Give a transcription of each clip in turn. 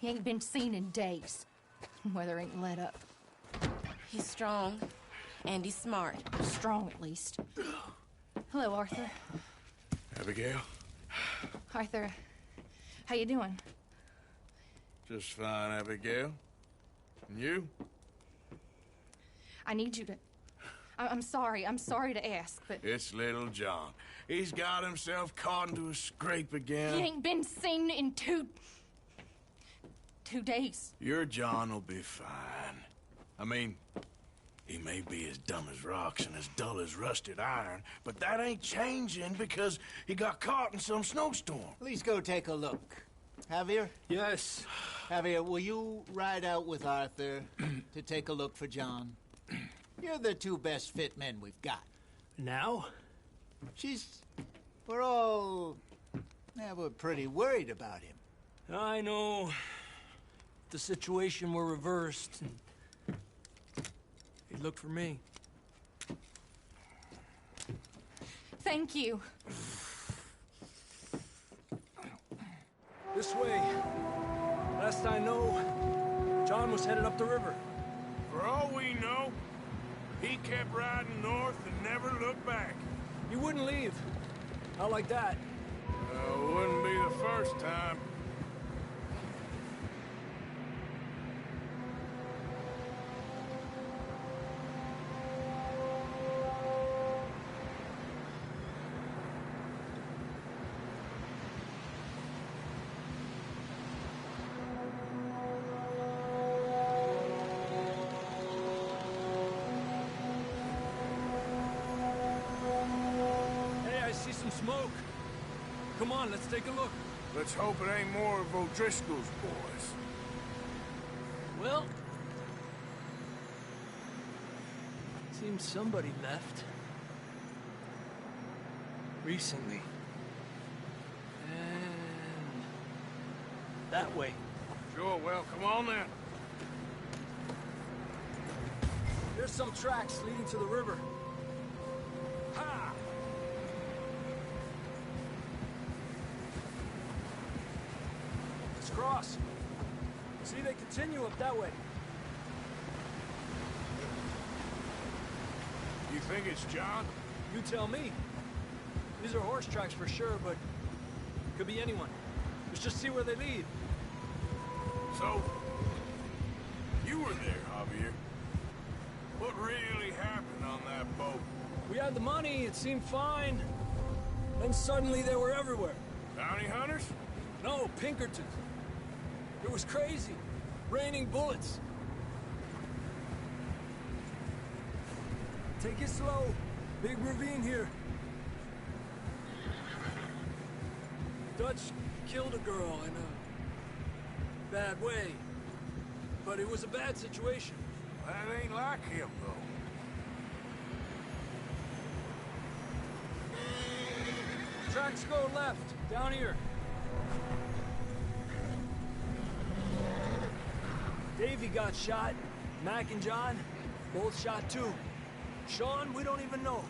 He ain't been seen in days. Weather ain't let up. He's strong, and he's smart. Strong, at least. Hello, Arthur. Abigail? Arthur, how you doing? Just fine, Abigail. And you? I need you to... I'm sorry to ask, but... It's little John. He's got himself caught into a scrape again. He ain't been seen in two days. Your John will be fine. I mean, he may be as dumb as rocks and as dull as rusted iron, but that ain't changing because he got caught in some snowstorm. Please go take a look. Javier? Yes. Javier, will you ride out with Arthur to take a look for John? You're the two best fit men we've got. Now? We're pretty worried about him. I know. The situation were reversed, and he looked for me. Thank you. This way. Last I know, John was headed up the river. For all we know, he kept riding north and never looked back. He wouldn't leave. Not like that. Wouldn't be the first time. Smoke. Come on, let's take a look. Let's hope it ain't more of O'Driscoll's boys. Well, seems somebody left. Recently. And that way. Sure, well, come on then. There's some tracks leading to the river. Ha! Cross. See, they continue up that way. You think it's John? You tell me. These are horse tracks for sure, but could be anyone. Let's just see where they lead. So, you were there, Javier. What really happened on that boat? We had the money, it seemed fine. Then suddenly they were everywhere. Bounty hunters? No, Pinkertons. It was crazy. Raining bullets. Take it slow. Big ravine here. Dutch killed a girl in a bad way. But it was a bad situation. That ain't like him, though. Tracks go left, down here. Davey got shot. Mac and John, both shot too. Sean, we don't even know.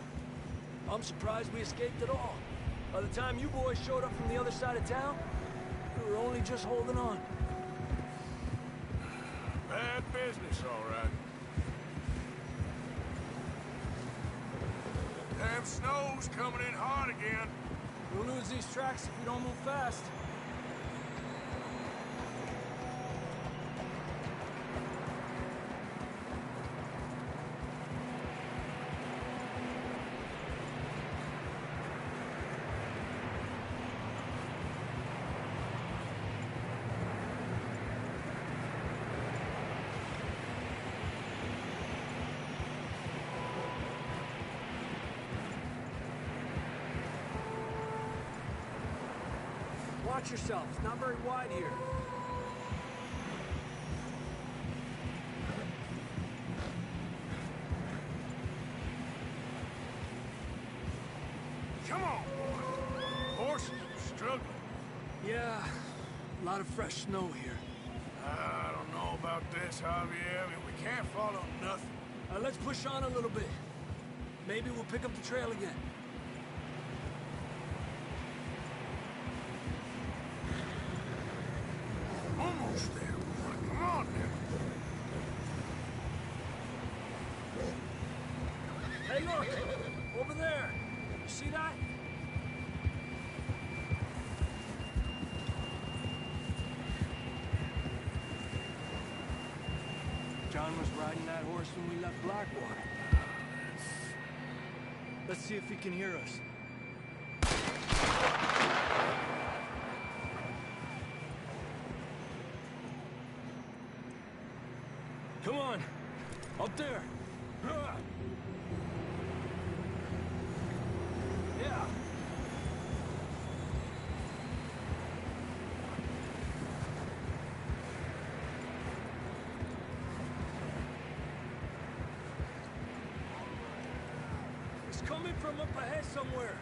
I'm surprised we escaped at all. By the time you boys showed up from the other side of town, we were only just holding on. Bad business, all right. Damn snow's coming in hard again. We'll lose these tracks if we don't move fast. Watch yourself. It's not very wide here. Come on, boy. Horses are struggling. Yeah, a lot of fresh snow here. I don't know about this, Javier. I mean, we can't follow nothing. Let's push on a little bit. Maybe we'll pick up the trail again. Almost there. was riding that horse when we left Blackwater. Let's see if he can hear us. Come on! Up there! Yeah! It's coming from up ahead somewhere.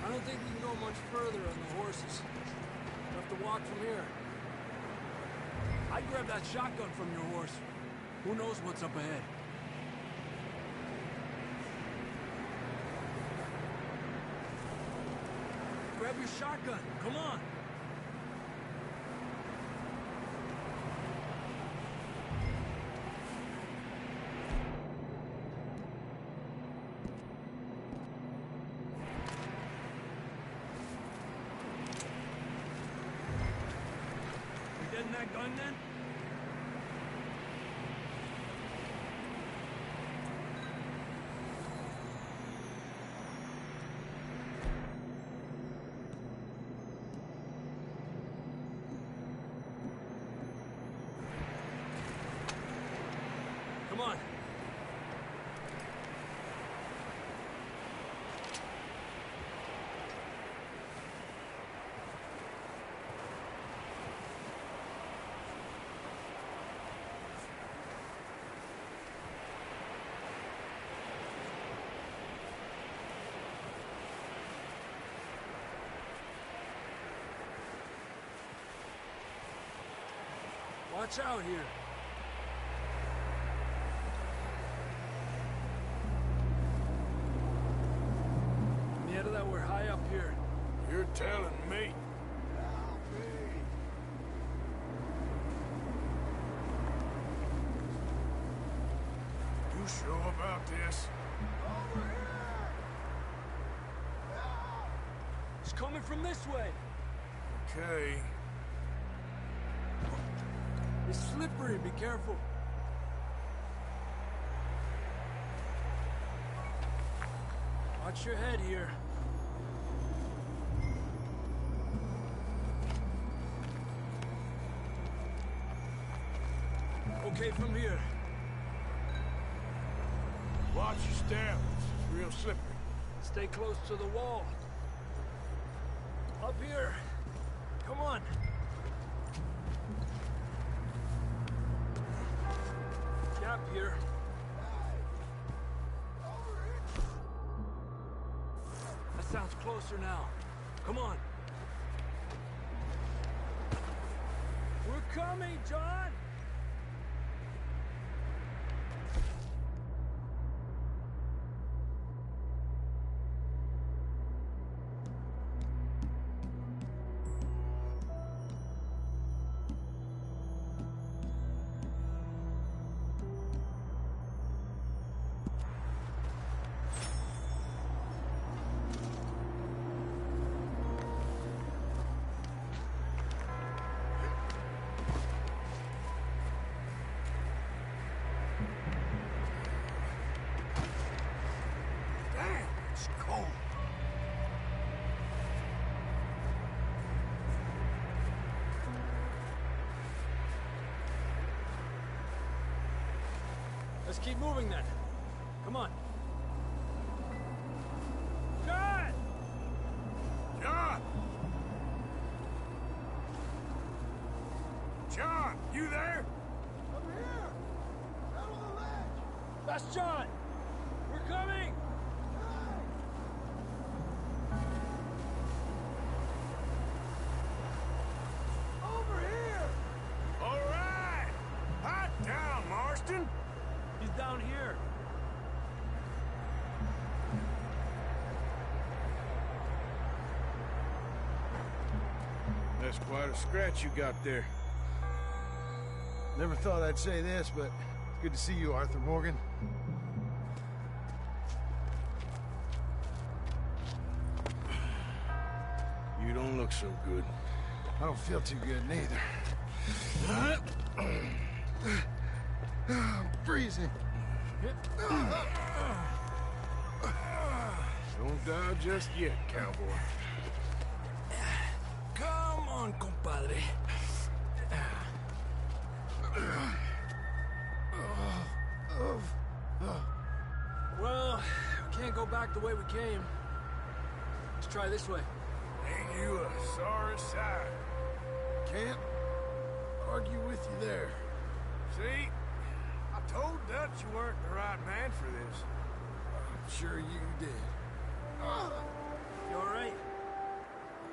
I don't think we can go much further on the horses. We'll have to walk from here. I'd grab that shotgun from your horse. Who knows what's up ahead? Grab your shotgun. Come on. Getting that gun then? Come on. Watch out here. Mierda, that we're high up here. You're telling me. You sure about this? Over here! It's coming from this way. Okay. It's slippery, be careful. Watch your head here. Okay, from here. Watch your step. It's real slippery. Stay close to the wall. Up here. Come on. Gap here. That sounds closer now. Come on. We're coming, John! Let's keep moving then. Come on. John! John! John, you there? Over here! Down on the ledge! That's John! We're coming! Over here! All right! Hot down, Marston! He's down here. That's quite a scratch you got there. Never thought I'd say this, but it's good to see you, Arthur Morgan. You don't look so good. I don't feel too good neither. I'm freezing. Don't die just yet, cowboy. Come on, compadre. Well, we can't go back the way we came. Let's try this way. Ain't you a sorry sight? Can't argue with you there. See? I told Dutch you weren't the right man for this. I'm sure you did. You all right?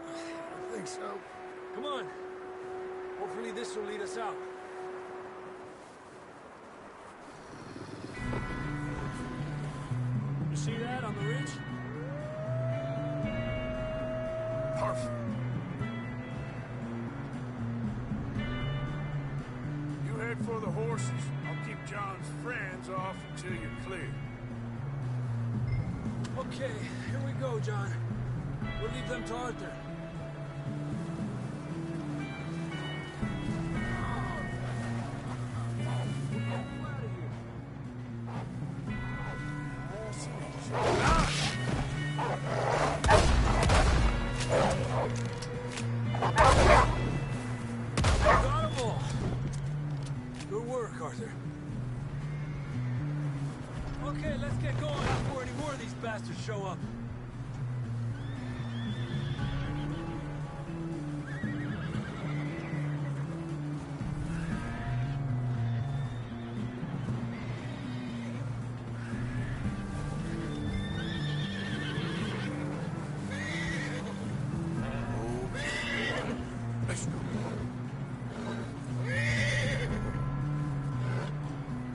I think so. Come on. Hopefully this will lead us out. You see that on the ridge? Perfect. You head for the horses. I'll keep John's friends off until you're clear. Okay, here we go, John. We'll leave them to Arthur. Got 'em all. Good work, Arthur. Okay, let's get going before any more of these bastards show up.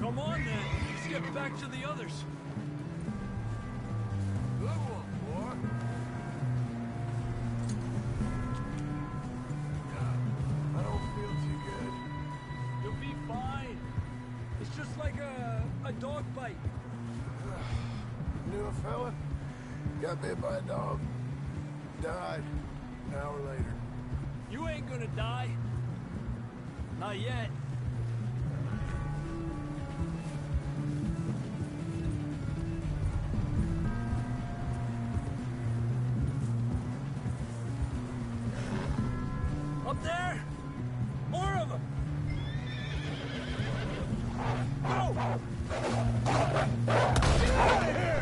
Come on, then. Let's get back to the others. Good one, boy. I don't feel too good. You'll be fine. It's just like a dog bite. Knew a fella, got bit by a dog, died an hour later. You ain't gonna die. Not yet. Up there? More of them! Go! Get out of here!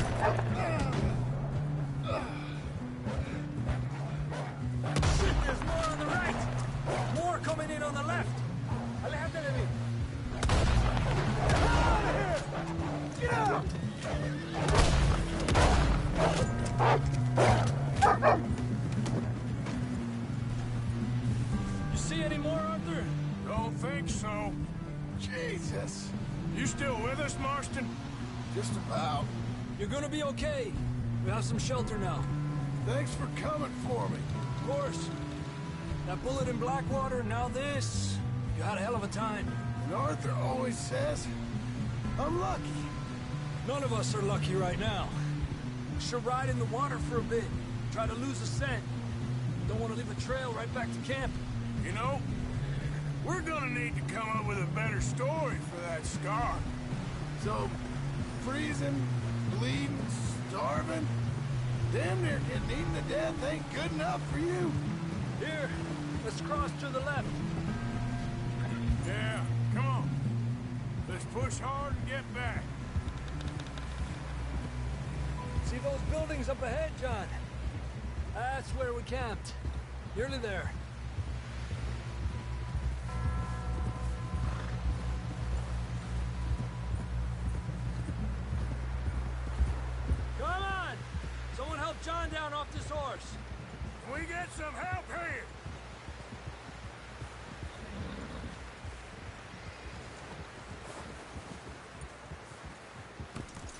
Shit, there's more on the right! More coming in on the left! Aléjate de mí! Get out of here! Get out! You see any more, Arthur? Don't think so. Jesus, You still with us, Marston? just about. You're gonna be okay. We have some shelter now. Thanks for coming for me. Of course. That bullet in Blackwater, now this. You had a hell of a time. And Arthur always says, I'm lucky. None of us are lucky right now. We should ride in the water for a bit. Try to lose the scent. Don't want to leave a trail right back to camp. You know, we're gonna need to come up with a better story for that scar. So, freezing, bleeding, starving, damn near getting eaten to death ain't good enough for you. Here, let's cross to the left. Yeah, come on. Let's push hard and get back. See those buildings up ahead, John? That's where we camped. Nearly there. Come on! Someone help John down off this horse. Can we get some help here?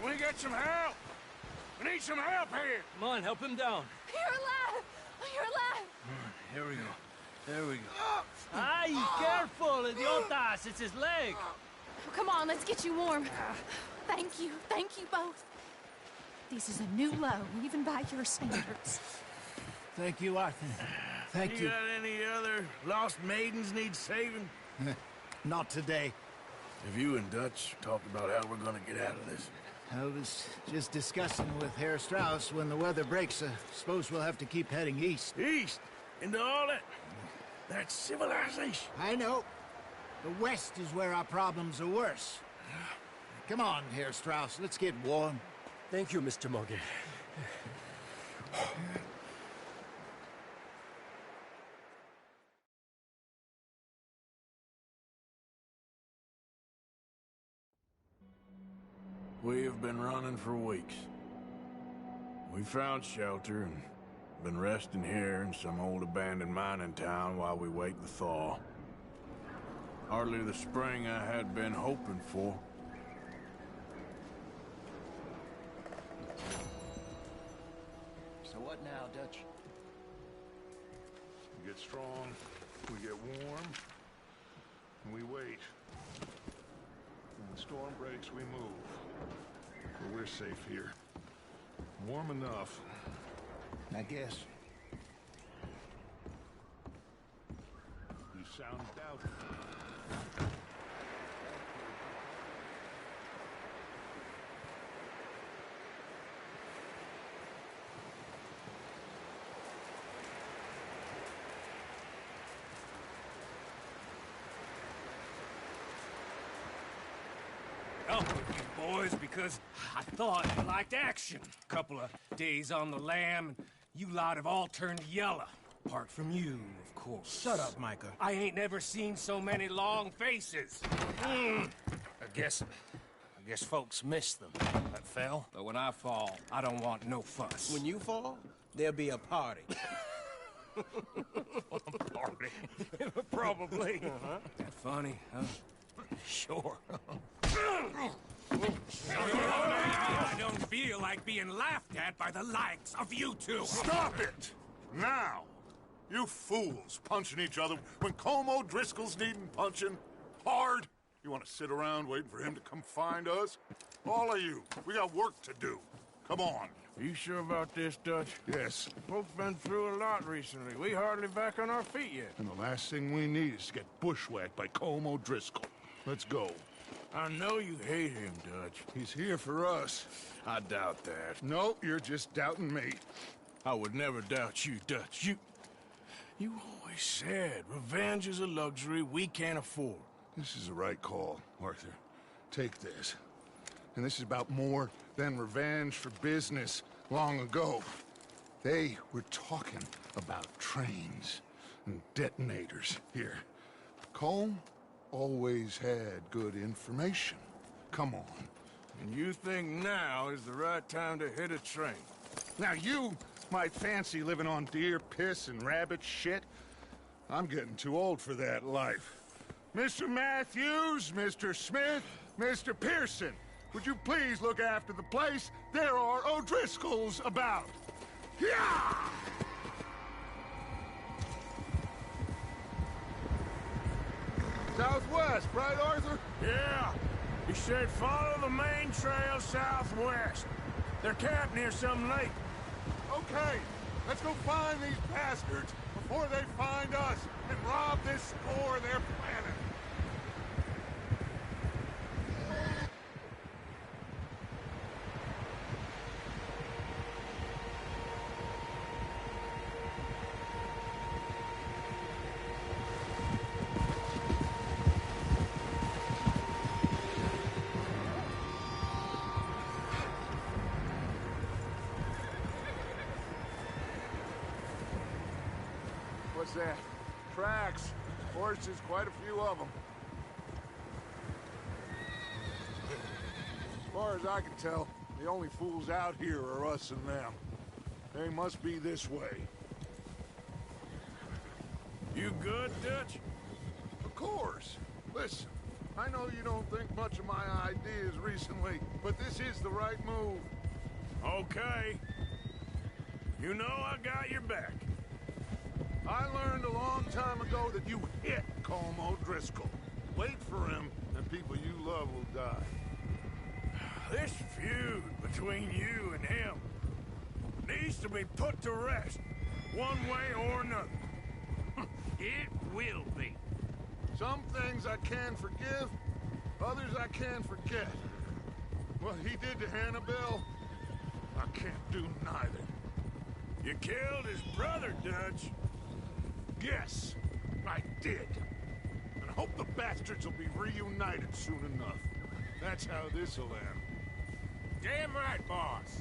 Can we get some help? We need some help here. Come on, help him down. You're alive! You're alive! Here we go. There we go. Ay, careful, idiotas! It's his leg! Come on, let's get you warm. Thank you both. This is a new low, even by your standards. Thank you, Arthur. Thank you. got any other lost maidens need saving? Not today. Have you and Dutch talked about how we're gonna get out of this? I was just discussing with Herr Strauss when the weather breaks. I suppose we'll have to keep heading east. East? Into all that... That's civilization. I know. The west is where our problems are worse. Come on, Herr Strauss, let's get warm. Thank you, Mr. Morgan. We have been running for weeks. We found shelter and been resting here in some old abandoned mining town while we wait the thaw. Hardly the spring I had been hoping for. So what now, Dutch? We get strong, we get warm, and we wait. When the storm breaks, we move. But we're safe here. Warm enough. I guess. You sound doubtful. Up with you boys because I thought you liked action. Couple of days on the lam, and you lot have all turned yellow. Apart from you, of course. Shut up, Micah. I ain't never seen so many long faces. I guess folks miss them. That fell. But when I fall, I don't want no fuss. When you fall, there'll be a party. Party. Probably. That funny, huh? Sure. I don't feel like being laughed at by the likes of you two. Stop it! Now! You fools punching each other when Colm O'Driscoll's needing punching hard. You want to sit around waiting for him to come find us? All of you, we got work to do. Come on. Are you sure about this, Dutch? Yes. Folks been through a lot recently. We hardly back on our feet yet. And the last thing we need is to get bushwhacked by Colm O'Driscoll. Let's go. I know you hate him, Dutch. He's here for us. I doubt that. No, you're just doubting me. I would never doubt you, Dutch. You always said revenge is a luxury we can't afford. This is the right call, Arthur. Take this. And this is about more than revenge for business long ago. They were talking about trains and detonators here. Colm always had good information. Come on. And you think now is the right time to hit a train? Now you might fancy living on deer piss and rabbit shit. I'm getting too old for that life. Mr. Matthews, Mr. Smith, Mr. Pearson, would you please look after the place? There are O'Driscolls about. Yeah! Southwest, right, Arthur? Yeah. You should follow the main trail southwest. They're camped near some lake. Okay, let's go find these bastards before they find us and rob this spore of their planet. What's that? Tracks. Horses, quite a few of them. As far as I can tell, the only fools out here are us and them. They must be this way. You good, Dutch? Of course. Listen, I know you don't think much of my ideas recently, but this is the right move. Okay. You know I got your back. I learned a long time ago that you hit Colm O'Driscoll. Wait for him, and people you love will die. This feud between you and him needs to be put to rest one way or another. It will be. Some things I can forgive, others I can forget. What he did to Annabelle, I can't do neither. You killed his brother, Dutch. Yes, I did. And I hope the bastards will be reunited soon enough. That's how this'll end. Damn right, boss.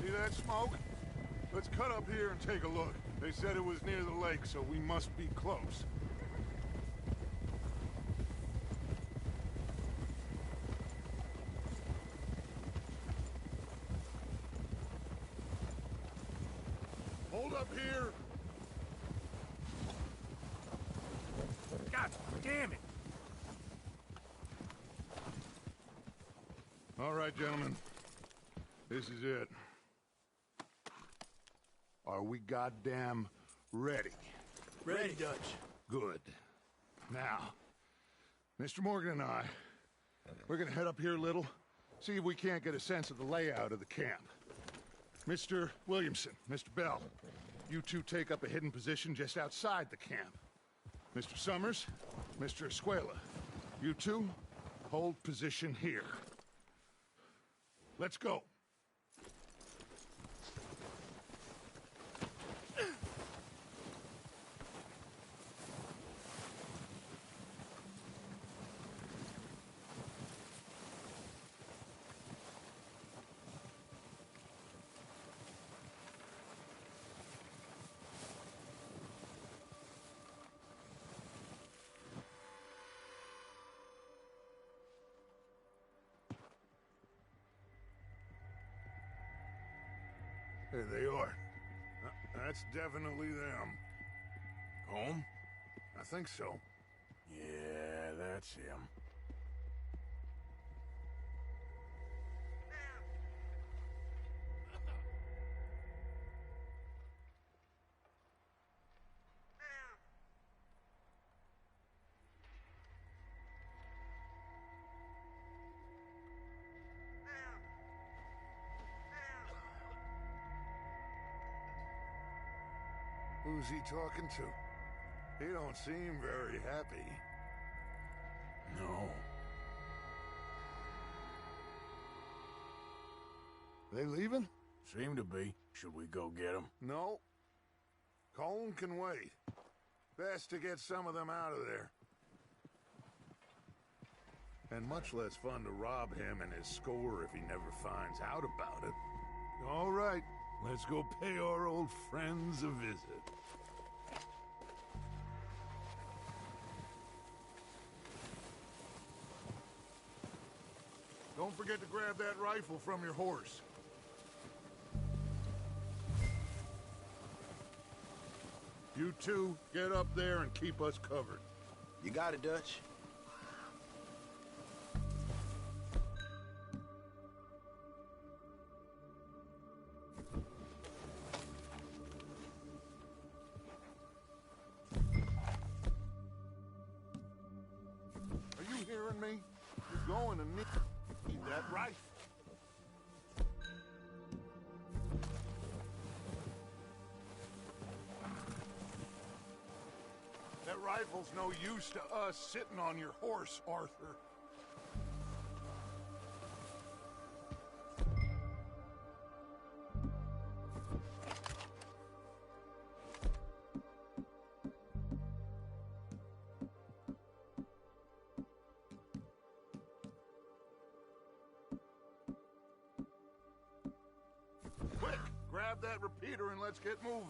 See that smoke? Let's cut up here and take a look. They said it was near the lake, so we must be close. Hold up here. God damn it. All right, gentlemen. This is it. Are we goddamn ready? Ready, Dutch. Good. Now, Mr. Morgan and I, we're gonna head up here a little, see if we can't get a sense of the layout of the camp. Mr. Williamson, Mr. Bell, you two take up a hidden position just outside the camp. Mr. Summers, Mr. Escuela, you two hold position here. Let's go. There they are. That's definitely them. Home? I think so. Yeah, that's him. Who's he talking to? He don't seem very happy. No. They leaving? Seem to be. Should we go get him? No. Colin can wait. Best to get some of them out of there. And much less fun to rob him and his score if he never finds out about it. All right, let's go pay our old friends a visit. Don't forget to grab that rifle from your horse. You two, get up there and keep us covered. You got it, Dutch. Are you hearing me? You're going to need that rifle. That rifle's no use to us sitting on your horse, Arthur. Quick, grab that repeater and let's get moving.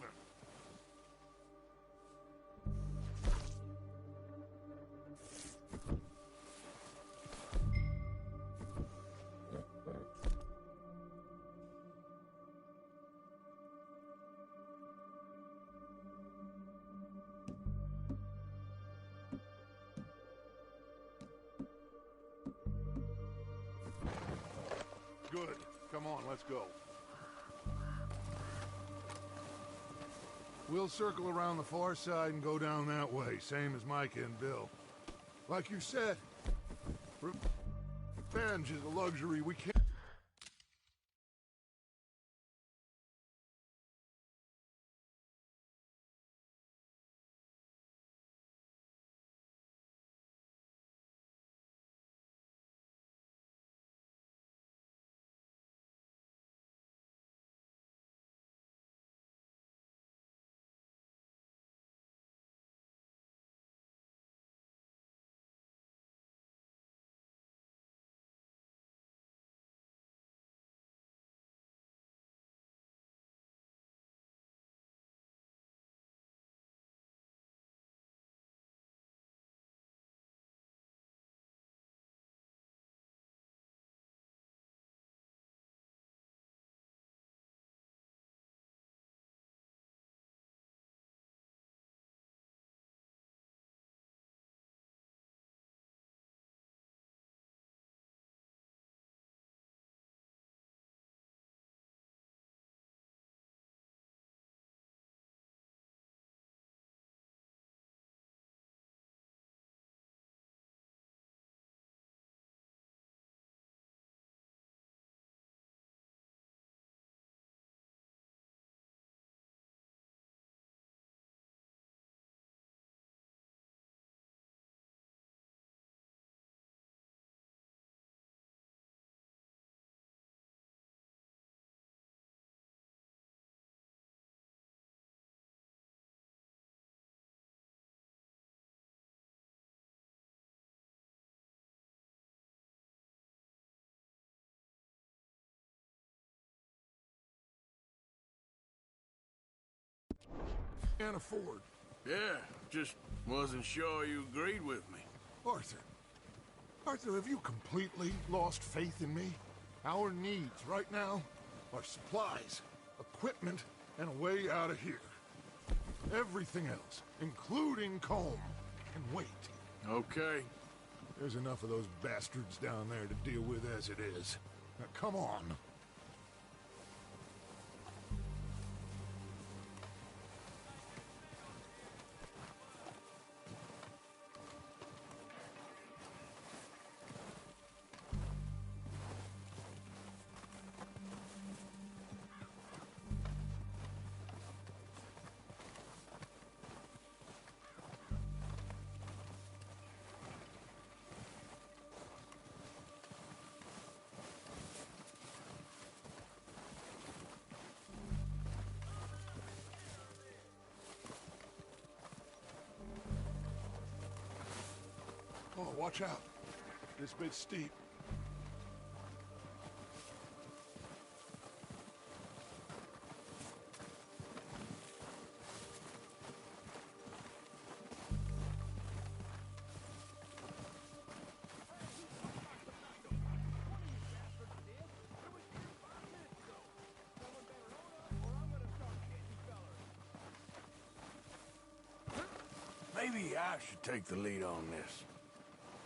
Good. Come on, let's go. We'll circle around the far side and go down that way, same as Micah and Bill. Like you said, revenge is a luxury we can't Can't afford. Yeah, just wasn't sure you agreed with me. Arthur. Arthur, have you completely lost faith in me? Our needs right now are supplies, equipment, and a way out of here. Everything else, including Colm, can wait. Okay. There's enough of those bastards down there to deal with as it is. Now, come on. Oh, watch out. This bit's steep. Maybe I should take the lead on this.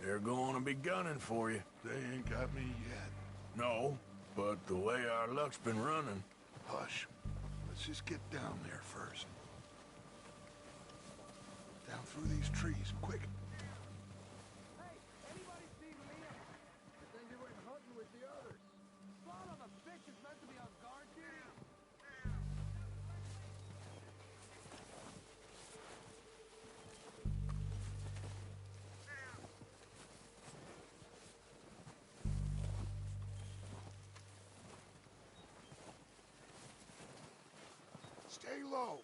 They're going to be gunning for you. They ain't got me yet. No, but the way our luck's been running... Hush. Let's just get down there first. Down through these trees, quick. Hey, anybody see Liam? I think he went hunting with the others. Son of a bitch is meant to be on guard duty. Stay low.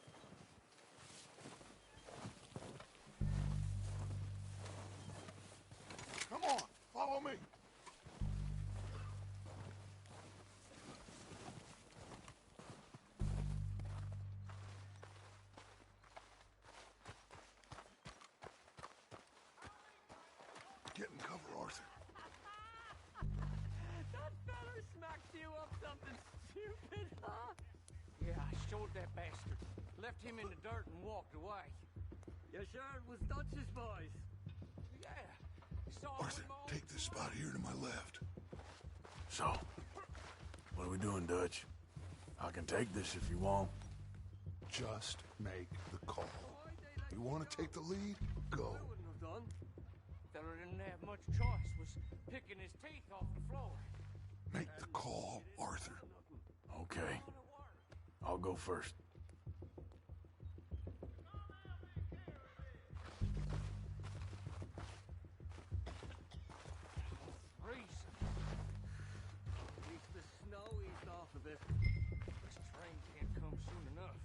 Come on, follow me. Get in cover, Arthur. That fella smacked you up something stupid, huh? Yeah, I showed that bastard. Left him in the dirt and walked away. You sure it was Dutch's boys? Yeah. Saw Arthur, take this spot here to my left. So, what are we doing, Dutch? I can take this if you want. Just make the call. You want to take the lead? Go. I wouldn't have done. Fella didn't have much choice. Was picking his teeth off the floor. Make the call, Arthur. Okay. I'll go first. Freezing. At least the snow eased off a bit. This train can't come soon enough.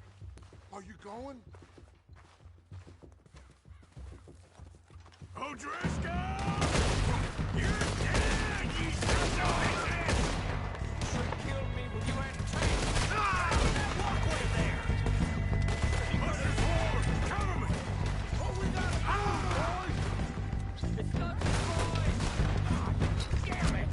Are you going? O'Driscoll! You're dead, you son of a bitch! Should've killed me when you had the tank. That walkway there! What's this for? Cover me! Oh, we got it, boys! It's not the boys! Ah, damn it!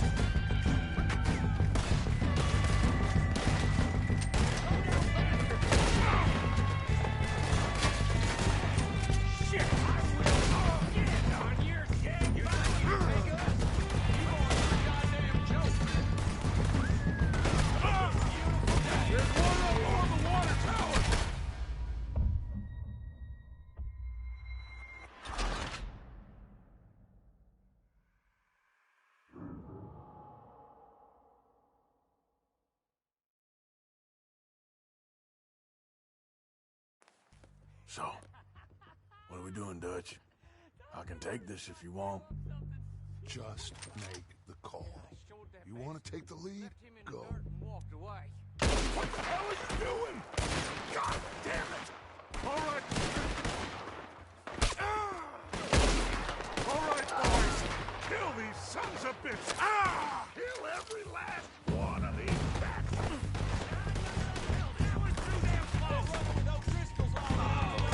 Shit! I will get on your dead! You think you take us? You boys are goddamn jokes! There's one up on the water tower! So, what are we doing, Dutch? I can take this if you want. Just make the call. You want to take the lead? Left him in the Go. dirt and walked away. What the hell are you doing? God damn it! All right. All right, boys. Kill these sons of bitches. Kill every last one of these bastards. That was too damn close! With no crystals all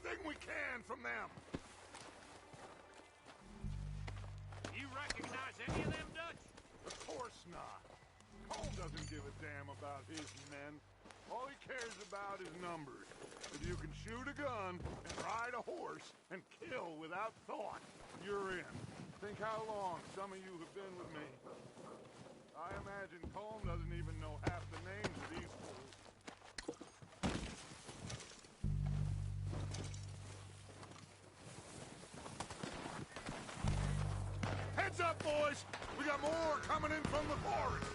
everything we can from them. You recognize any of them, Dutch? Of course not. Cole doesn't give a damn about his men. All he cares about is numbers. If you can shoot a gun and ride a horse and kill without thought, you're in. Think how long some of you have been with me. I imagine Colm doesn't even know half the names of these fools. Heads up, boys! We got more coming in from the forest!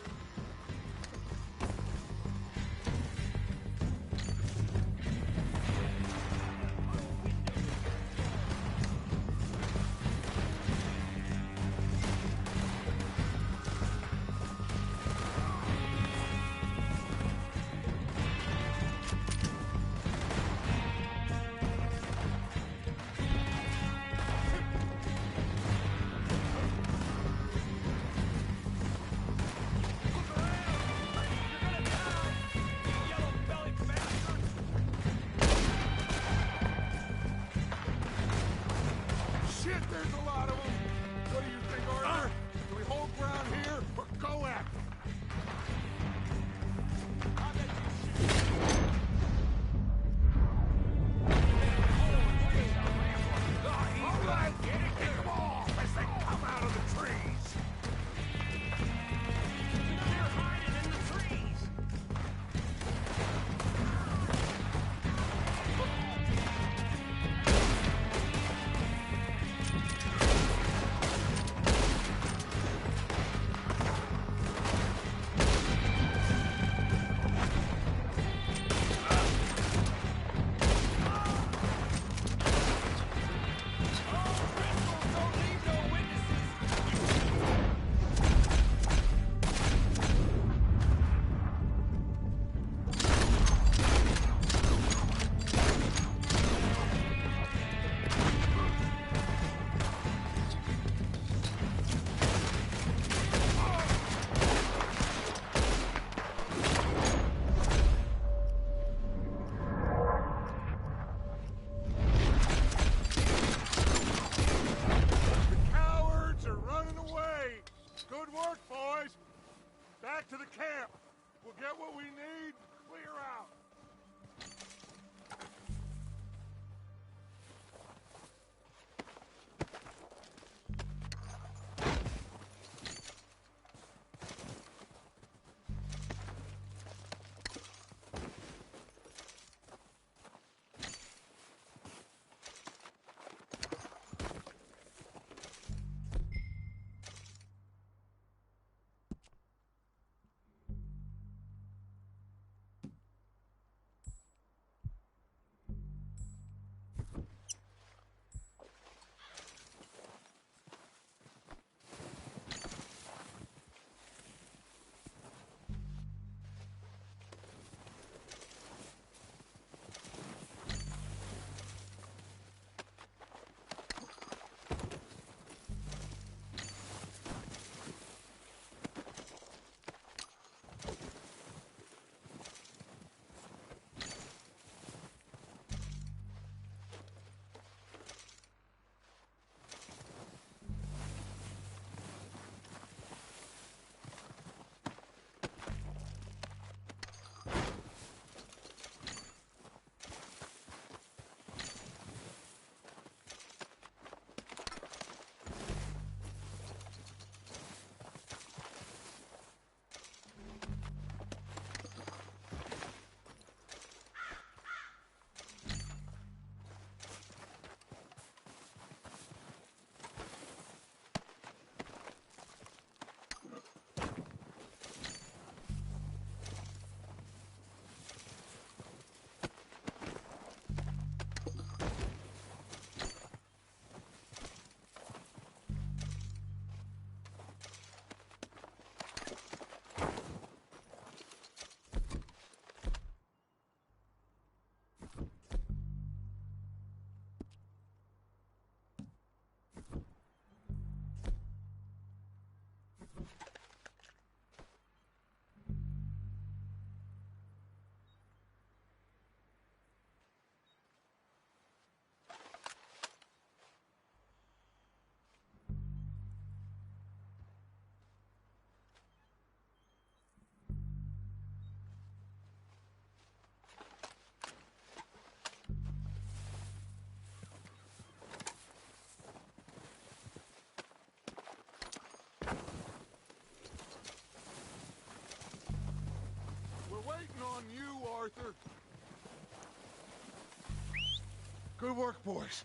Good work, boys.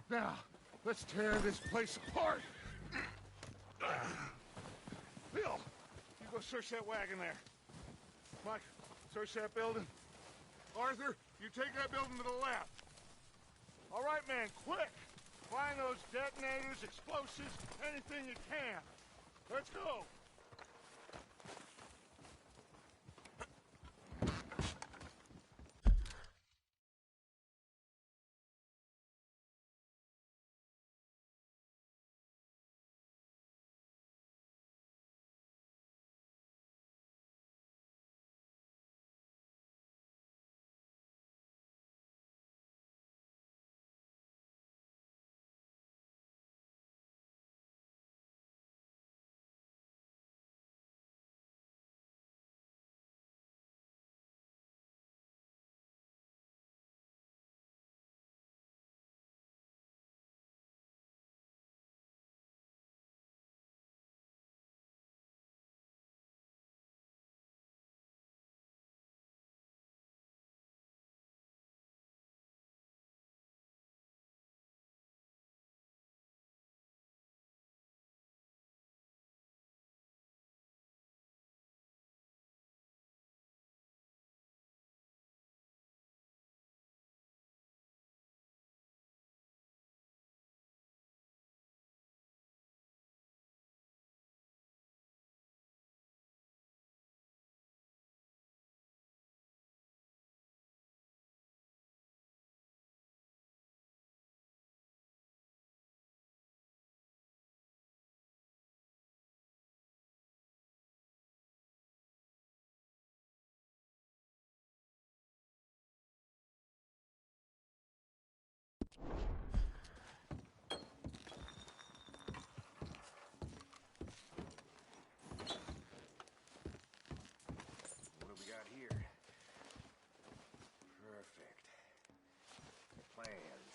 Now, let's tear this place apart. Bill, you go search that wagon there. Mike, search that building. Arthur, you take that building to the left. All right, man, quick. Find those detonators, explosives, anything you can. Let's go. What do we got here? Perfect. Plans.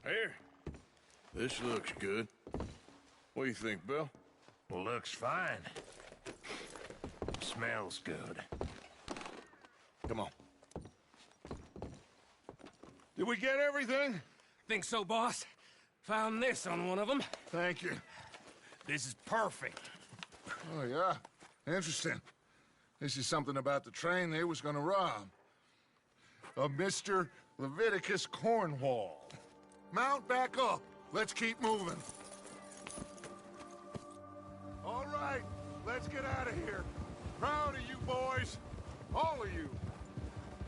Here. This looks good. What do you think, Bill? Looks fine. Smells good. Come on. Did we get everything? Think so, boss? Found this on one of them. Thank you. This is perfect. Oh, yeah? Interesting. This is something about the train they was gonna rob. Of Mr. Leviticus Cornwall. Mount back up. Let's keep moving. All right, let's get out of here. Proud of you boys. All of you.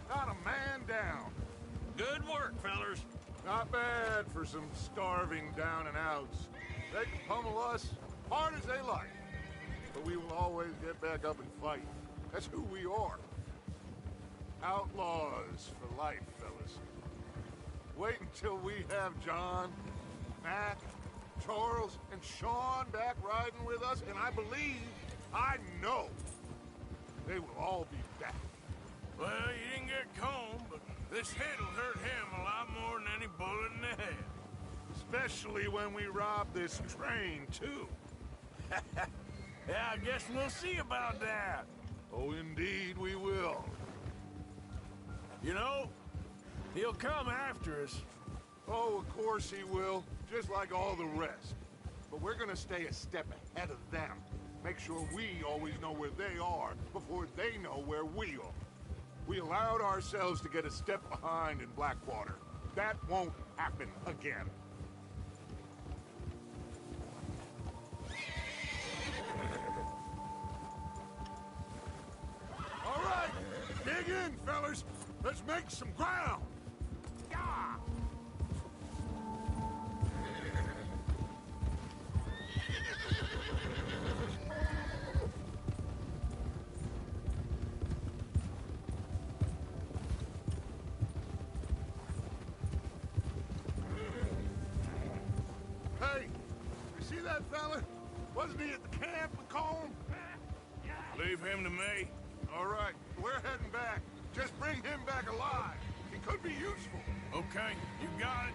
Not a man down. Good work, fellers. Not bad for some starving down and outs. They can pummel us hard as they like. But we will always get back up and fight. That's who we are. Outlaws for life, fellas. Wait until we have John, Mac, Charles, and Sean back riding with us, and I know, they will all be back. Well, you didn't get Combe, but this hit'll hurt him a lot more than any bullet in the head. Especially when we rob this train, too. Yeah, I guess we'll see about that. Oh, indeed we will. You know, he'll come after us. Oh, of course he will, just like all the rest. But we're gonna stay a step ahead of them. Make sure we always know where they are before they know where we are. We allowed ourselves to get a step behind in Blackwater. That won't happen again. All right, dig in, fellas. Let's make some ground. Yeah. Hey, you see that fella? Wasn't he at the camp with Colm? Leave him to me. All right, we're heading back. Just bring him back alive. He could be useful. Okay, you got it.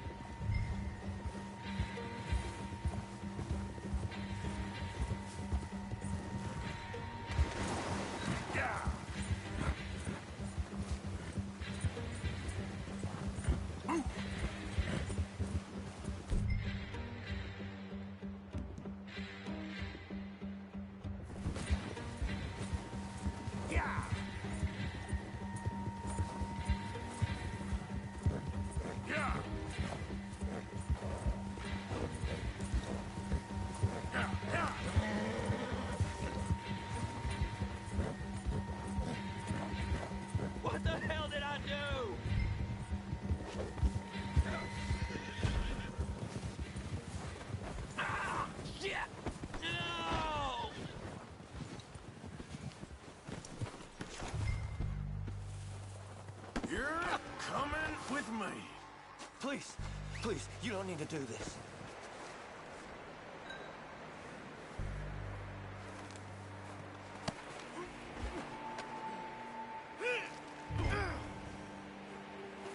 coming with me. Please, please, you don't need to do this.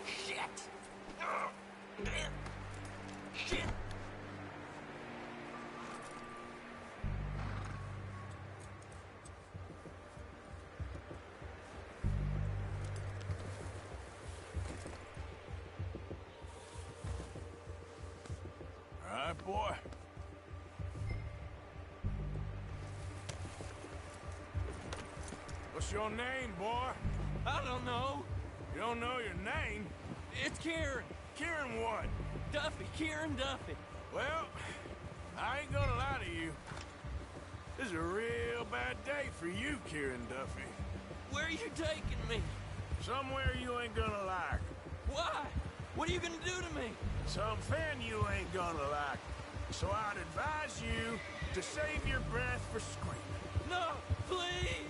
Shit! Shit! All right, boy. What's your name, boy? I don't know. You don't know your name? It's Kieran. Kieran what? Duffy. Kieran Duffy. Well, I ain't gonna lie to you. This is a real bad day for you, Kieran Duffy. Where are you taking me? Somewhere you ain't gonna like. Why? What are you gonna do to me? Something you ain't gonna like. So I'd advise you to save your breath for screaming. No, please!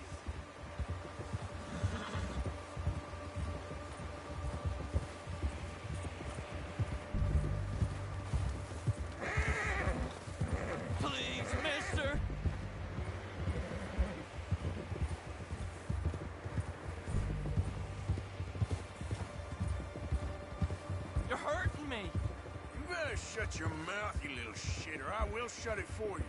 Please, mister! You're hurting me! You better shut your mouth, you little shit, or I will shut it for you.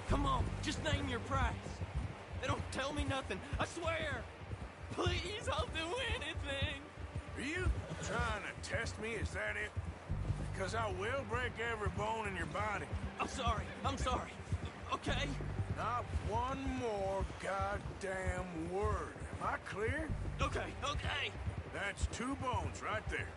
Come on, just name your price. They don't tell me nothing, I swear! Please, I'll do anything! Are you trying to test me? Is that it? Because I will break every bone in your body. I'm sorry. Okay? Not one more goddamn word. Am I clear? Okay. That's 2 bones right there.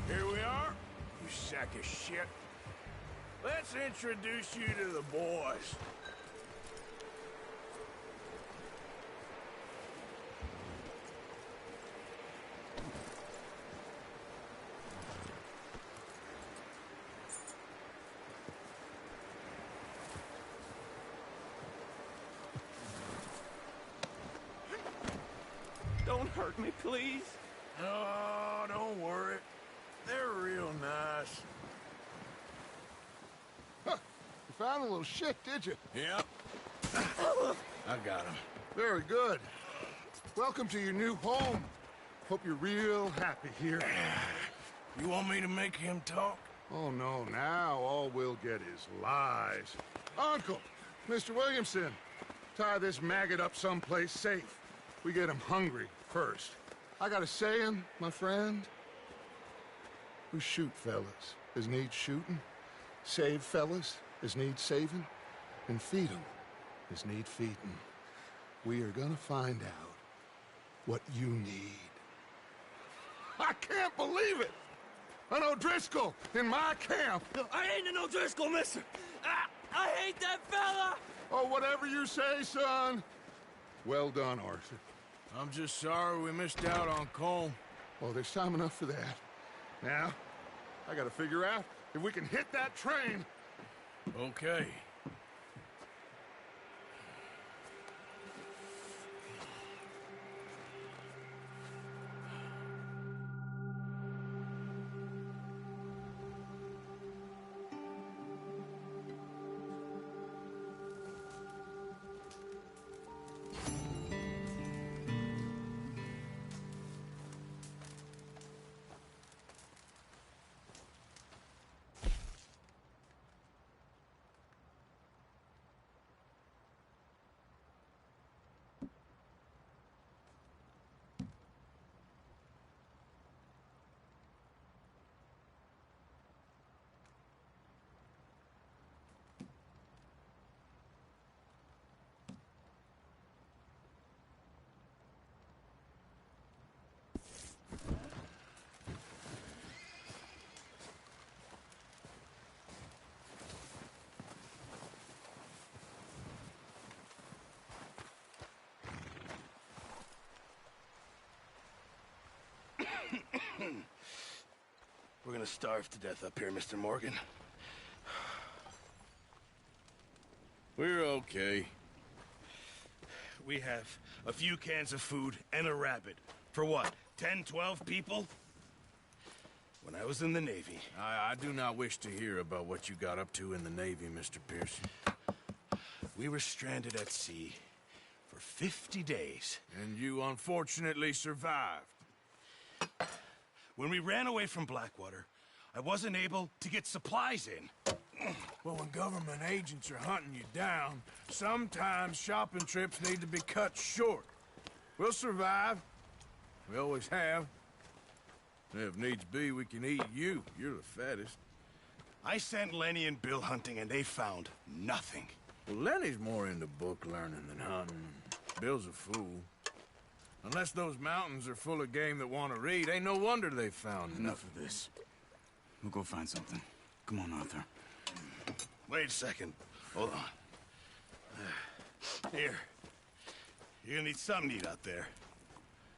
Here we are, you sack of shit. Let's introduce you to the boys. Don't hurt me, please. Oh, don't worry. They're real nice. Huh. You found a little shit, did you? Yep. I got him. Very good. Welcome to your new home. Hope you're real happy here. You want me to make him talk? Oh, no, now all we'll get is lies. Uncle, Mr. Williamson, tie this maggot up someplace safe. We get him hungry first. I got a saying, my friend. We shoot fellas as need shooting, save fellas as need saving, and feed 'em as need feeding. We are gonna find out what you need. I can't believe it! An O'Driscoll in my camp! I ain't an O'Driscoll, mister! I hate that fella! Oh, whatever you say, son. Well done, Arthur. I'm just sorry we missed out on Colm. Oh, there's time enough for that. Now, I gotta figure out if we can hit that train. Okay. We're gonna starve to death up here, Mr. Morgan. We're okay. We have a few cans of food and a rabbit. For what, 10, 12 people? When I was in the Navy... I do not wish to hear about what you got up to in the Navy, Mr. Pearson. We were stranded at sea for 50 days. And you unfortunately survived. When we ran away from Blackwater, I wasn't able to get supplies in. Well, when government agents are hunting you down, sometimes shopping trips need to be cut short. We'll survive. We always have. If needs be, we can eat you. You're the fattest. I sent Lenny and Bill hunting, and they found nothing. Well, Lenny's more into book learning than hunting. Bill's a fool. Unless those mountains are full of game that want to read, ain't no wonder they found Enough of this. We'll go find something. Come on, Arthur. Wait a second. Hold on. Here. You're gonna need something to eat out there.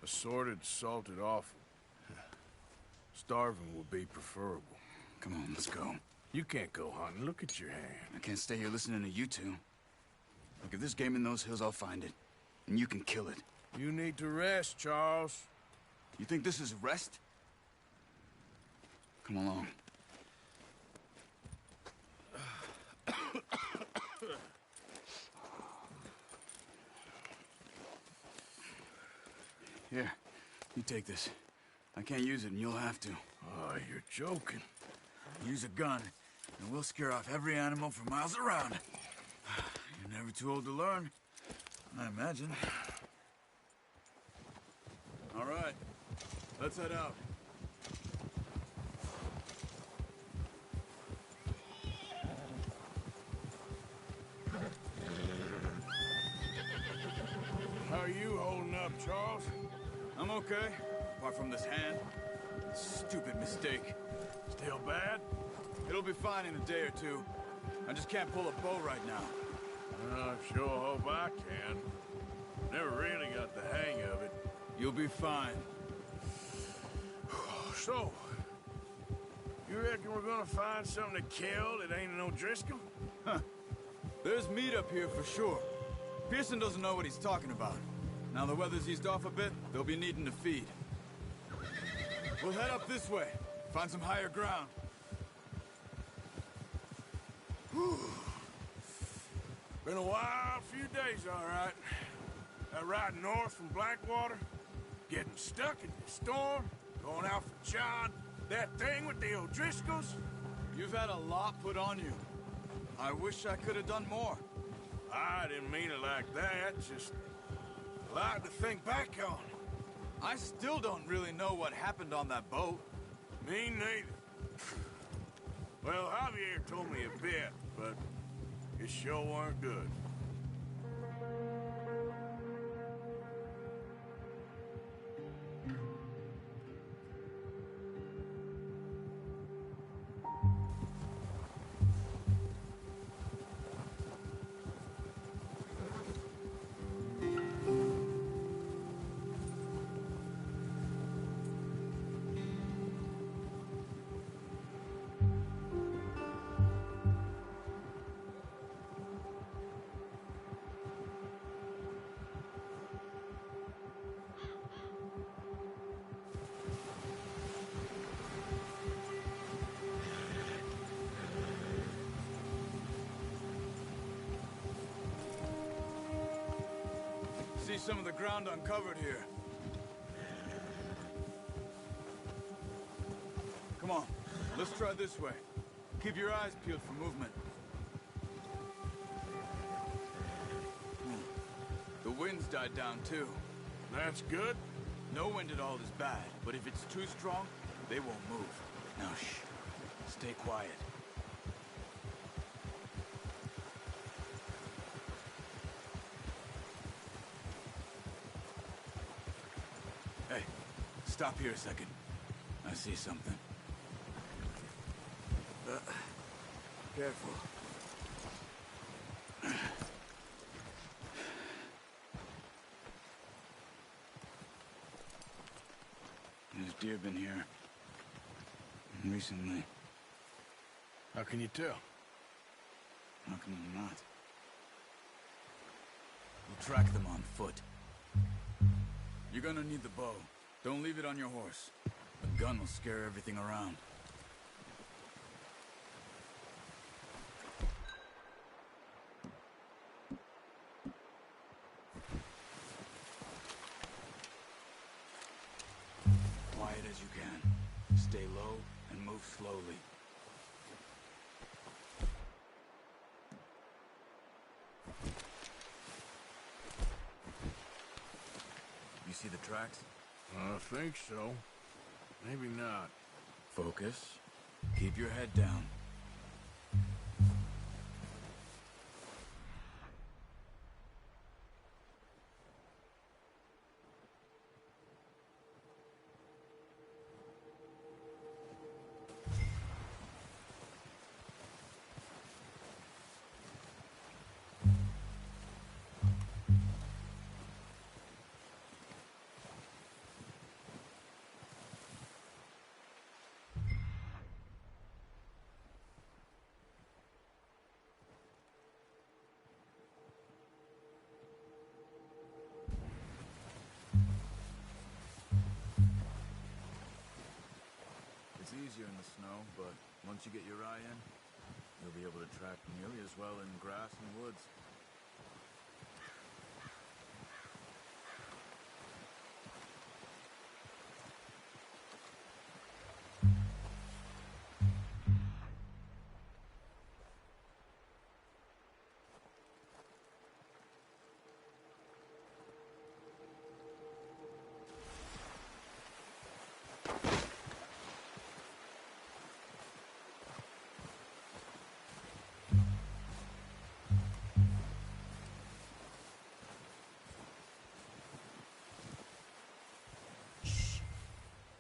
Assorted, salted offal. Starving would be preferable. Come on, let's go. You can't go hunting. Look at your hand. I can't stay here listening to you two. Look, if there's game in those hills, I'll find it. And you can kill it. You need to rest, Charles. You think this is rest? Come along. Here, you take this. I can't use it, and you'll have to. Oh, you're joking. Use a gun, and we'll scare off every animal for miles around. You're never too old to learn, I imagine. All right, let's head out. How are you holding up, Charles? I'm okay, apart from this hand. Stupid mistake. Still bad? It'll be fine in a day or two. I just can't pull a bow right now. I sure hope I can. Never really got the hang of it. You'll be fine. So, you reckon we're gonna find something to kill that ain't no Driscoll? Huh. There's meat up here for sure. Pearson doesn't know what he's talking about. Now the weather's eased off a bit, they'll be needing to feed. We'll head up this way. Find some higher ground. Whew. Been a wild few days, all right. That ride north from Blackwater, getting stuck in the storm, going out for John, that thing with the O'Driscolls. You've had a lot put on you. I wish I could have done more. I didn't mean it like that, just a lot to think back on. I still don't really know what happened on that boat. Me neither. Well, Javier told me a bit, but it sure weren't good. See some of the ground uncovered here. Come on, let's try this way. Keep your eyes peeled for movement. The wind's died down too. That's good. No wind at all is bad, but if it's too strong, they won't move. Now shh, stay quiet. Hey, stop here a second. I see something. Careful. There's deer been here. Recently. How can you tell? How can you not? We'll track them on foot. You're gonna need the bow. Don't leave it on your horse. The gun will scare everything around. Quiet as you can. Stay low and move slowly. You see the tracks? I think so. Maybe not. Focus. Keep your head down. It's easier in the snow, but once you get your eye in, you'll be able to track nearly as well in grass and woods.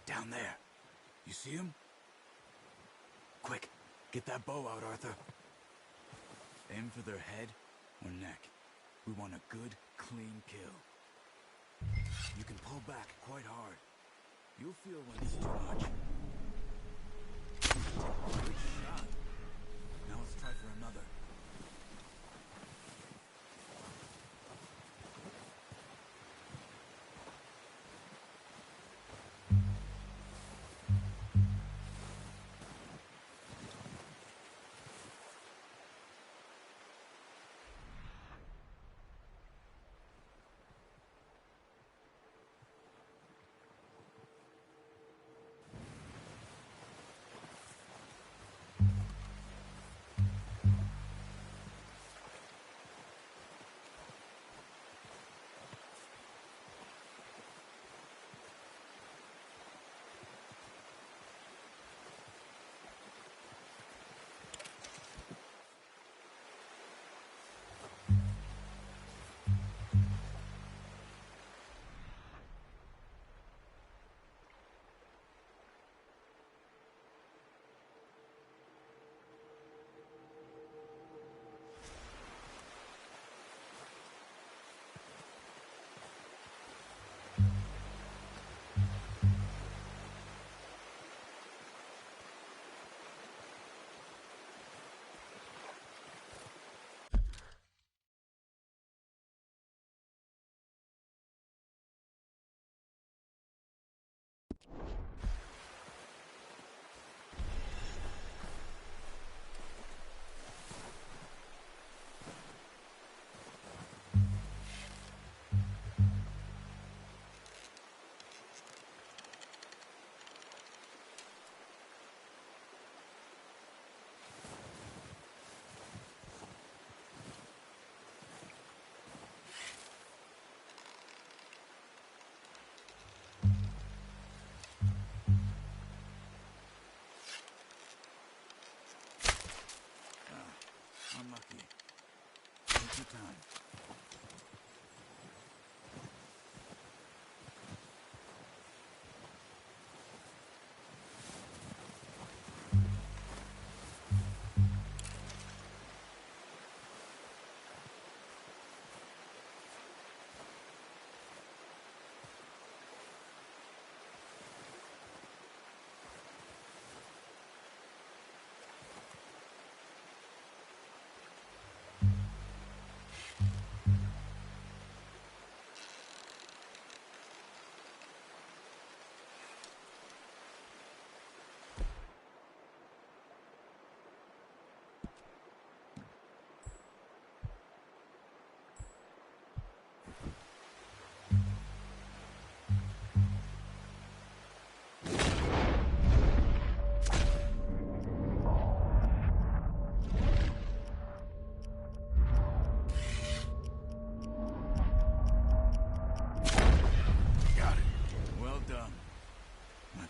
Down there. You see him? Quick, get that bow out, Arthur. Aim for their head or neck. We want a good, clean kill. You can pull back quite hard. You'll feel when it's too much. Good shot. Now let's try for another.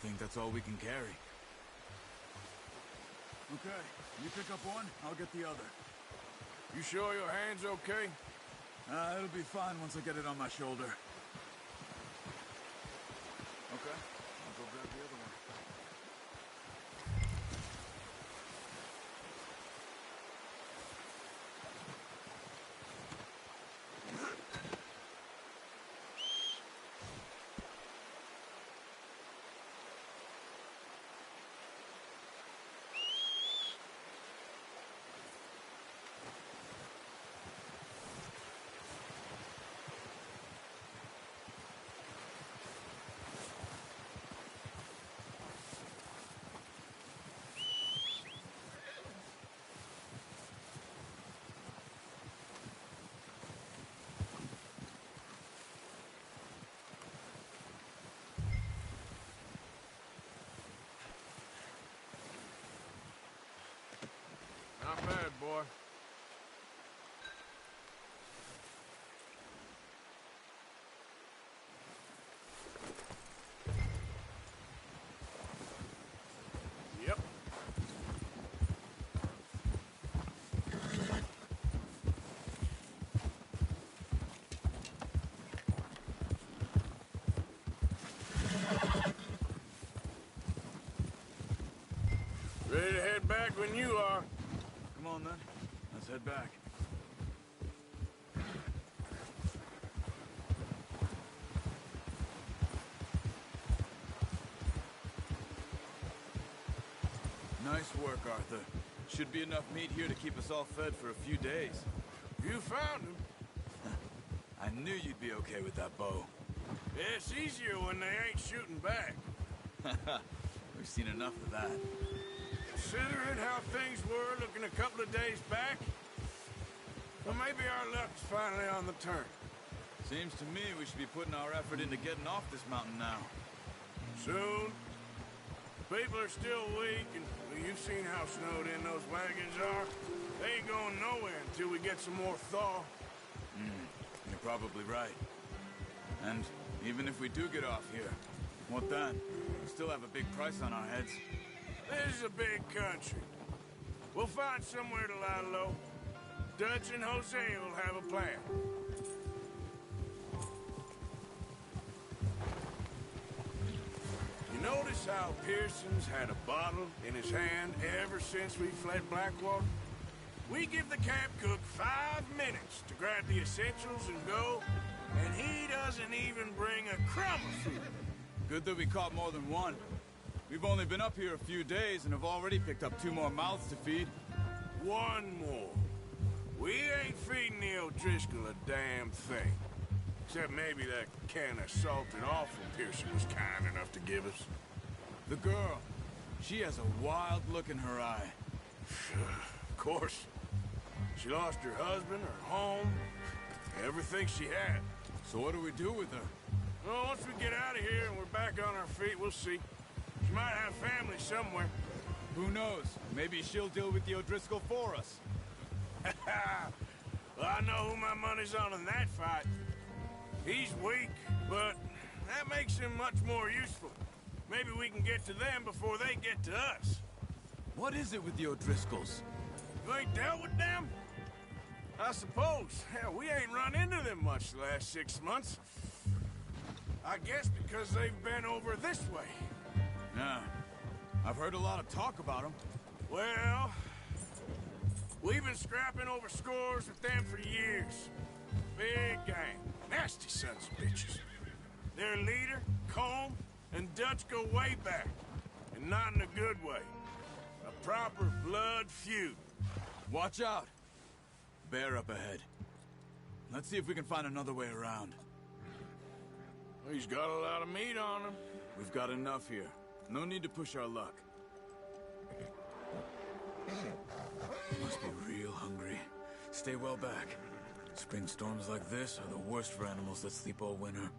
think that's all we can carry. Okay, you pick up one, I'll get the other. You sure your hand's okay? It'll be fine once I get it on my shoulder. Okay, I'll go grab the other one. Not bad, boy. Yep. Ready to head back when you are. Come on, then. Let's head back. Nice work, Arthur. Should be enough meat here to keep us all fed for a few days. You found him. I knew you'd be okay with that bow. Yeah, it's easier when they ain't shooting back. We've seen enough of that. Considering how things were looking a couple of days back, well, maybe our luck's finally on the turn. Seems to me we should be putting our effort into getting off this mountain now. Soon. People are still weak, and well, you've seen how snowed in those wagons are. They ain't going nowhere until we get some more thaw. You're probably right. And even if we do get off here, what then? We still have a big price on our heads. This is a big country. We'll find somewhere to lie low. Dutch and Jose will have a plan. You notice how Pearson's had a bottle in his hand ever since we fled Blackwater? We give the camp cook 5 minutes to grab the essentials and go, and he doesn't even bring a crumb of food. Good that we caught more than one. We've only been up here a few days and have already picked up 2 more mouths to feed. 1 more. We ain't feeding the O'Driscoll a damn thing. Except maybe that can of salted offal Pearson was kind enough to give us. The girl. She has a wild look in her eye. Of course. She lost her husband, her home, everything she had. So what do we do with her? Well, once we get out of here and we're back on our feet, we'll see. She might have family somewhere. Who knows? Maybe she'll deal with the O'Driscoll for us. Well, I know who my money's on in that fight. He's weak, but that makes him much more useful. Maybe we can get to them before they get to us. What is it with the O'Driscolls? You ain't dealt with them? I suppose. Hell, we ain't run into them much the last 6 months. I guess because they've been over this way. Yeah. I've heard a lot of talk about them. Well, we've been scrapping over scores with them for years. Big gang. Nasty sons of bitches. Their leader, Colm, and Dutch go way back. And not in a good way. A proper blood feud. Watch out! Bear up ahead. Let's see if we can find another way around. He's got a lot of meat on him. We've got enough here. No need to push our luck. Must be real hungry. Stay well back. Spring storms like this are the worst for animals that sleep all winter.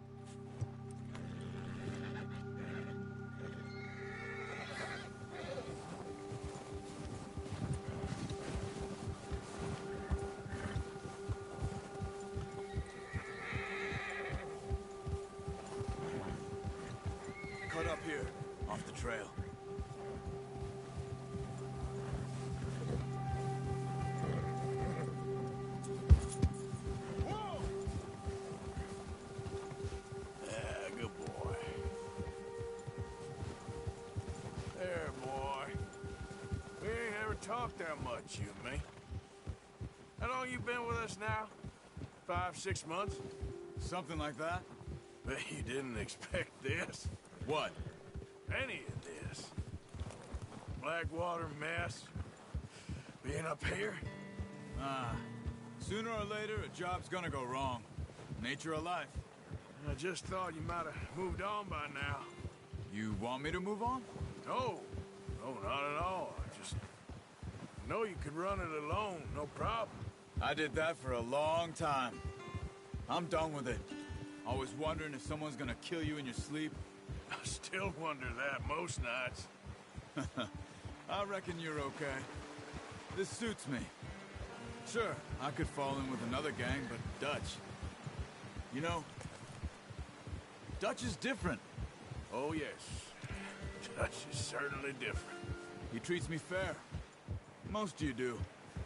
Cut up here. off the trail. Yeah, good boy. There, boy. We ain't ever talked that much, you and me. How long you been with us now? 5, 6 months? Something like that? Bet you didn't expect this. What? Any of this. Blackwater mess. Being up here? Sooner or later, a job's gonna go wrong. Nature of life. I just thought you might have moved on by now. You want me to move on? No. No, not at all. I just know you could run it alone, no problem. I did that for a long time. I'm done with it. Always wondering if someone's gonna kill you in your sleep. I still wonder that most nights. I reckon you're okay. This suits me. Sure, I could fall in with another gang, but Dutch... You know, Dutch is different. Oh, yes. Dutch is certainly different. He treats me fair. Most you do.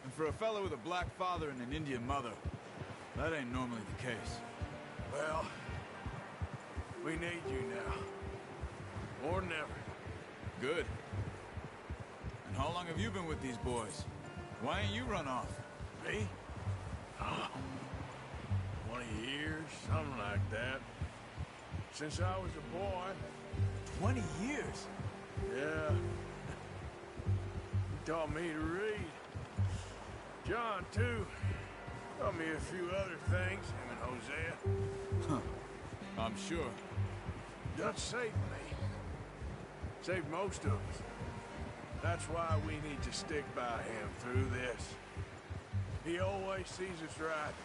And for a fellow with a black father and an Indian mother, that ain't normally the case. Well, we need you now. More than ever. Good. And how long have you been with these boys? Why ain't you run off? Me? Oh, 20 years, something like that. Since I was a boy. 20 years? Yeah. He taught me to read. John, too. Taught me a few other things, him and Hosea. Huh. I'm sure. Dutch saved me. Saved most of us. That's why we need to stick by him through this. He always sees us right.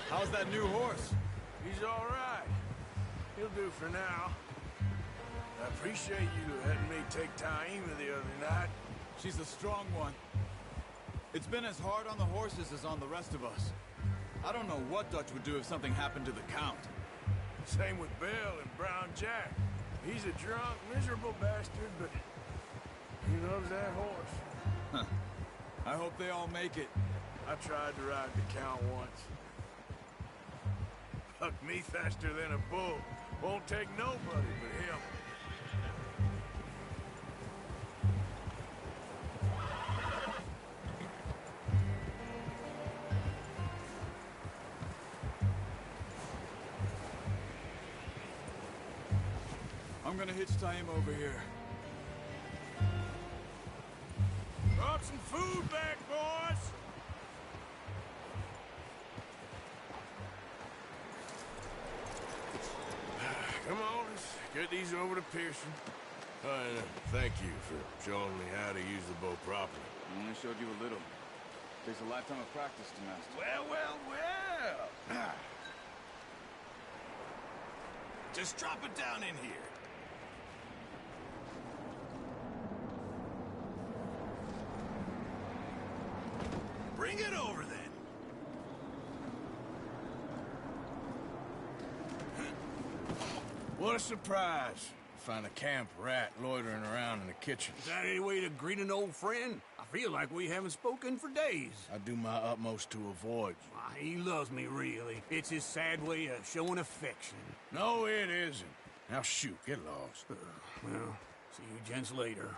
How's that new horse? He's all right. He'll do for now. I appreciate you letting me take Taima the other night. She's a strong one. It's been as hard on the horses as on the rest of us. I don't know what Dutch would do if something happened to the Count. Same with Bill and Brown Jack. He's a drunk, miserable bastard, but he loves that horse. Huh. I hope they all make it. I tried to ride the Count once. Bucked me faster than a bull. Won't take nobody but him. I'm gonna hitch Taima over here. Brought some food back, boys! Come on, let's get these over to Pearson. And thank you for showing me how to use the bow properly. I only showed you a little. Takes a lifetime of practice to master. Well. Just drop it down in here. Bring it over, then. What a surprise. Find a camp rat loitering around in the kitchen. Is that any way to greet an old friend? I feel like we haven't spoken for days. I do my utmost to avoid you. Why, he loves me, really. It's his sad way of showing affection. No, it isn't. Now shoot, get lost. Well, see you gents later.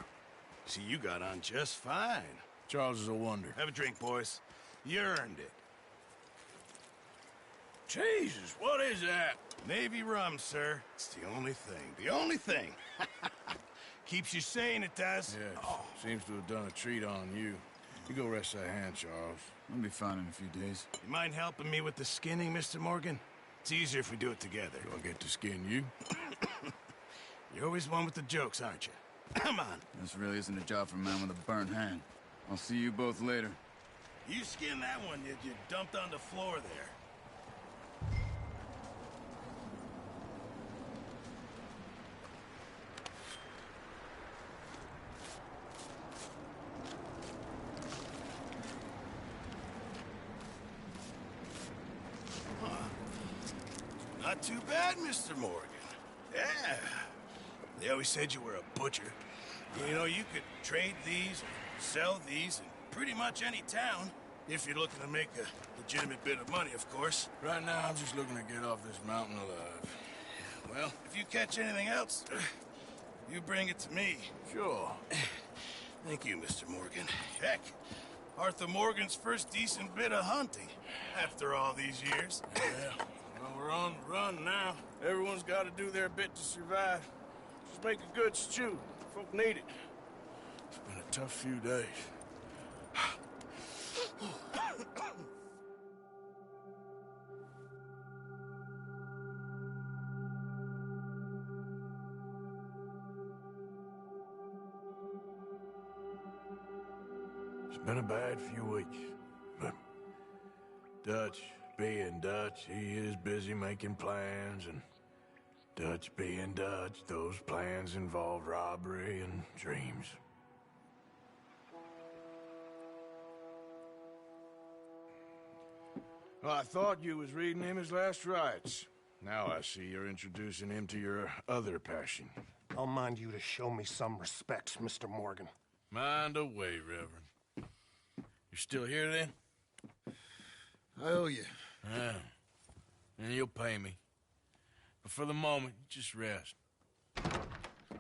See, you got on just fine. Charles is a wonder. Have a drink, boys. You earned it. Jesus, what is that? Navy rum, sir. It's the only thing. The only thing. Keeps you sane, it does. Yes, seems to have done a treat on you. You go rest that hand, Charles. I'll be fine in a few days. You mind helping me with the skinning, Mr. Morgan? It's easier if we do it together. Do I get to skin you? You're always one with the jokes, aren't you? Come on. This really isn't a job for a man with a burnt hand. I'll see you both later. You skinned that one you dumped on the floor there. not too bad, Mr. Morgan. Yeah. They always said you were a butcher. You know, you could trade these, sell these in pretty much any town, if you're looking to make a legitimate bit of money, of course. Right now, I'm just looking to get off this mountain alive. Well, if you catch anything else, you bring it to me. Sure. Thank you, Mr. Morgan. Heck, Arthur Morgan's first decent bit of hunting after all these years. Yeah. Well, we're on the run now. Everyone's got to do their bit to survive. Just make a good stew. Folk need it. It's been a tough few days. It's been a bad few weeks, but Dutch being Dutch, he is busy making plans, and Dutch being Dutch, those plans involve robbery and dreams. Well, I thought you was reading him his last rites. Now I see you're introducing him to your other passion. I'll mind you to show me some respect, Mr. Morgan. Mind away, Reverend. You still here, then? I owe you. Yeah. And you'll pay me. But for the moment, just rest.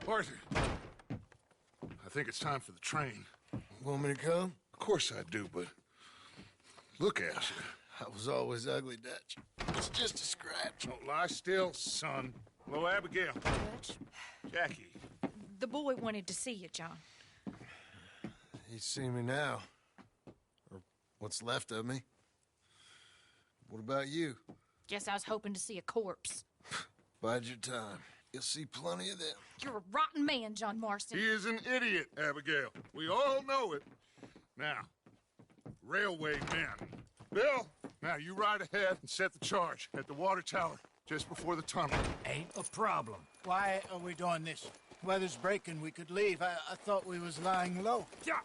Arthur, I think it's time for the train. Want me to come? Of course I do, but look at you. I was always ugly, Dutch. It's just a scratch. Don't lie still, son. Hello, Abigail. Dutch, Jackie. the boy wanted to see you, John. He's seen me now. Or what's left of me. What about you? Guess I was hoping to see a corpse. Bide your time. You'll see plenty of them. You're a rotten man, John Marston. He is an idiot, Abigail. We all know it. Now, railway men. Bill, now you ride ahead and set the charge at the water tower just before the tunnel. Ain't a problem. Why are we doing this? Weather's breaking. We could leave. I thought we was lying low. Yeah,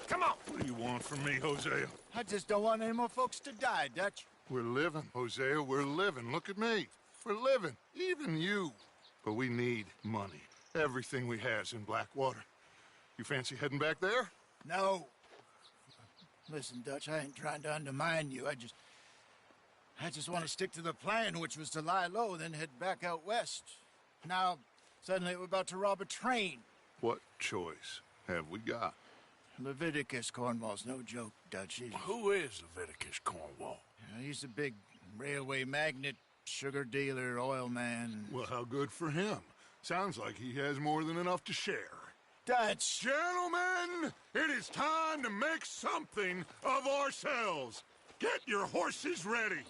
come on. What do you want from me, Hosea? I just don't want any more folks to die, Dutch. We're living, Hosea. We're living. Look at me. We're living. Even you. But we need money. Everything we has in Blackwater. You fancy heading back there? No. Listen, Dutch, I ain't trying to undermine you. I just want to stick to the plan, which was to lie low, then head back out west. Now, suddenly we're about to rob a train. What choice have we got? Leviticus Cornwall's no joke, Dutch. Who is Leviticus Cornwall? He's a big railway magnate, sugar dealer, oil man. Well, how good for him. Sounds like he has more than enough to share. Dutch! Gentlemen, it is time to make something of ourselves. Get your horses ready.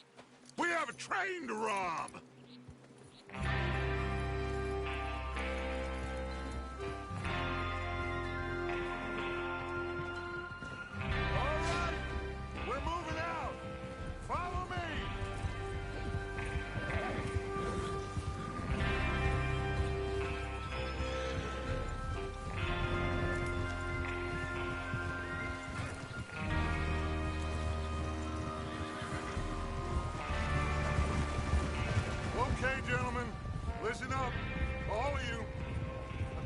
We have a train to rob. All right, we're moving out. Follow me. Okay, gentlemen, listen up, all of you.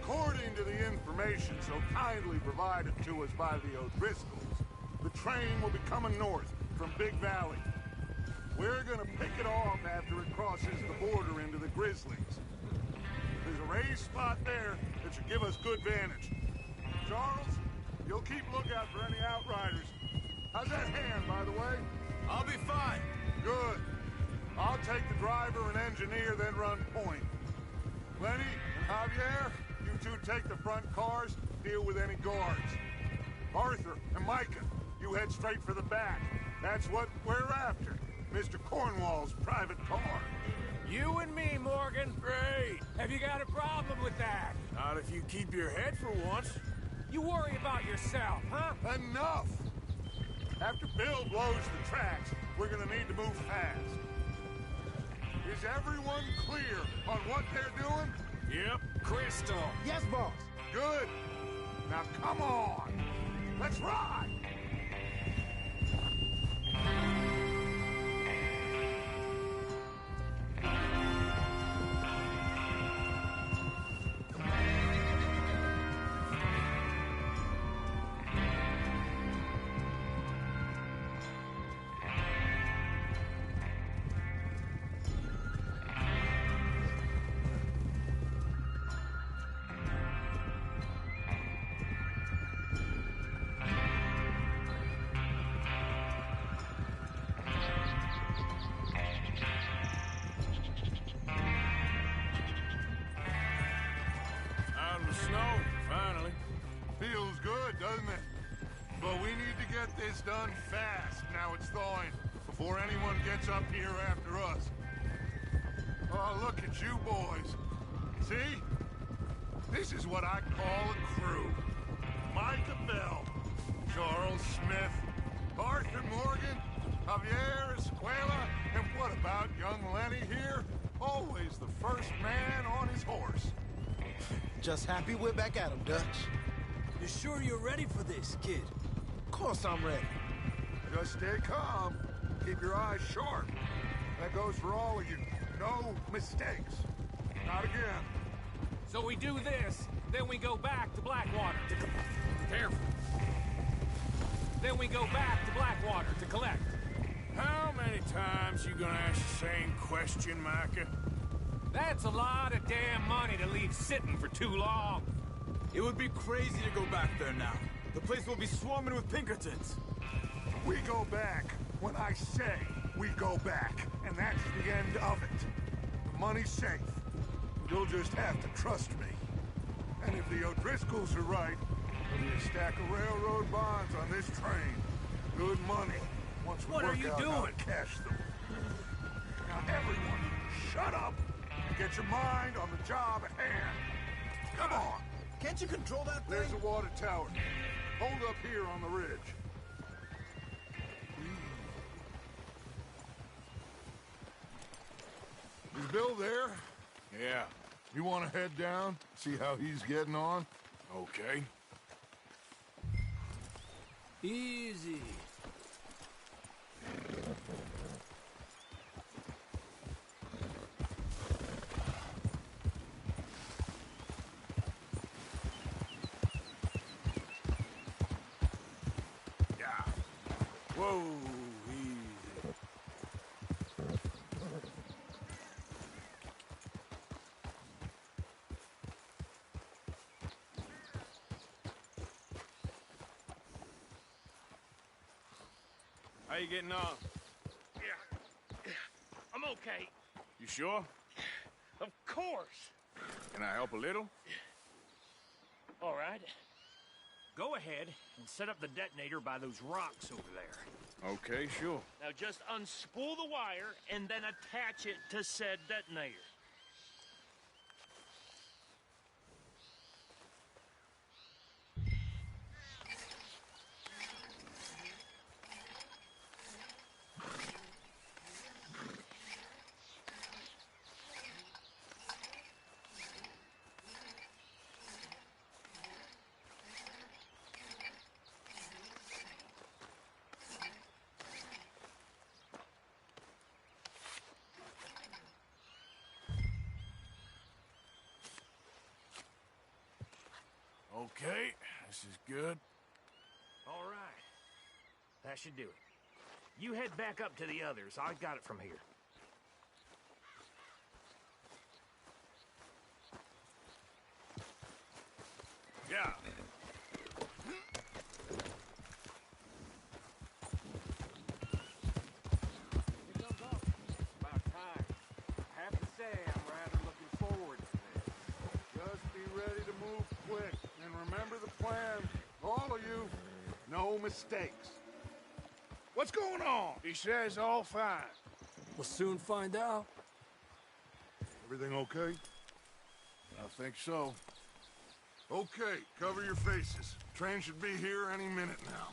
According to the information so kindly provided to us by the O'Driscolls, the train will be coming north from Big Valley. We're gonna pick it off after it crosses the border into the Grizzlies. There's a raised spot there that should give us good vantage. Charles, you'll keep lookout for any outriders. How's that hand, by the way? I'll be fine. Good. I'll take the driver and engineer, then run point. Lenny and Javier, you two take the front cars, deal with any guards. Arthur and Micah, you head straight for the back. That's what we're after. Mr. Cornwall's private car. You and me, Morgan. Great. Have you got a problem with that? Not if you keep your head for once. You worry about yourself, huh? Enough! After Bill blows the tracks, we're gonna need to move fast. Is everyone clear on what they're doing? Yep. Crystal. Yes, boss. Good. Now come on. Let's ride. doesn't it? But we need to get this done fast, now it's thawing, before anyone gets up here after us. Oh, look at you boys. See? This is what I call a crew. Micah Bell, Charles Smith, Arthur Morgan, Javier Escuela, and what about young Lenny here? Always the first man on his horse. Just happy we're back at him, Dutch. You sure you're ready for this, kid? Of course I'm ready. Just stay calm. Keep your eyes sharp. That goes for all of you. No mistakes. Not again. So we do this, then we go back to Blackwater to... Careful. Then we go back to Blackwater to collect. How many times you gonna ask the same question, Micah? That's a lot of damn money to leave sitting for too long. It would be crazy to go back there now. The place will be swarming with Pinkertons. We go back when I say we go back, and that's the end of it. The money's safe. You'll just have to trust me. And if the O'Driscolls are right, there'll be a stack of railroad bonds on this train. Good money. Once we What work are you out how doing? to cash them. Now everyone, shut up and get your mind on the job at hand. Come on. Can't you control that thing? There's a water tower. Hold up here on the ridge. Is Bill there? Yeah. You want to head down, see how he's getting on? Okay. Easy. Yeah. Whoa, easy. How you getting on? Yeah. I'm okay. You sure? Of course. Can I help a little? All right. Go ahead and set up the detonator by those rocks over there. Okay, sure. Now just unspool the wire and then attach it to said detonator. Okay, this is good. All right. That should do it. You head back up to the others. I got it from here. Yeah. Here comes up. About time. I have to say, I'm rather looking forward to this. Just be ready to move quick. And remember the plan. All of you, no mistakes. What's going on? He says all fine. We'll soon find out. Everything okay? I think so. Okay, cover your faces. Train should be here any minute now.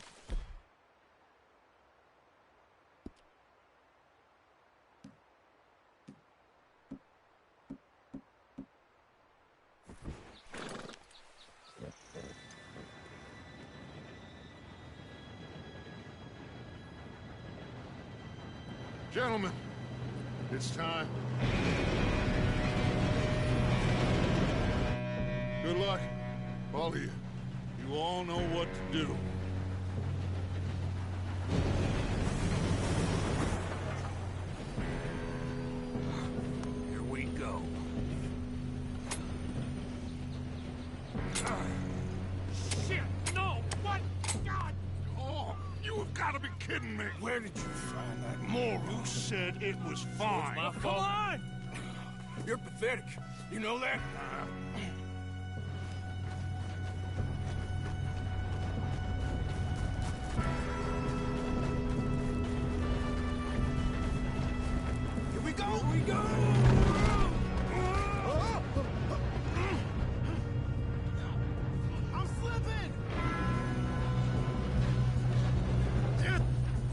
Gentlemen, it's time. Good luck, all of you. You all know what to do. Here we go. Shit! No! What? God! Oh, you have got to be kidding me. Where did you find that More who said it was fine. my Come fault. on! You're pathetic. You know that? go! Here we go! I'm slipping!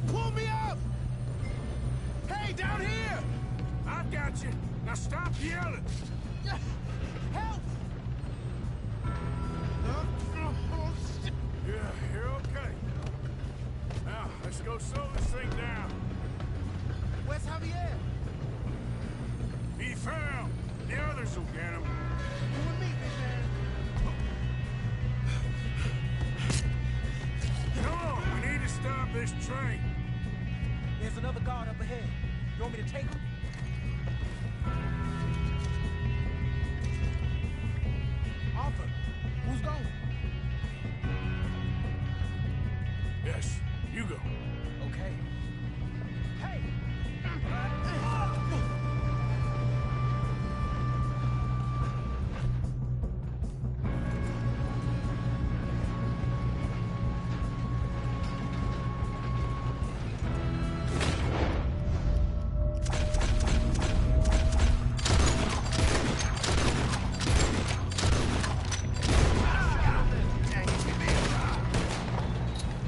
Pull me up! Hey, down here! I've got you. Now stop yelling. Help! Yeah, you're okay. Now, let's go slow this thing down. Where's Javier? He fell. The others will get him. You and me, big man. Come on, we need to stop this train. There's another guard up ahead. You want me to take him? Arthur, who's going? Yes, you go. Okay. Hey!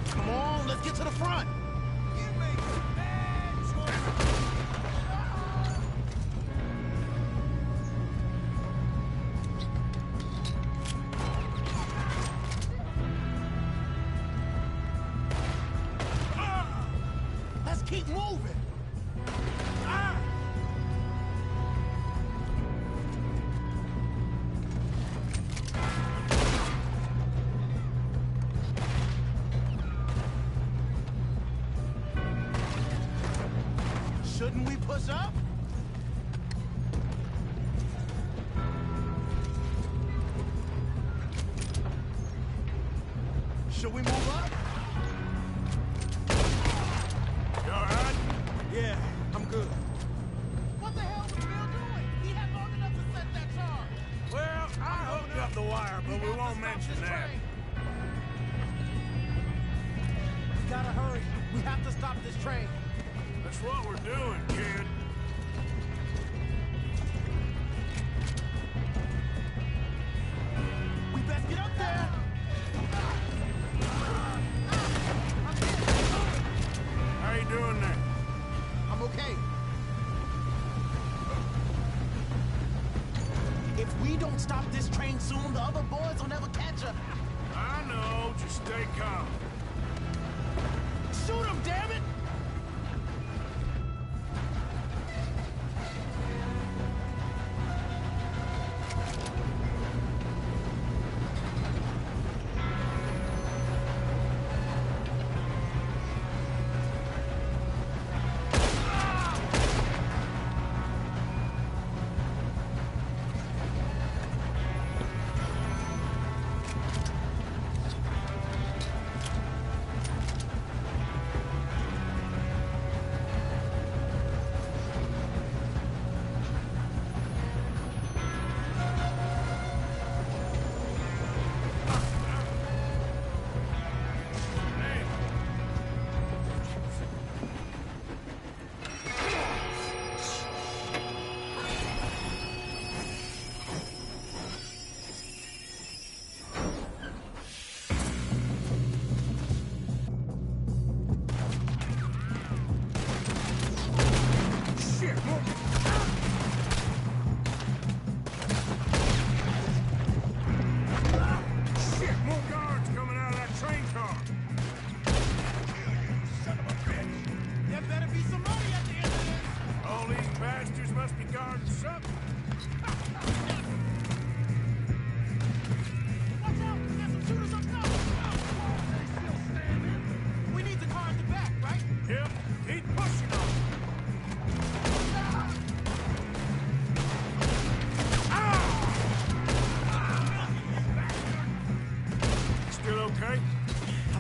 Come on, let's get to the front. You make a bad choice. Let's keep moving. Shouldn't we push up? Should we move up? You all right? Yeah, I'm good. What the hell was Bill doing? He had long enough to set that charge. Well, I hooked up the wire, but we won't mention that. We gotta hurry. We have to stop this train. That's what we're doing, kid. We best get up there. How you doing there? I'm okay. If we don't stop this train soon, the other boys will never catch us. I know, just stay calm. Shoot him, damn it!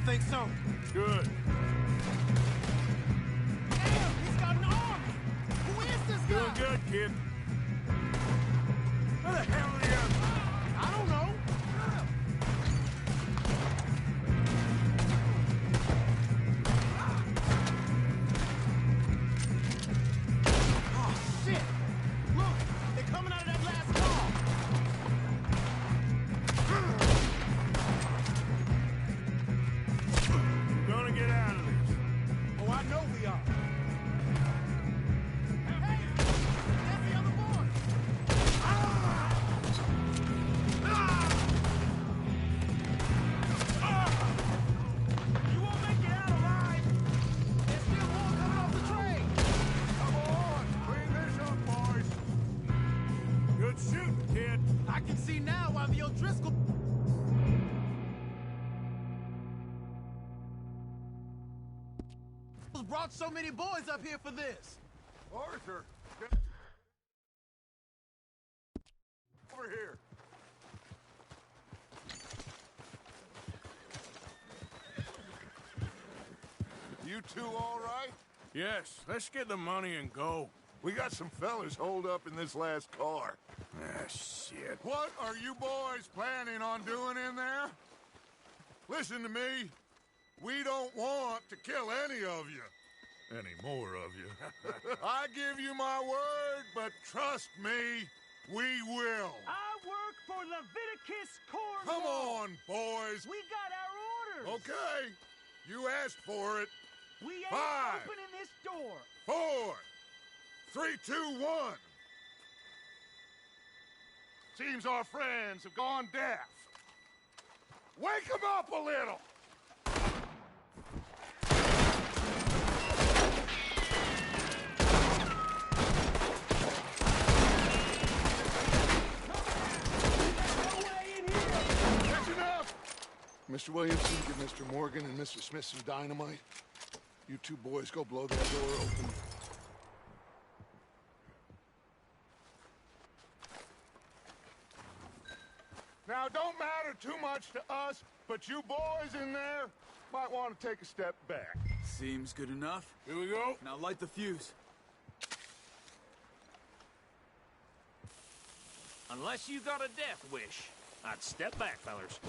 think so. Good. Damn, he's got an army! Who is this guy? Doing good, kid. Where the hell are the others? I don't know. Oh, shit! O'Driscoll brought so many boys up here for this. Arthur! Over here. You two all right? Yes, let's get the money and go. We got some fellas holed up in this last car. Ah, shit. What are you boys planning on doing in there? Listen to me. We don't want to kill any of you. Any more of you. I give you my word, but trust me, we will. I work for Leviticus Corps. Come on, boys. We got our orders. Okay. You asked for it. We ain't 5, opening this door. 4, 3, 2, 1. Seems our friends have gone deaf. Wake them up a little. Mr. Williamson, give Mr. Morgan and Mr. Smith some dynamite. You two boys go blow that door open. Now, don't matter too much to us, but you boys in there might want to take a step back. Seems good enough. Here we go. Now light the fuse. Unless you got a death wish, I'd step back, fellers.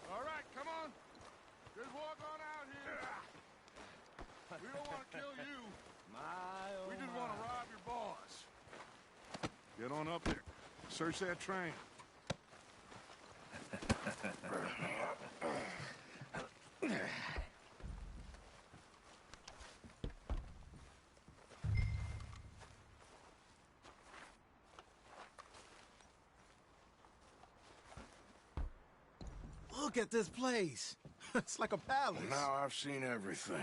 All right, come on. Just walk on out here. We don't want to kill you. We just want to rob your boss. Get on up there. Search that train. Look at this place. It's like a palace. Now I've seen everything.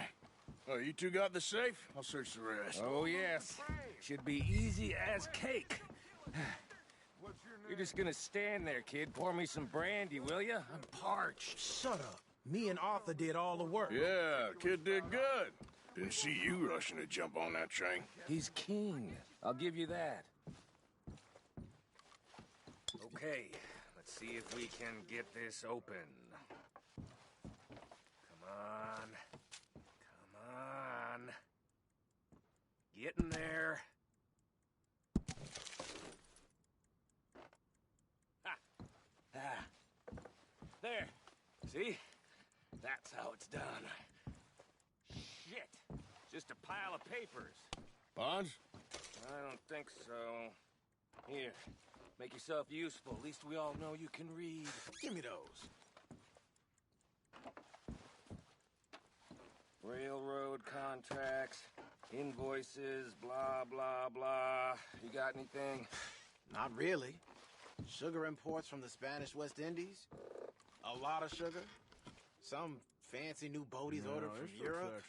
Oh, you two got the safe? I'll search the rest. Oh, yes. Should be easy as cake. You're just gonna stand there, kid. Pour me some brandy, will you? I'm parched. Shut up. Me and Arthur did all the work. Yeah, kid did good. Didn't see you rushing to jump on that train. He's king. I'll give you that. Okay, let's see if we can get this open. Come on. Come on. Get in there. There. See? That's how it's done. Shit. Just a pile of papers. Bonds? I don't think so. Here. Make yourself useful. At least we all know you can read. Give me those. Railroad contracts, invoices, blah, blah, blah. You got anything? Not really. Sugar imports from the Spanish West Indies. A lot of sugar. Some fancy new boaties ordered from Europe.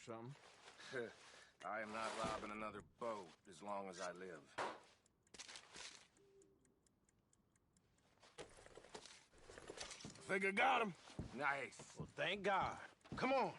I am not robbing another boat as long as I live. Think I got him. Nice. Well, thank God. Come on.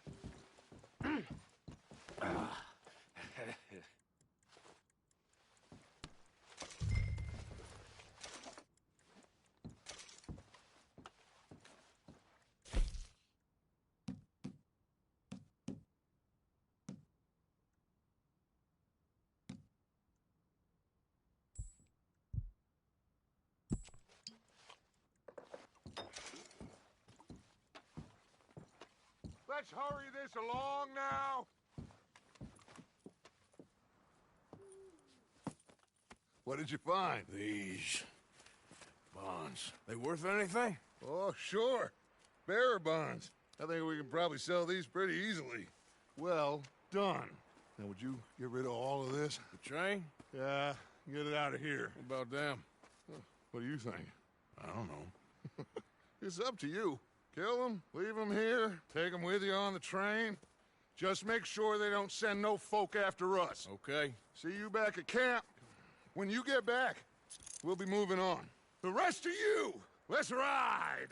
Let's hurry this along now. What did you find? These bonds. They worth anything? Oh, sure. Bearer bonds. I think we can probably sell these pretty easily. Well done. Now, would you get rid of all of this? The train? Yeah, get it out of here. What about them? What do you think? I don't know. It's up to you. Kill them, leave them here, take them with you on the train. Just make sure they don't send no folk after us. Okay. See you back at camp. When you get back, we'll be moving on. The rest of you, let's ride!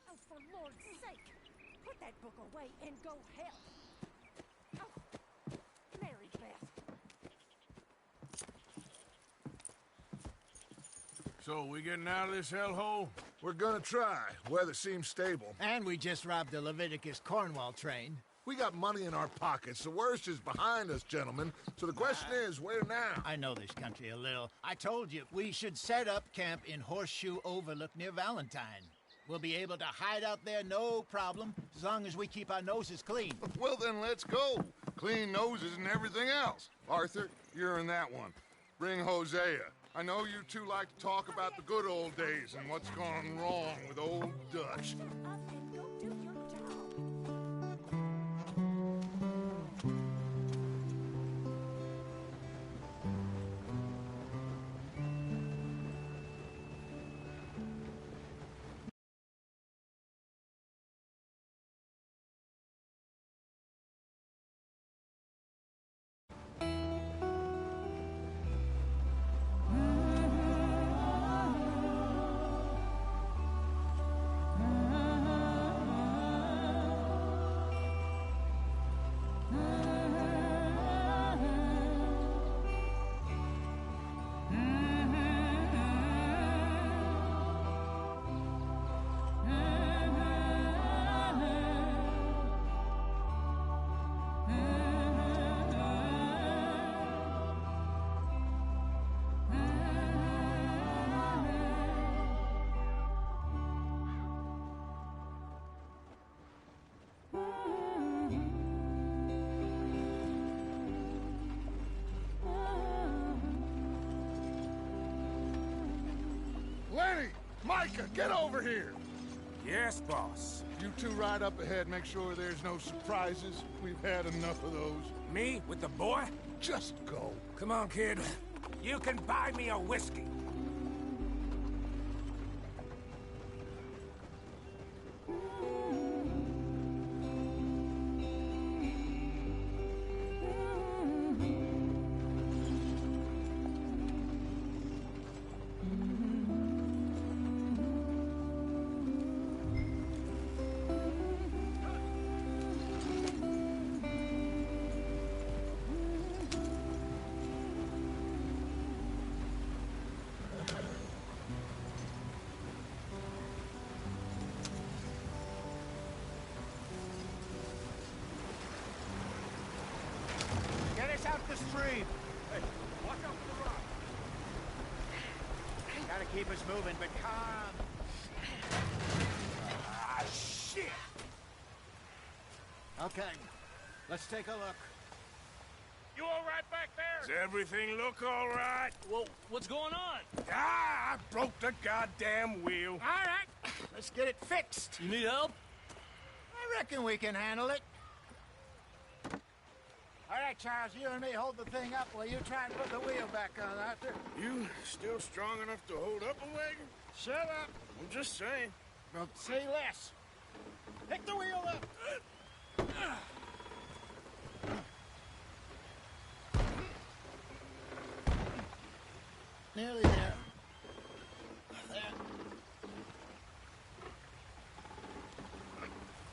Oh, for Lord's sake! Put that book away and go help! Oh, Mary Beth! So, we getting out of this hellhole? We're gonna try. Weather seems stable. And we just robbed the Leviticus Cornwall train. We got money in our pockets. The worst is behind us, gentlemen. So the question is, where now? I know this country a little. I told you, we should set up camp in Horseshoe Overlook near Valentine. We'll be able to hide out there no problem, as long as we keep our noses clean. Well, then let's go. Clean noses and everything else. Arthur, you're in that one. Bring Hosea. I know you two like to talk about the good old days and what's gone wrong with old Dutch. Lenny! Micah, get over here! Yes, boss. You two ride up ahead, make sure there's no surprises. We've had enough of those. Me with the boy? Just go. Come on, kid. You can buy me a whiskey. Get us out the stream. Hey, watch out for the rock. Gotta keep us moving, but calm. Ah, shit! Okay, let's take a look. You all right back there? Does everything look all right? Well, what's going on? Ah, I broke the goddamn wheel. All right, let's get it fixed. You need help? I reckon we can handle it. All right, Charles, you and me hold the thing up while you try and put the wheel back on, Arthur. You still strong enough to hold up a wagon? Shut up. I'm just saying. Well, say less. Pick the wheel up. Nearly there. There.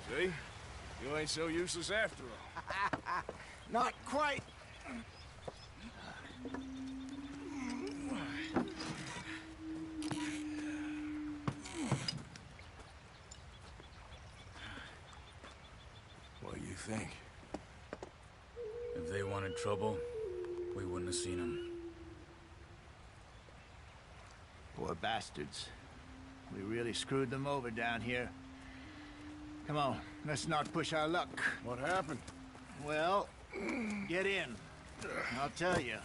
See? You ain't so useless after all. Not quite. What do you think? If they wanted trouble, we wouldn't have seen them. Poor bastards. We really screwed them over down here. Come on, let's not push our luck. What happened? Well, get in. I'll tell you.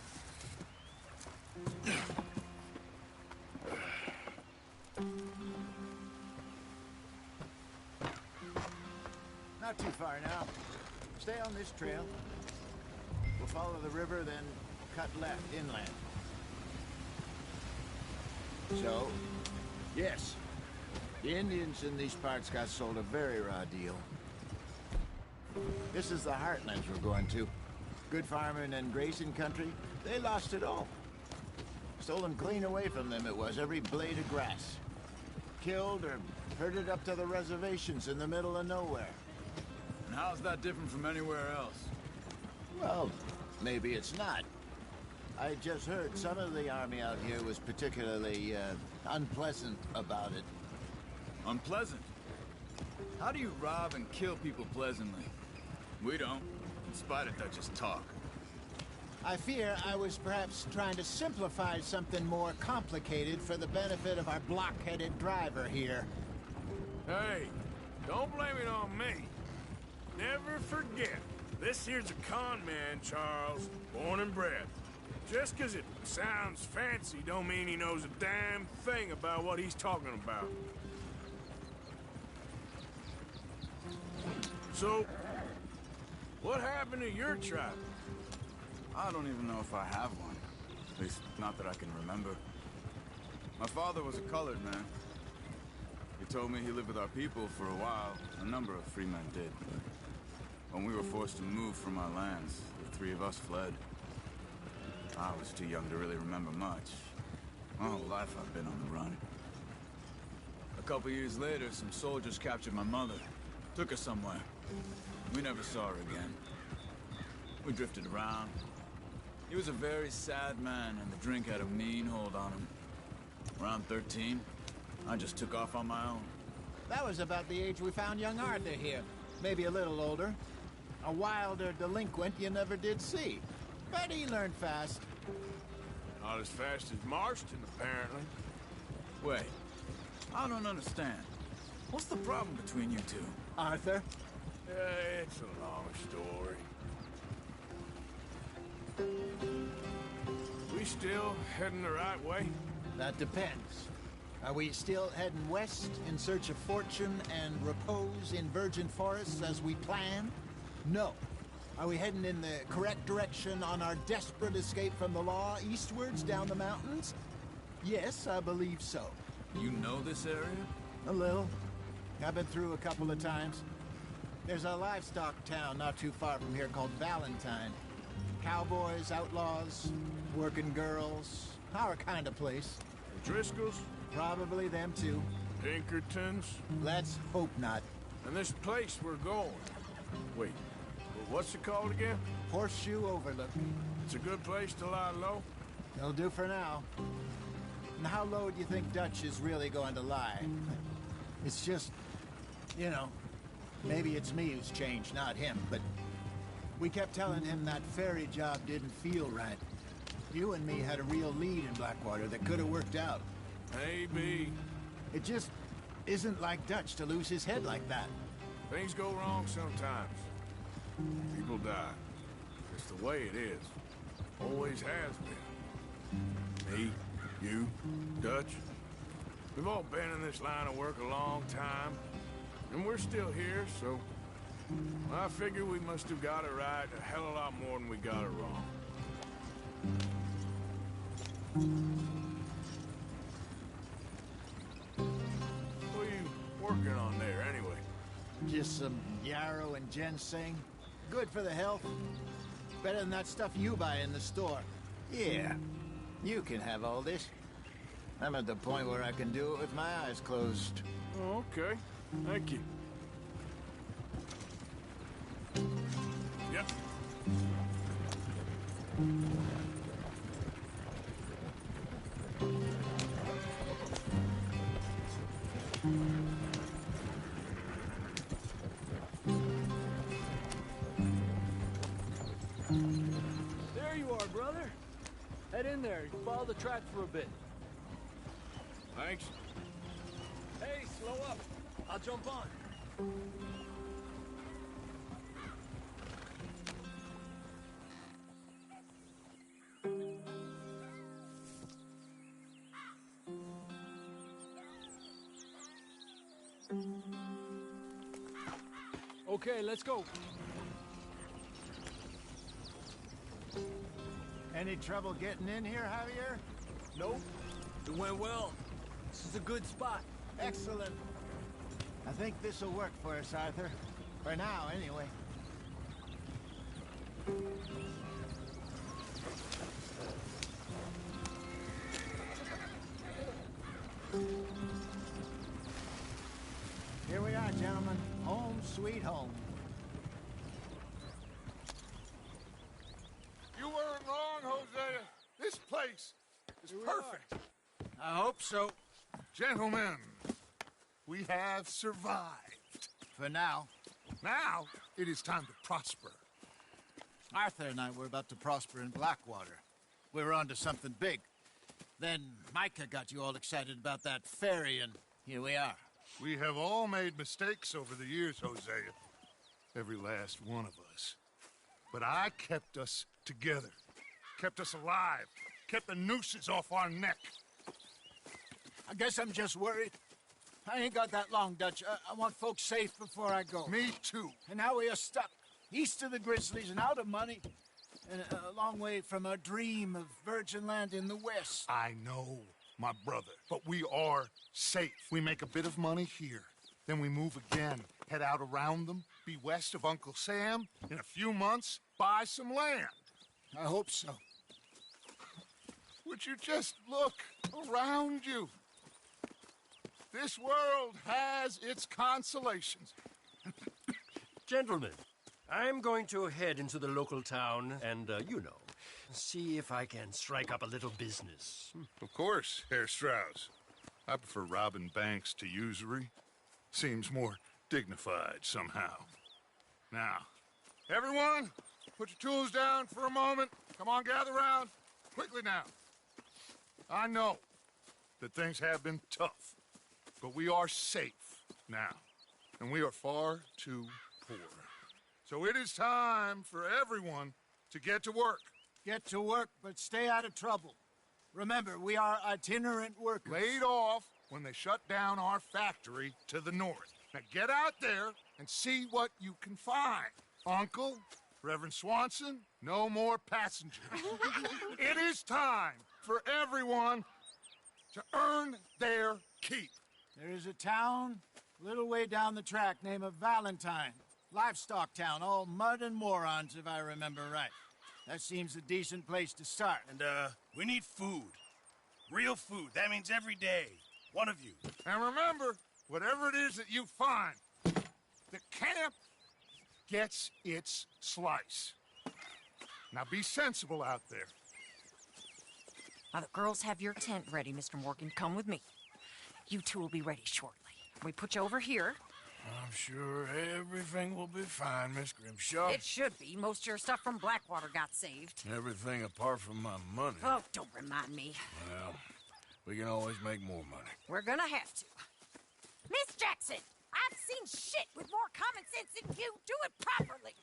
Not too far now. Stay on this trail. We'll follow the river, then cut left inland. So, yes, the Indians in these parts got sold a very raw deal. This is the heartlands we're going to. Good farming and grazing country, they lost it all. Stolen clean away from them it was, every blade of grass. Killed or herded up to the reservations in the middle of nowhere. And how's that different from anywhere else? Well, maybe it's not. I just heard some of the army out here was particularly, unpleasant about it. Unpleasant? How do you rob and kill people pleasantly? We don't, in spite of Dutch's talk. I fear I was perhaps trying to simplify something more complicated for the benefit of our block-headed driver here. Hey, don't blame it on me. Never forget, this here's a con man, Charles, born and bred. Just 'cause it sounds fancy don't mean he knows a damn thing about what he's talking about. So, what happened to your tribe? I don't even know if I have one. At least, not that I can remember. My father was a colored man. He told me he lived with our people for a while. A number of free men did. When we were forced to move from our lands, the three of us fled. I was too young to really remember much. My whole life I've been on the run. A couple years later, some soldiers captured my mother. Took her somewhere. We never saw her again. We drifted around. He was a very sad man, and the drink had a mean hold on him. Around 13, I just took off on my own. That was about the age we found young Arthur here. Maybe a little older. A wilder delinquent you never did see. But he learned fast. Not as fast as Marston, apparently. Wait, I don't understand. What's the problem between you two? Arthur? It's a long story. We still heading the right way? That depends. Are we still heading west in search of fortune and repose in virgin forests as we planned? No. Are we heading in the correct direction on our desperate escape from the law eastwards down the mountains? Yes, I believe so. You know this area? A little. I've been through a couple of times. There's a livestock town not too far from here called Valentine. Cowboys, outlaws, working girls, our kind of place. The Driscolls? Probably them too. Pinkertons? Let's hope not. And this place we're going. Wait, what's it called again? Horseshoe Overlook. It's a good place to lie low? It'll do for now. And how low do you think Dutch is really going to lie? It's just, you know, maybe it's me who's changed, not him, but we kept telling him that ferry job didn't feel right. You and me had a real lead in Blackwater that could have worked out. Maybe. It just isn't like Dutch to lose his head like that. Things go wrong sometimes. People die. It's the way it is. Always has been. Me, you, Dutch. We've all been in this line of work a long time. And we're still here, so I figure we must have got it right a hell of a lot more than we got it wrong. What are you working on there, anyway? Just some yarrow and ginseng. Good for the health. Better than that stuff you buy in the store. Yeah, you can have all this. I'm at the point where I can do it with my eyes closed. Oh, okay. Thank you. Yep. There you are, brother. Head in there. Follow the track for a bit. Thanks. Hey, slow up. I'll jump on. Okay, let's go. Any trouble getting in here, Javier? Nope. It went well. This is a good spot. Excellent. I think this'll work for us, Arthur. For now, anyway. Here we are, gentlemen. Home sweet home. You weren't wrong, Hosea. This place is perfect. I hope so. Gentlemen, we have survived. For now. Now, it is time to prosper. Arthur and I were about to prosper in Blackwater. We were on to something big. Then Micah got you all excited about that ferry, and here we are. We have all made mistakes over the years, Hosea. Every last one of us. But I kept us together. kept us alive, kept the nooses off our neck. I guess I'm just worried. I ain't got that long, Dutch. I want folks safe before I go. Me too. And now we are stuck, east of the Grizzlies and out of money, and a long way from our dream of virgin land in the west. I know, my brother, but we are safe. We make a bit of money here, then we move again, head out around them, be west of Uncle Sam, in a few months, buy some land. I hope so. Would you just look around you? This world has its consolations. Gentlemen, I'm going to head into the local town and, see if I can strike up a little business. Of course, Herr Strauss. I prefer robbing banks to usury. Seems more dignified somehow. Now, everyone, put your tools down for a moment. Come on, gather round. Quickly now. I know that things have been tough, but we are safe now, and we are far too poor. So it is time for everyone to get to work. Get to work, but stay out of trouble. Remember, we are itinerant workers. Laid off when they shut down our factory to the north. Now get out there and see what you can find. Uncle, Reverend Swanson, no more passengers. It is time for everyone to earn their keep. There is a town a little way down the track named Valentine. Livestock town, all mud and morons, if I remember right. That seems a decent place to start. And, we need food. Real food. That means every day. One of you. And remember, whatever it is that you find, the camp gets its slice. Now be sensible out there. Now, the girls have your tent ready, Mr. Morgan. Come with me. You two will be ready shortly. We put you over here. I'm sure everything will be fine, Miss Grimshaw. It should be. Most of your stuff from Blackwater got saved. Everything apart from my money. Oh, don't remind me. Well, we can always make more money. We're gonna have to. Miss Jackson, I've seen shit with more common sense than you. Do it properly.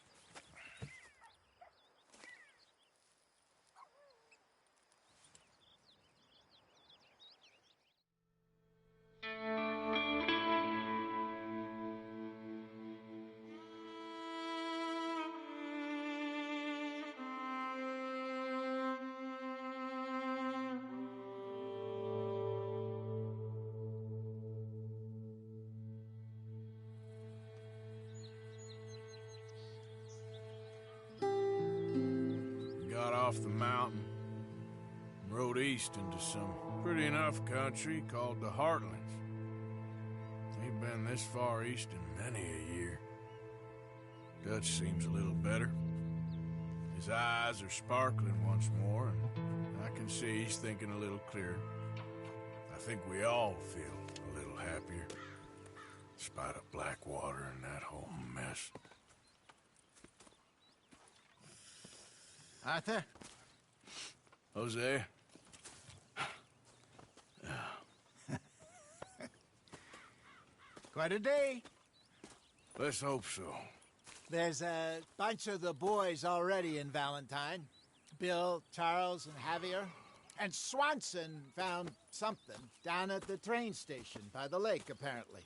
Got off the mountain and rode east into some pretty enough country called the Heartlands. Ain't been this far east in many a year. Dutch seems a little better. His eyes are sparkling once more, and I can see he's thinking a little clearer. I think we all feel a little happier, in spite of Blackwater and that whole mess. Arthur? Jose? Quite a day. Let's hope so. There's a bunch of the boys already in Valentine. Bill, Charles, and Javier. And Swanson found something down at the train station by the lake, apparently.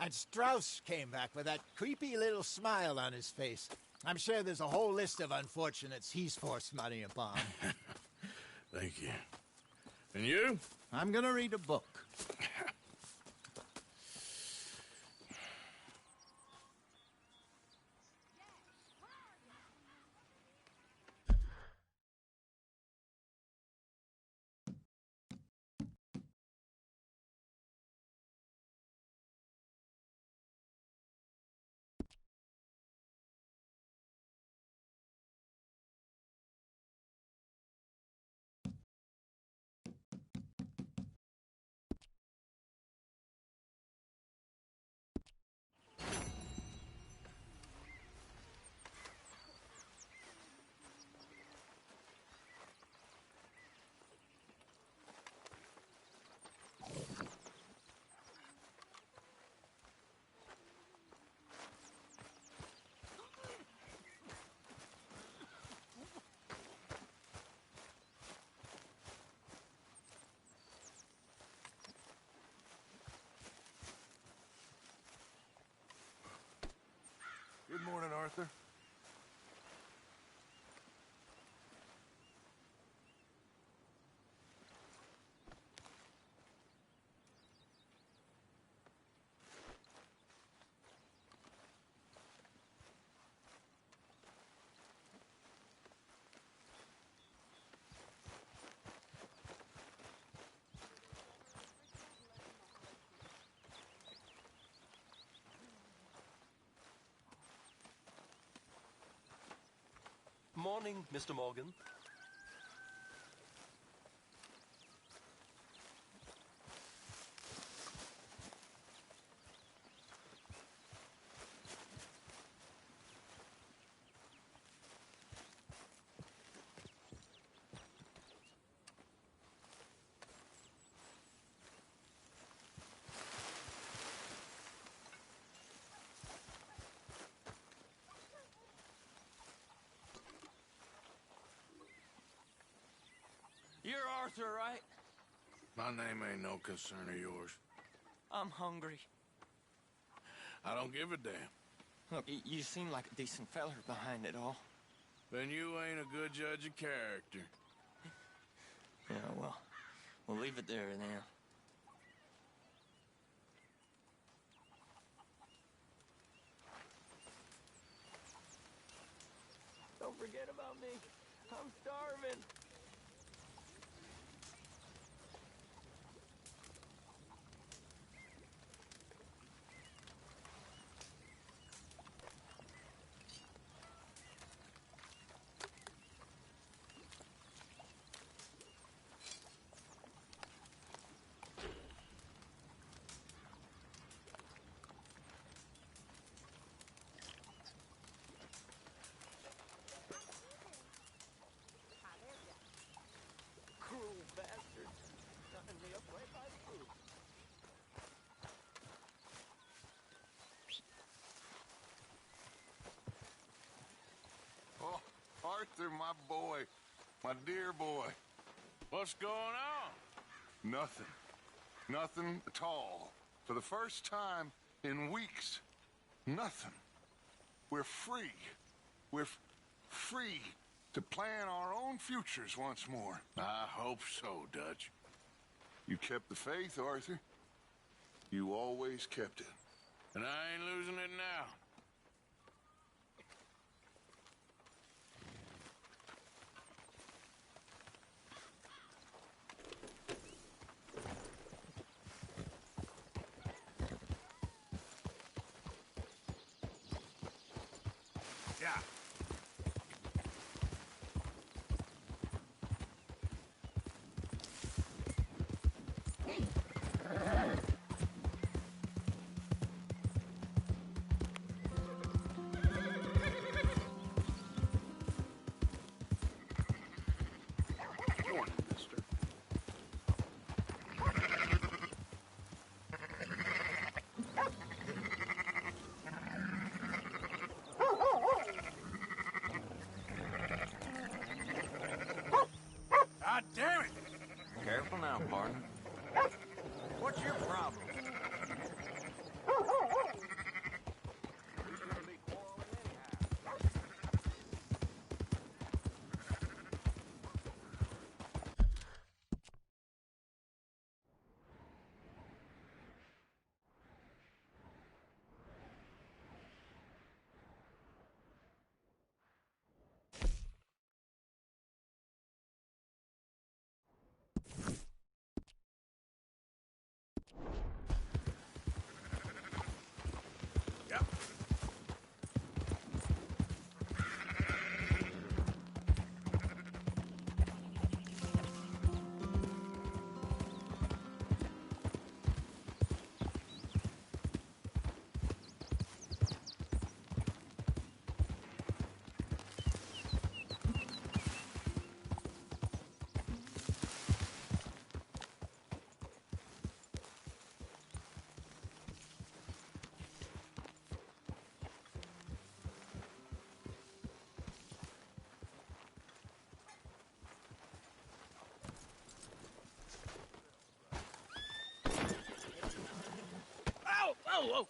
And Strauss came back with that creepy little smile on his face. I'm sure there's a whole list of unfortunates he's forced money upon. Thank you. And you? I'm gonna read a book. morning, Mr. Morgan. You're Arthur, right? My name ain't no concern of yours. I'm hungry. I don't give a damn. Look, you seem like a decent feller behind it all. Then you ain't a good judge of character. Yeah, well, we'll leave it there then. Don't forget about me. I'm starving. Cruel bastard. Cutting me up right by the food. Oh, Arthur, my boy. My dear boy. What's going on? Nothing. Nothing at all. For the first time in weeks. Nothing. We're free. We're free to plan our own futures once more. I hope so, Dutch. You kept the faith, Arthur. You always kept it. And I ain't losing it now. Yeah. Morning, mister. God damn it! Careful now, partner. What's your problem? Whoa!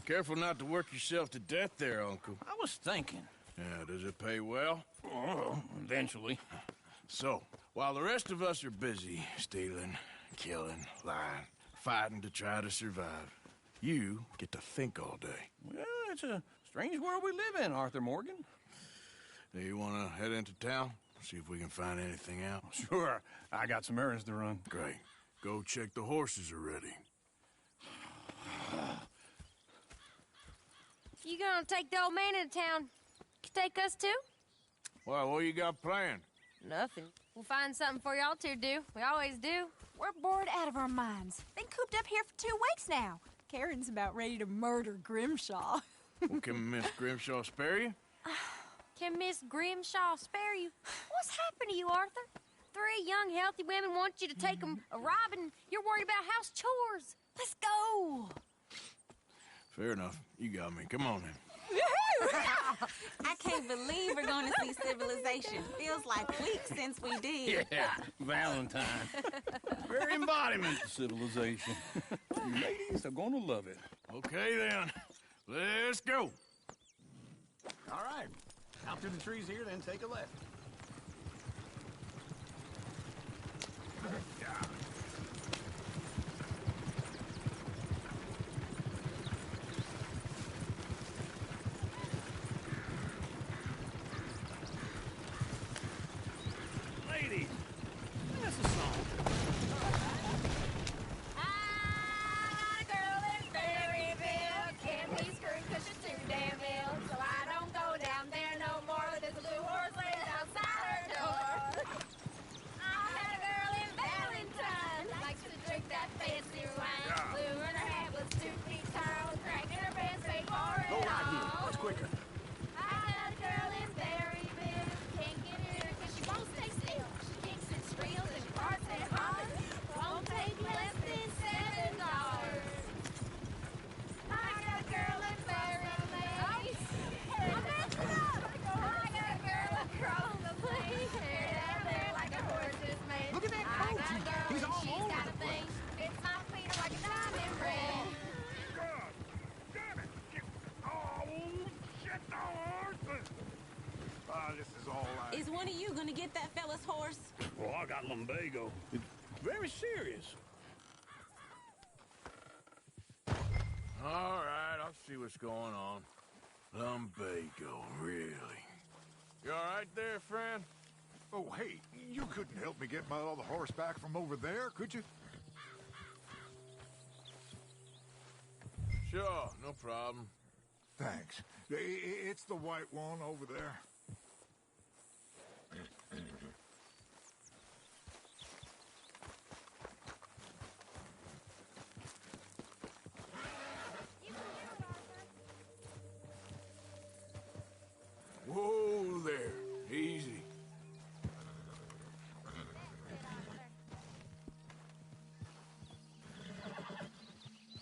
Careful not to work yourself to death there, Uncle. I was thinking. Yeah, does it pay well? Oh, eventually. So, while the rest of us are busy stealing, killing, lying, fighting to try to survive, you get to think all day. Well, it's a strange world we live in, Arthur Morgan. Do you want to head into town? See if we can find anything out? Sure. I got some errands to run. Great. Go check the horses are ready. You gonna take the old man into town? Take us too? Well, what you got planned? Nothing. We'll find something for y'all to do. We always do. We're bored out of our minds. Been cooped up here for 2 weeks now. Karen's about ready to murder Grimshaw. Well, can Miss Grimshaw spare you? Can Miss Grimshaw spare you? What's happened to you, Arthur? 3 young, healthy women want you to take them a robbing. You're worried about house chores. Let's go. Fair enough. You got me. Come on, then. I can't believe we're going to see civilization. Feels like weeks since we did. Yeah, Valentine. Very embodiment of civilization. You ladies are gonna love it. Okay, then. Let's go. All right. Out through the trees here, then take a left. Ladies, sing us a song. I got a girl in Berryville. Can't be screwed 'cause she's too damn ill. So I don't go down there no more. There's a blue horse laying outside her door. I had a girl in Valentine. Likes to drink that fancy wine. Blue and her hat was 2 feet tall. Cracking her pants, paid for it Go right here. all. Much quicker. I had a girl in Berryville. Can't get her 'cause she won't stay still. She kicks and squeals and farts and hollers. Won't take less than $7. I got a girl in Berryville. I'm messing up. I got a girl across the place. Hair down there like a horse is made. Look at that I coat. got a girl He's and all she's over got the a thing. It's my feet are like a diamond ring. Damn it! Oh, shit, the horse! Ah, this is all right. Is one of you going to get that fella's horse? Well, I got lumbago. It's very serious. All right, I'll see what's going on. Lumbago, really? You all right there, friend? Oh, hey, you couldn't help me get my other horse back from over there, could you? Sure, no problem. Thanks. It's the white one over there. Whoa there. Easy.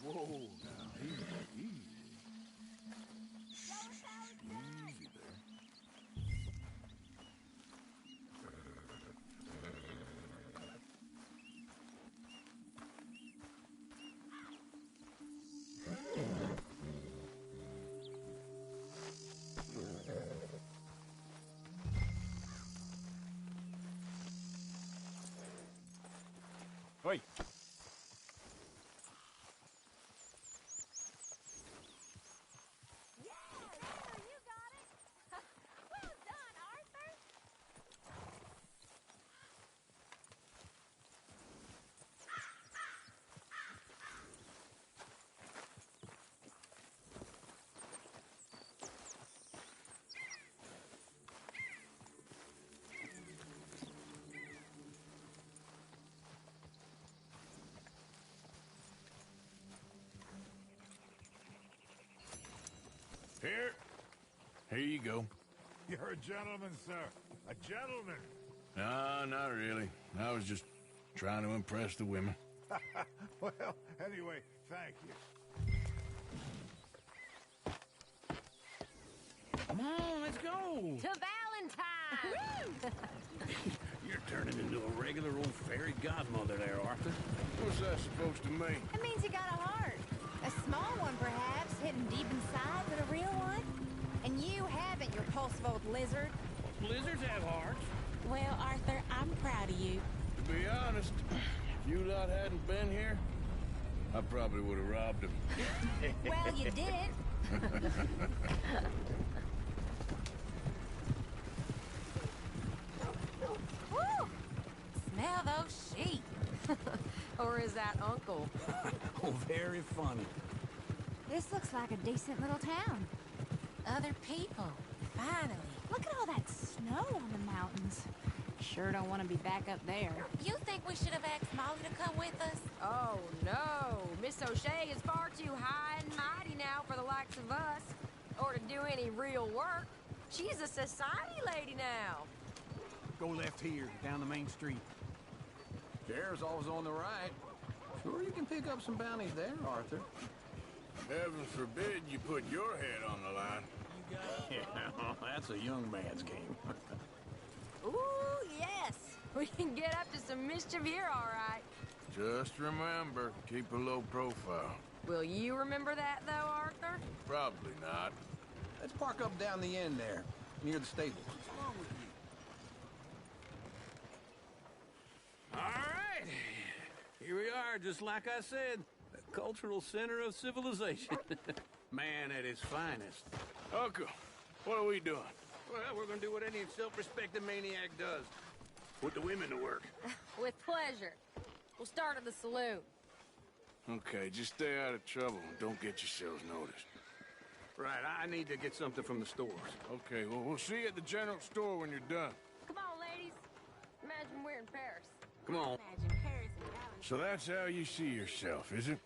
Whoa, now, easy, easy. Easy there. Oi. Here you go. You're a gentleman, sir. A gentleman. No, not really. I was just trying to impress the women. Well, anyway, thank you. Come on, let's go. To Valentine! You're turning into a regular old fairy godmother there, Arthur. What's that supposed to mean? It means you got a heart. A small one, perhaps, hidden deep inside, but a real one. And you haven't, you pulse-vote lizard. Lizards have hearts. Well, Arthur, I'm proud of you. To be honest, if you lot hadn't been here, I probably would have robbed him. Well, you didn't. Woo! Smell those sheep. Or is that Uncle? Oh, very funny. This looks like a decent little town. Other people. Finally. Look at all that snow on the mountains. Sure don't want to be back up there. You think we should have asked Molly to come with us? Oh, no. Miss O'Shea is far too high and mighty now for the likes of us. Or to do any real work. She's a society lady now. Go left here, down the main street. Sheriff's always on the right. Sure you can pick up some bounties there, Arthur. Heaven forbid you put your head on the line. Yeah, that's a young man's game. Ooh, yes. We can get up to some mischief here, all right. Just remember, keep a low profile. Will you remember that, though, Arthur? Probably not. Let's park up down the end there, near the stables. What's wrong with you? All right. Here we are, just like I said. The cultural center of civilization. Man at his finest. Uncle, what are we doing? Well, we're gonna do what any self-respecting maniac does. Put the women to work. With pleasure. We'll start at the saloon. Okay, just stay out of trouble and don't get yourselves noticed. Right, I need to get something from the stores. Okay, well, we'll see you at the general store when you're done. Come on, ladies. Imagine we're in Paris. Come on. Imagine Paris and Dallas. So that's how you see yourself, is it?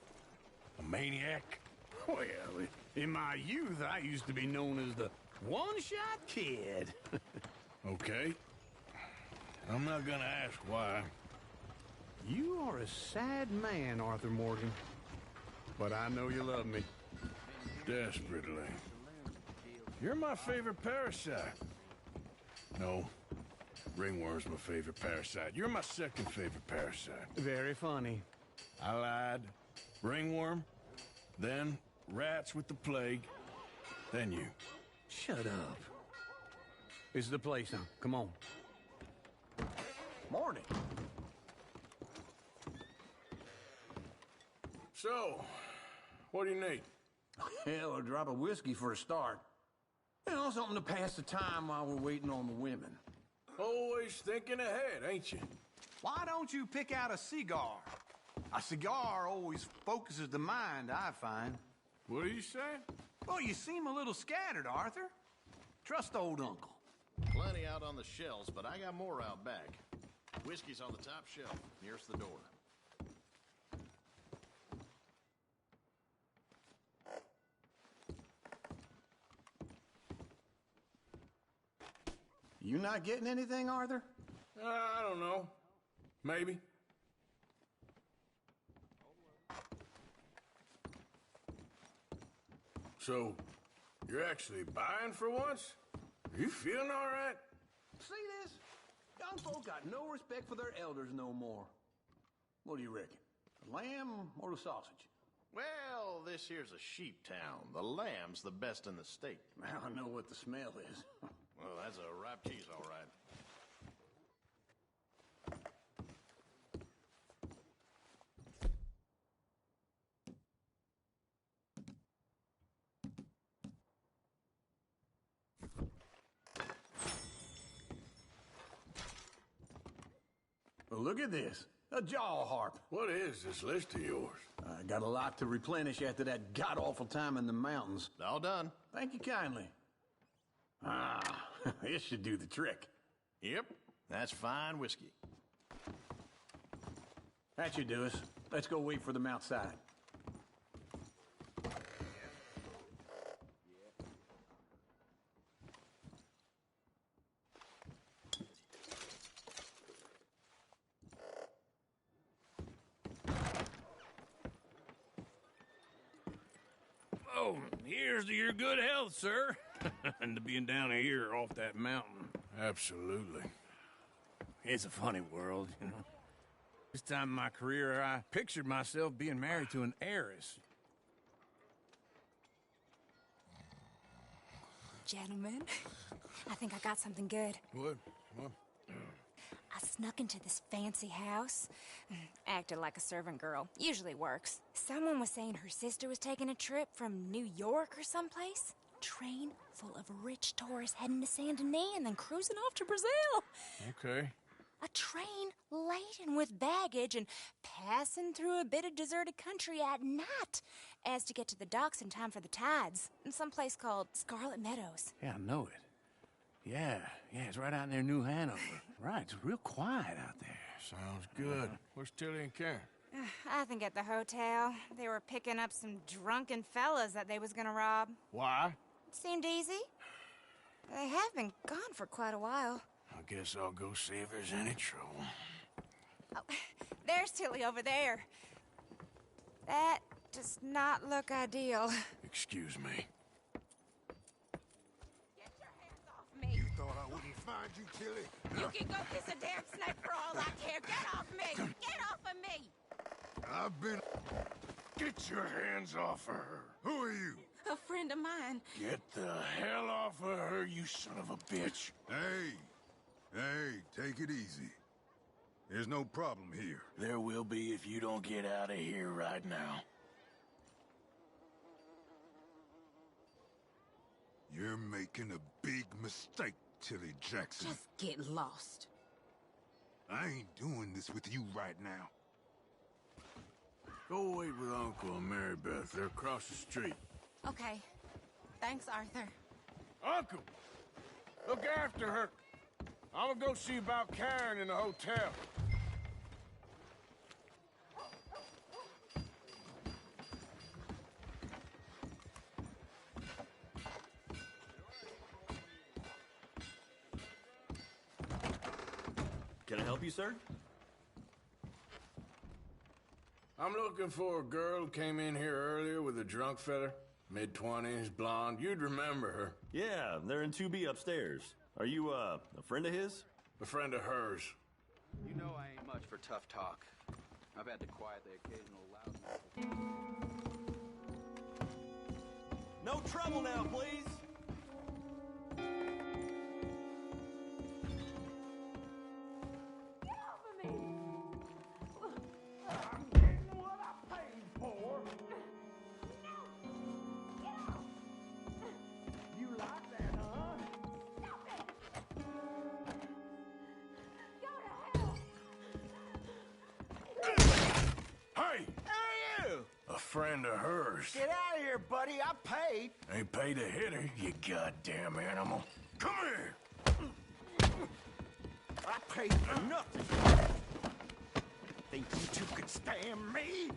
A maniac? Well, in my youth, I used to be known as the one-shot kid. Okay. I'm not gonna ask why. You are a sad man, Arthur Morgan. But I know you love me. Desperately. You're my favorite parasite. No. Ringworm's my favorite parasite. You're my second favorite parasite. Very funny. I lied. Ringworm, then rats with the plague, then you. Shut up. This is the place now. Come on. Morning. So, what do you need? Hell, a drop of whiskey for a start. You know, something to pass the time while we're waiting on the women. Always thinking ahead, ain't you? Why don't you pick out a cigar? A cigar always focuses the mind, I find. What are you saying? Well, you seem a little scattered, Arthur. Trust old uncle. Plenty out on the shelves, but I got more out back. Whiskey's on the top shelf, nearest the door. You not getting anything, Arthur? I don't know. Maybe. So, you're actually buying for once? Are you feeling all right? See this? Young folk got no respect for their elders no more. What do you reckon? The lamb or the sausage? Well, this here's a sheep town. The lamb's the best in the state. Now I know what the smell is. Well, that's a ripe cheese, all right. Well, look at this. A jaw harp. What is this list of yours? I got a lot to replenish after that god-awful time in the mountains. All done. Thank you kindly. Ah, this should do the trick. Yep, that's fine whiskey. That should do us. Let's go wait for them outside. Oh, here's to your good health, sir. And to being down here off that mountain. Absolutely. It's a funny world, you know. This time in my career, I pictured myself being married to an heiress. Gentlemen, I think I got something good. What? I snuck into this fancy house. Acted like a servant girl. Usually works. Someone was saying her sister was taking a trip from New York or someplace. Train full of rich tourists heading to Saint Denis and then cruising off to Brazil. Okay. A train laden with baggage and passing through a bit of deserted country at night as to get to the docks in time for the tides in some place called Scarlet Meadows. Yeah, I know it. Yeah, it's right out near New Hanover. Right, it's real quiet out there. Sounds good. Where's Tilly and Karen? I think at the hotel. They were picking up some drunken fellas that they was gonna rob. Why? It seemed easy. They have been gone for quite a while. I guess I'll go see if there's any trouble. Oh, there's Tilly over there. That does not look ideal. Excuse me. You thought I wouldn't find you, Tilly? You can go kiss a damn snake for all I care. Get off me! Get off of me! I've been... Get your hands off of her. Who are you? A friend of mine. Get the hell off of her, you son of a bitch. Hey, take it easy. There's no problem here. There will be if you don't get out of here right now. You're making a big mistake, Tilly Jackson. Just get lost. I ain't doing this with you right now. Go wait with Uncle and Mary Beth. They're across the street. Okay. Thanks, Arthur. Uncle! Look after her. I'm gonna go see about Karen in the hotel. Can I help you, sir? I'm looking for a girl who came in here earlier with a drunk fella. Mid-20s, blonde. You'd remember her. Yeah, they're in 2B upstairs. Are you, a friend of his? A friend of hers. You know I ain't much for tough talk. I've had to quiet the occasional loudmouth. No trouble now, please! Get off of me! I'm getting what I paid for. Get off! You like that, huh? Stop it! Go to hell! Hey! Hey, you! A friend of hers. Get out of here, buddy. I paid. Ain't paid to hit her, you goddamn animal. Come here! I paid for nothing. Think you two could stand me?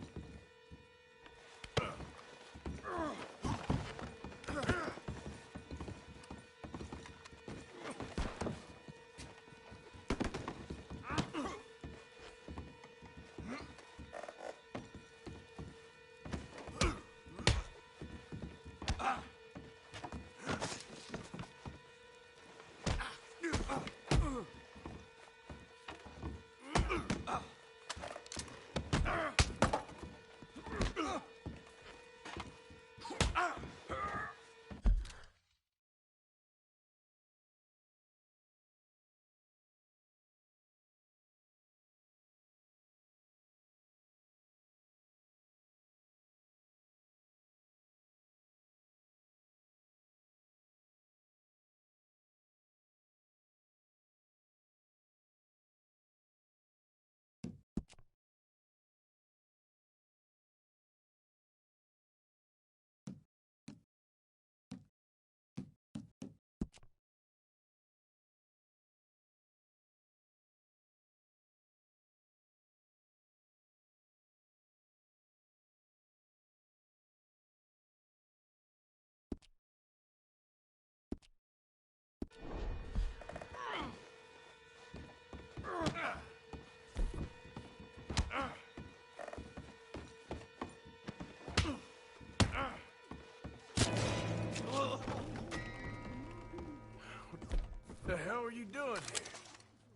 What the hell are you doing here?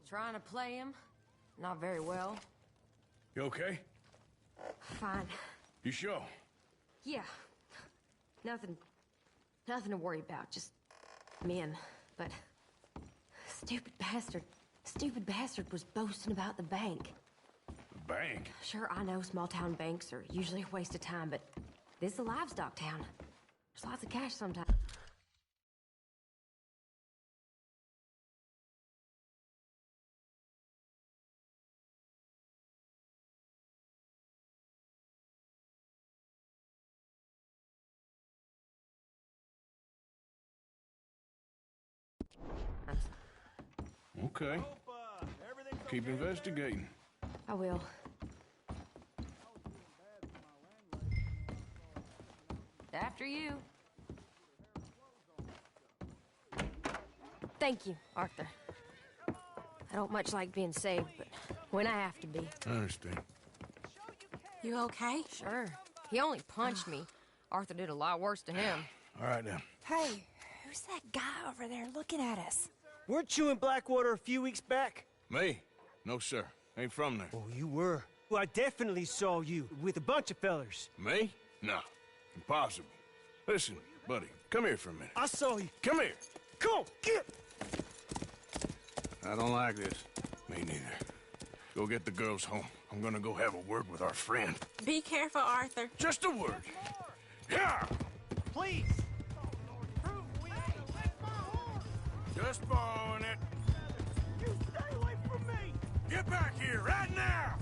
Trying to play him. Not very well. You okay? Fine. You sure? Yeah. Nothing to worry about. Just men. But stupid bastard was boasting about the bank. The bank? Sure, I know small town banks are usually a waste of time, but this is a livestock town. There's lots of cash sometimes. Okay. Keep investigating. I will. After you. Thank you, Arthur. I don't much like being saved, but when I have to be. I understand. You okay? Sure. He only punched me. Arthur did a lot worse to him. All right, now. Hey, who's that guy over there looking at us? Weren't you in Blackwater a few weeks back? Me? No, sir. Ain't from there. Oh, you were. Well, I definitely saw you with a bunch of fellers. Me? No. Impossible. Listen, buddy, come here for a minute. I saw you. Come here. Come on, get! I don't like this. Me neither. Go get the girls home. I'm gonna go have a word with our friend. Be careful, Arthur. Just a word. Yeah! Please! Just borrowing it. You stay away from me! Get back here, right now!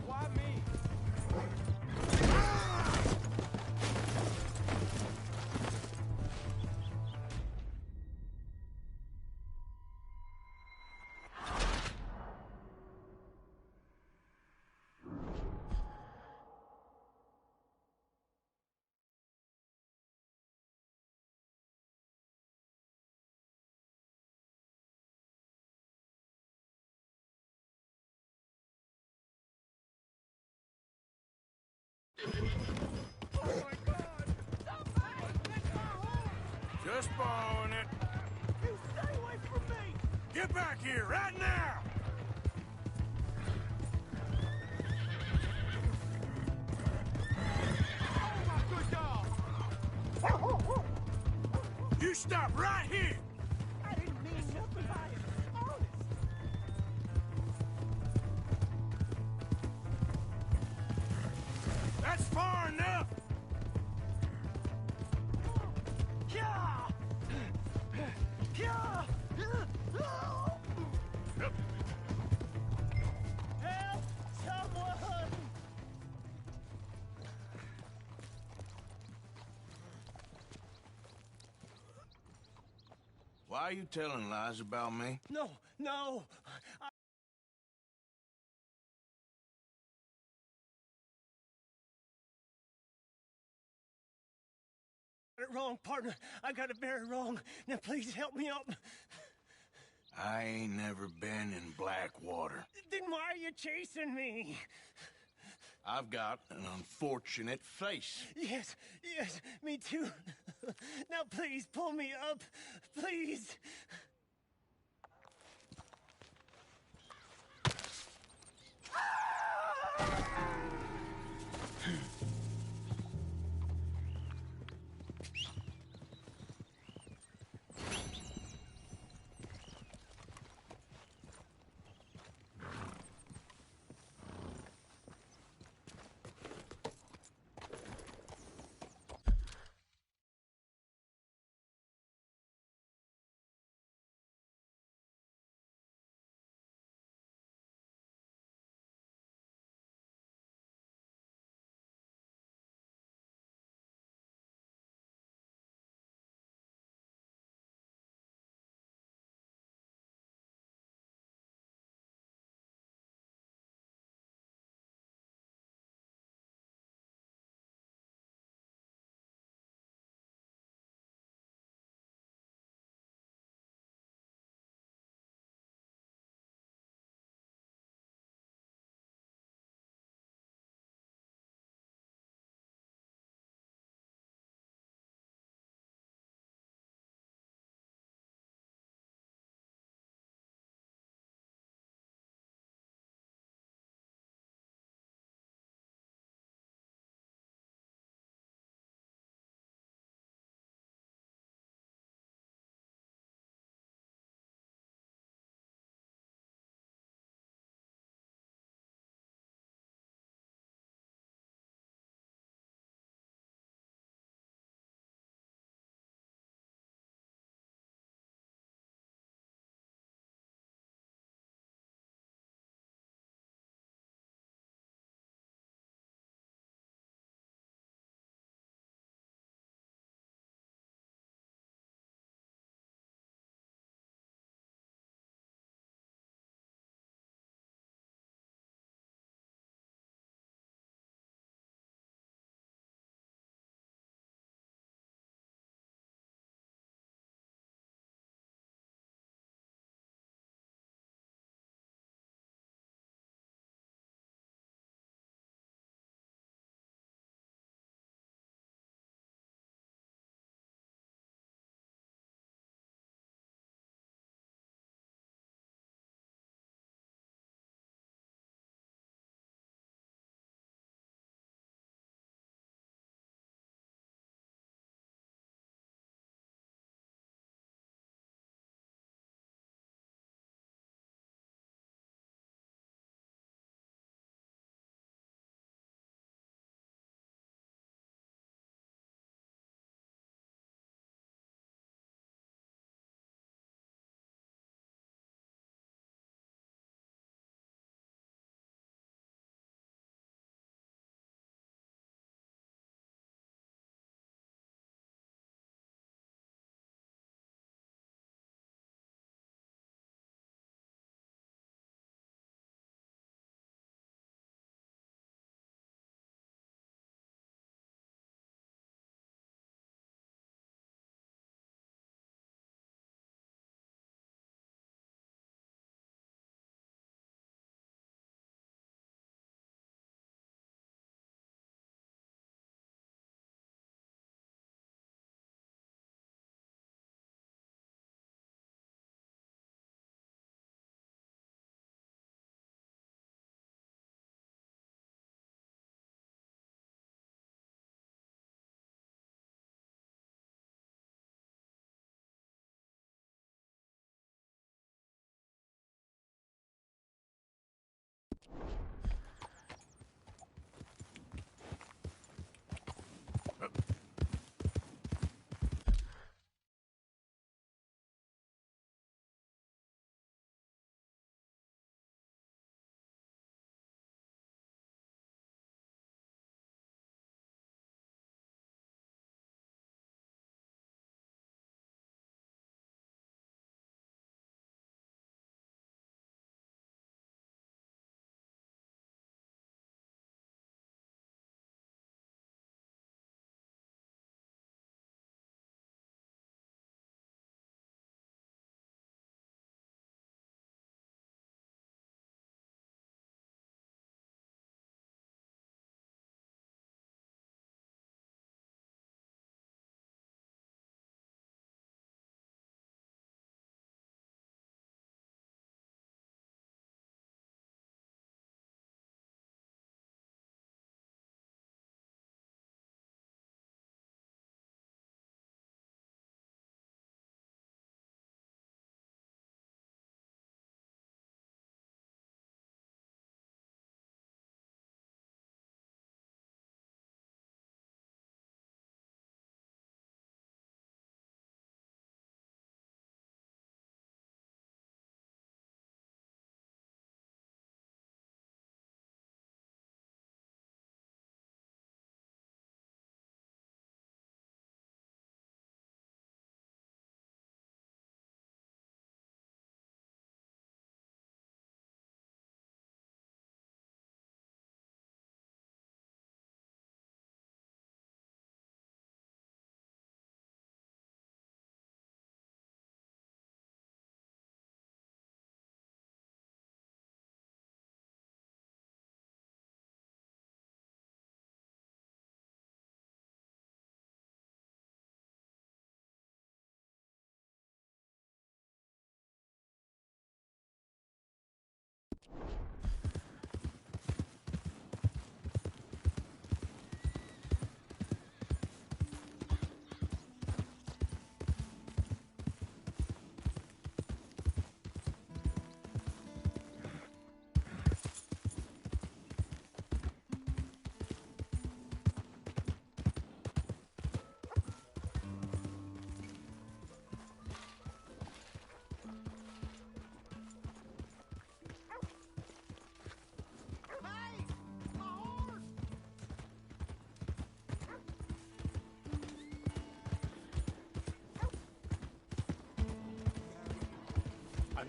Why me? Just borrowing it. You stay away from me! Get back here, right now! You stop right here! I didn't mean nothing by it. Honest. That's far enough! Yeah! Yeah! Help someone! Why are you telling lies about me? No, no! I got it wrong, partner. I got it very wrong. Now please help me up. I ain't never been in Blackwater. Then why are you chasing me? I've got an unfortunate face. Yes, yes, me too. Now please pull me up. Please.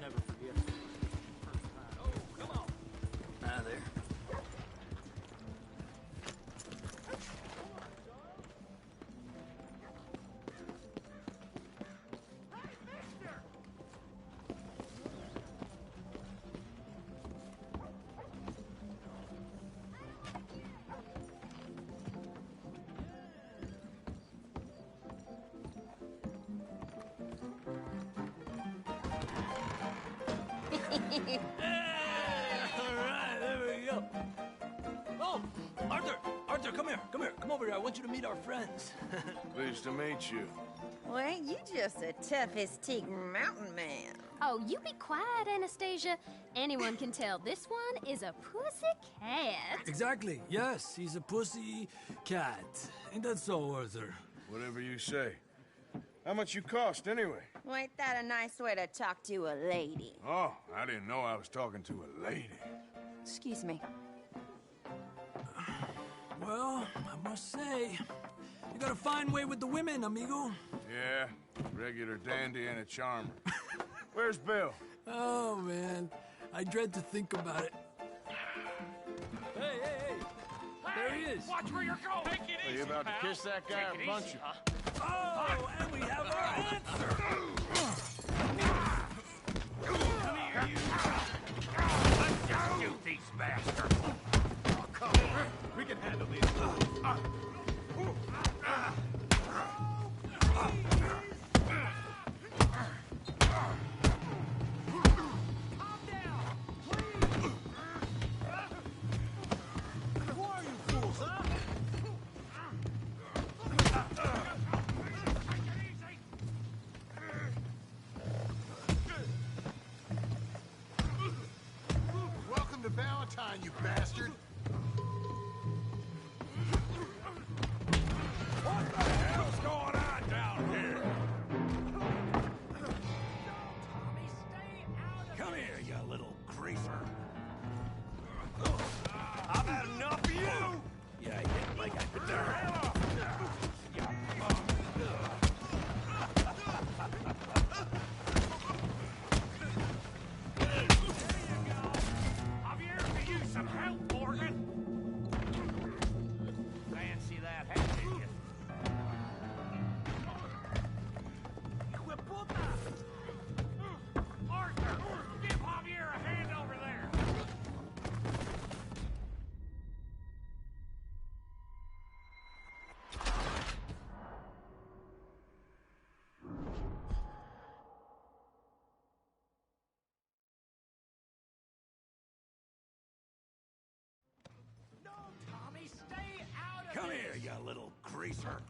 never forget. Oh, come on. Ah, there. Hey, all right, there we go. Oh, Arthur, Arthur, come here, come over here. I want you to meet our friends. Pleased to meet you. Well, ain't you just the toughest teak mountain man? Oh, you be quiet, Anastasia. Anyone can tell this one is a pussy cat. Exactly, yes, he's a pussy cat. Ain't that so, Arthur? Whatever you say. How much you cost, anyway? Well, ain't that a nice way to talk to a lady? Oh, I didn't know I was talking to a lady. Excuse me. Well, I must say, you got a fine way with the women, amigo. Yeah, regular dandy and a charmer. Where's Bill? Oh, man, I dread to think about it. Hey, hey, hey! There he is! Watch where you're going! Take it Are you about to kiss that guy or punch him? Oh, and we have our answer! Come here, you! Let's just shoot these bastards! Oh, come on! We can handle these. Welcome to Valentine, you bastard! What the hell's going on down here? Come here, you little greaser. I've had enough of you! Yeah, hit like I could do. Javier, could use some help, Morgan. Fancy that hat, did you? Arthur, give Javier a hand over there. No, Tommy, stay out of Come this. here, you little greaser.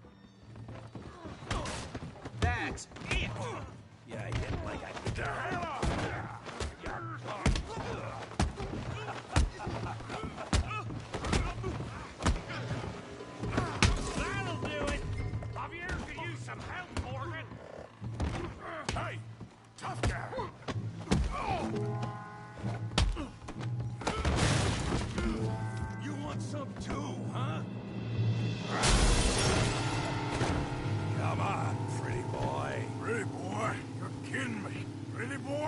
That's it. Yeah, hit like I could do. That'll do it. Javier could use some help, Morgan. Hey, tough guy! You want some too, huh? Come on, pretty boy. Pretty boy? You're kidding me. Pretty boy?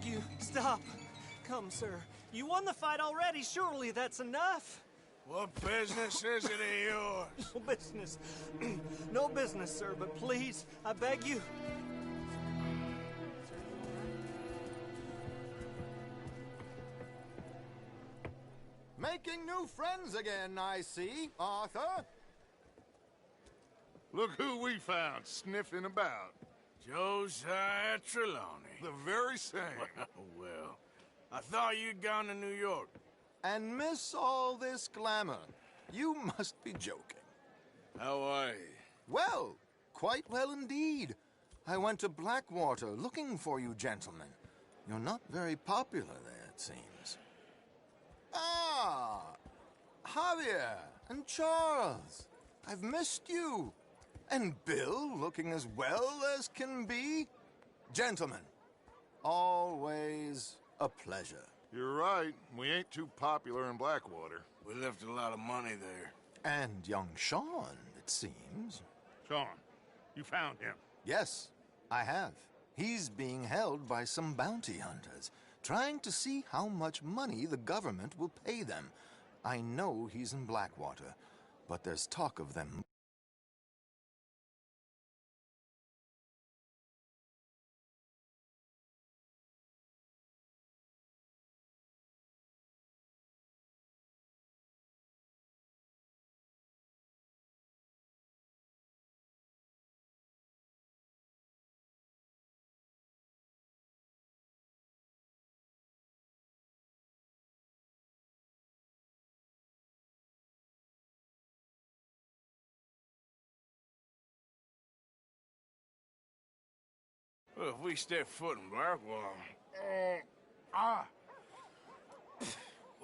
beg you, stop. Come, sir. You won the fight already. Surely that's enough. What business is it of yours? No business. No business, sir, but please, I beg you. Making new friends again, I see, Arthur. Look who we found sniffing about. Josiah Trelawney. The very same. Well, I thought you'd gone to New York. And miss all this glamour. You must be joking. How are you? Well, quite well indeed. I went to Blackwater looking for you gentlemen. You're not very popular there, it seems. Ah, Javier and Charles. I've missed you. And Bill looking as well as can be. Gentlemen, always a pleasure. You're right. We ain't too popular in Blackwater. We left a lot of money there. And young Sean, it seems. Sean, you found him? Yes, I have. He's being held by some bounty hunters, trying to see how much money the government will pay them. I know he's in Blackwater, but there's talk of them. Well, if we step foot in Blackwater...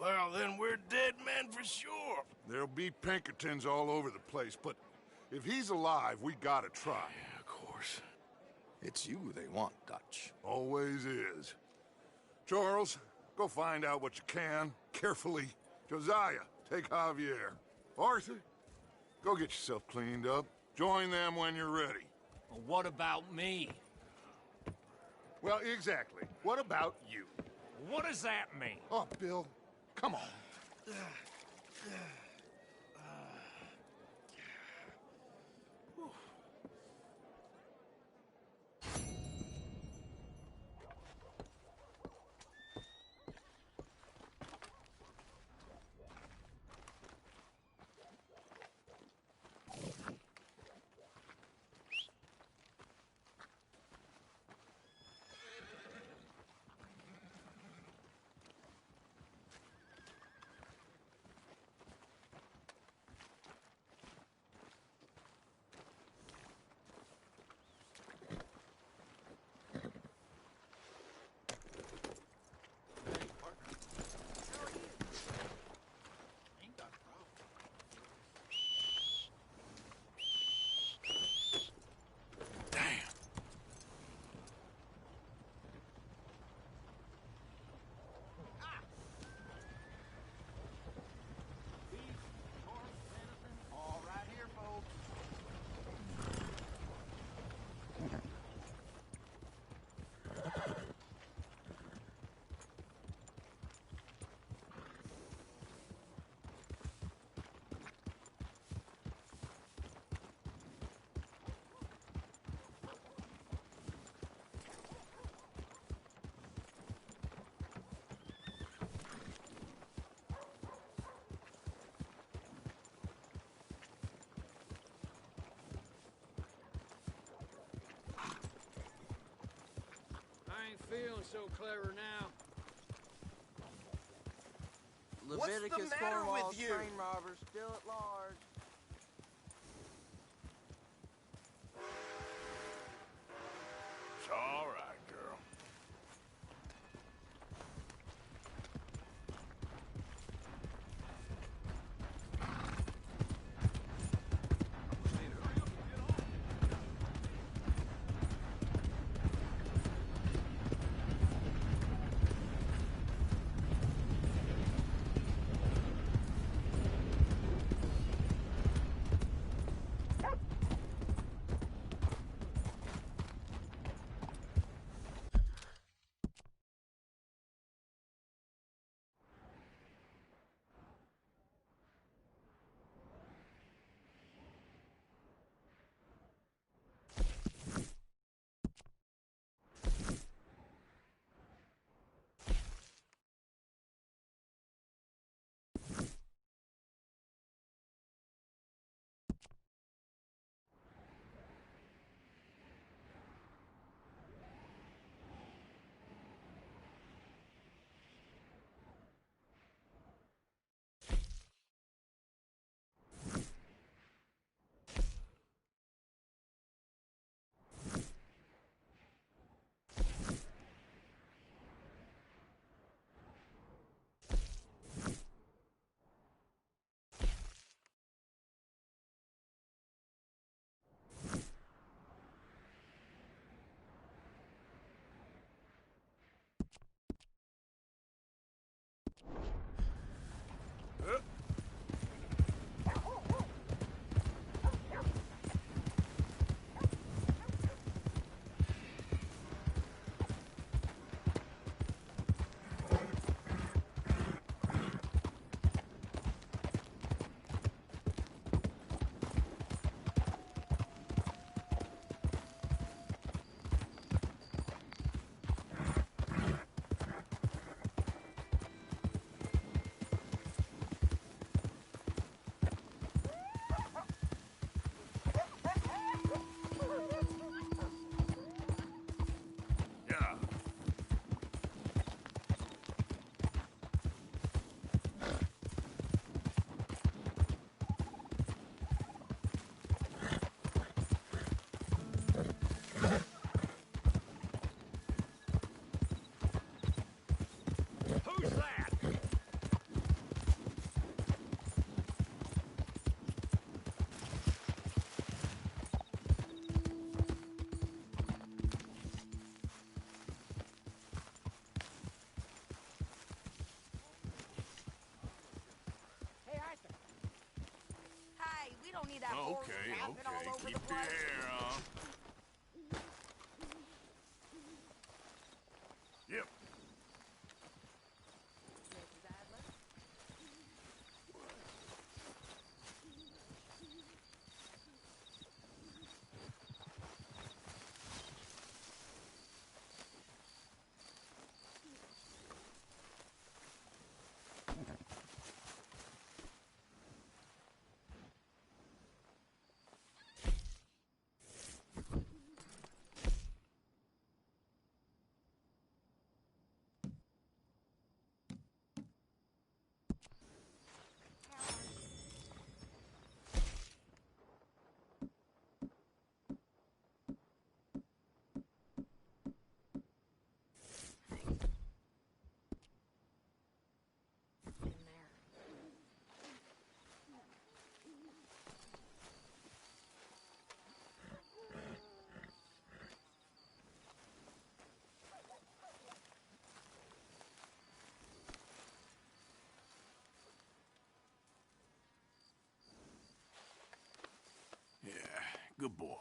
Well, then we're dead men for sure. There'll be Pinkertons all over the place, but if he's alive, we gotta try. Yeah, of course. It's you they want, Dutch. Always is. Charles, go find out what you can, carefully. Josiah, take Javier. Arthur, go get yourself cleaned up. Join them when you're ready. Well, what about me? Well, exactly. What about you? What does that mean? Oh, Bill, come on. Feeling so clever now. Leviticus What's the matter Cornwall's with you? train robbers still at large. It's all right, girl. Who's that? Hey, Arthur. Hey, we don't need that horse Okay, napping all over keep the place. your hair on. Yep. Mrs. Adler? Yeah, good boy.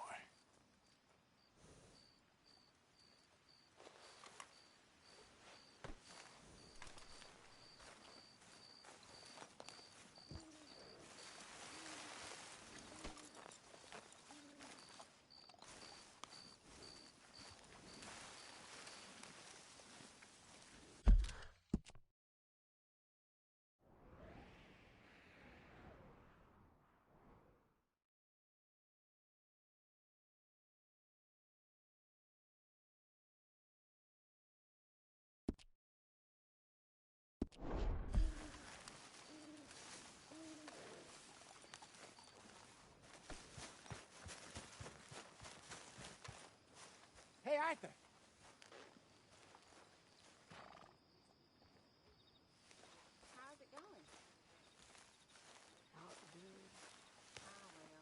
Hey, Arthur. How's it going? Oh, good. Oh, well.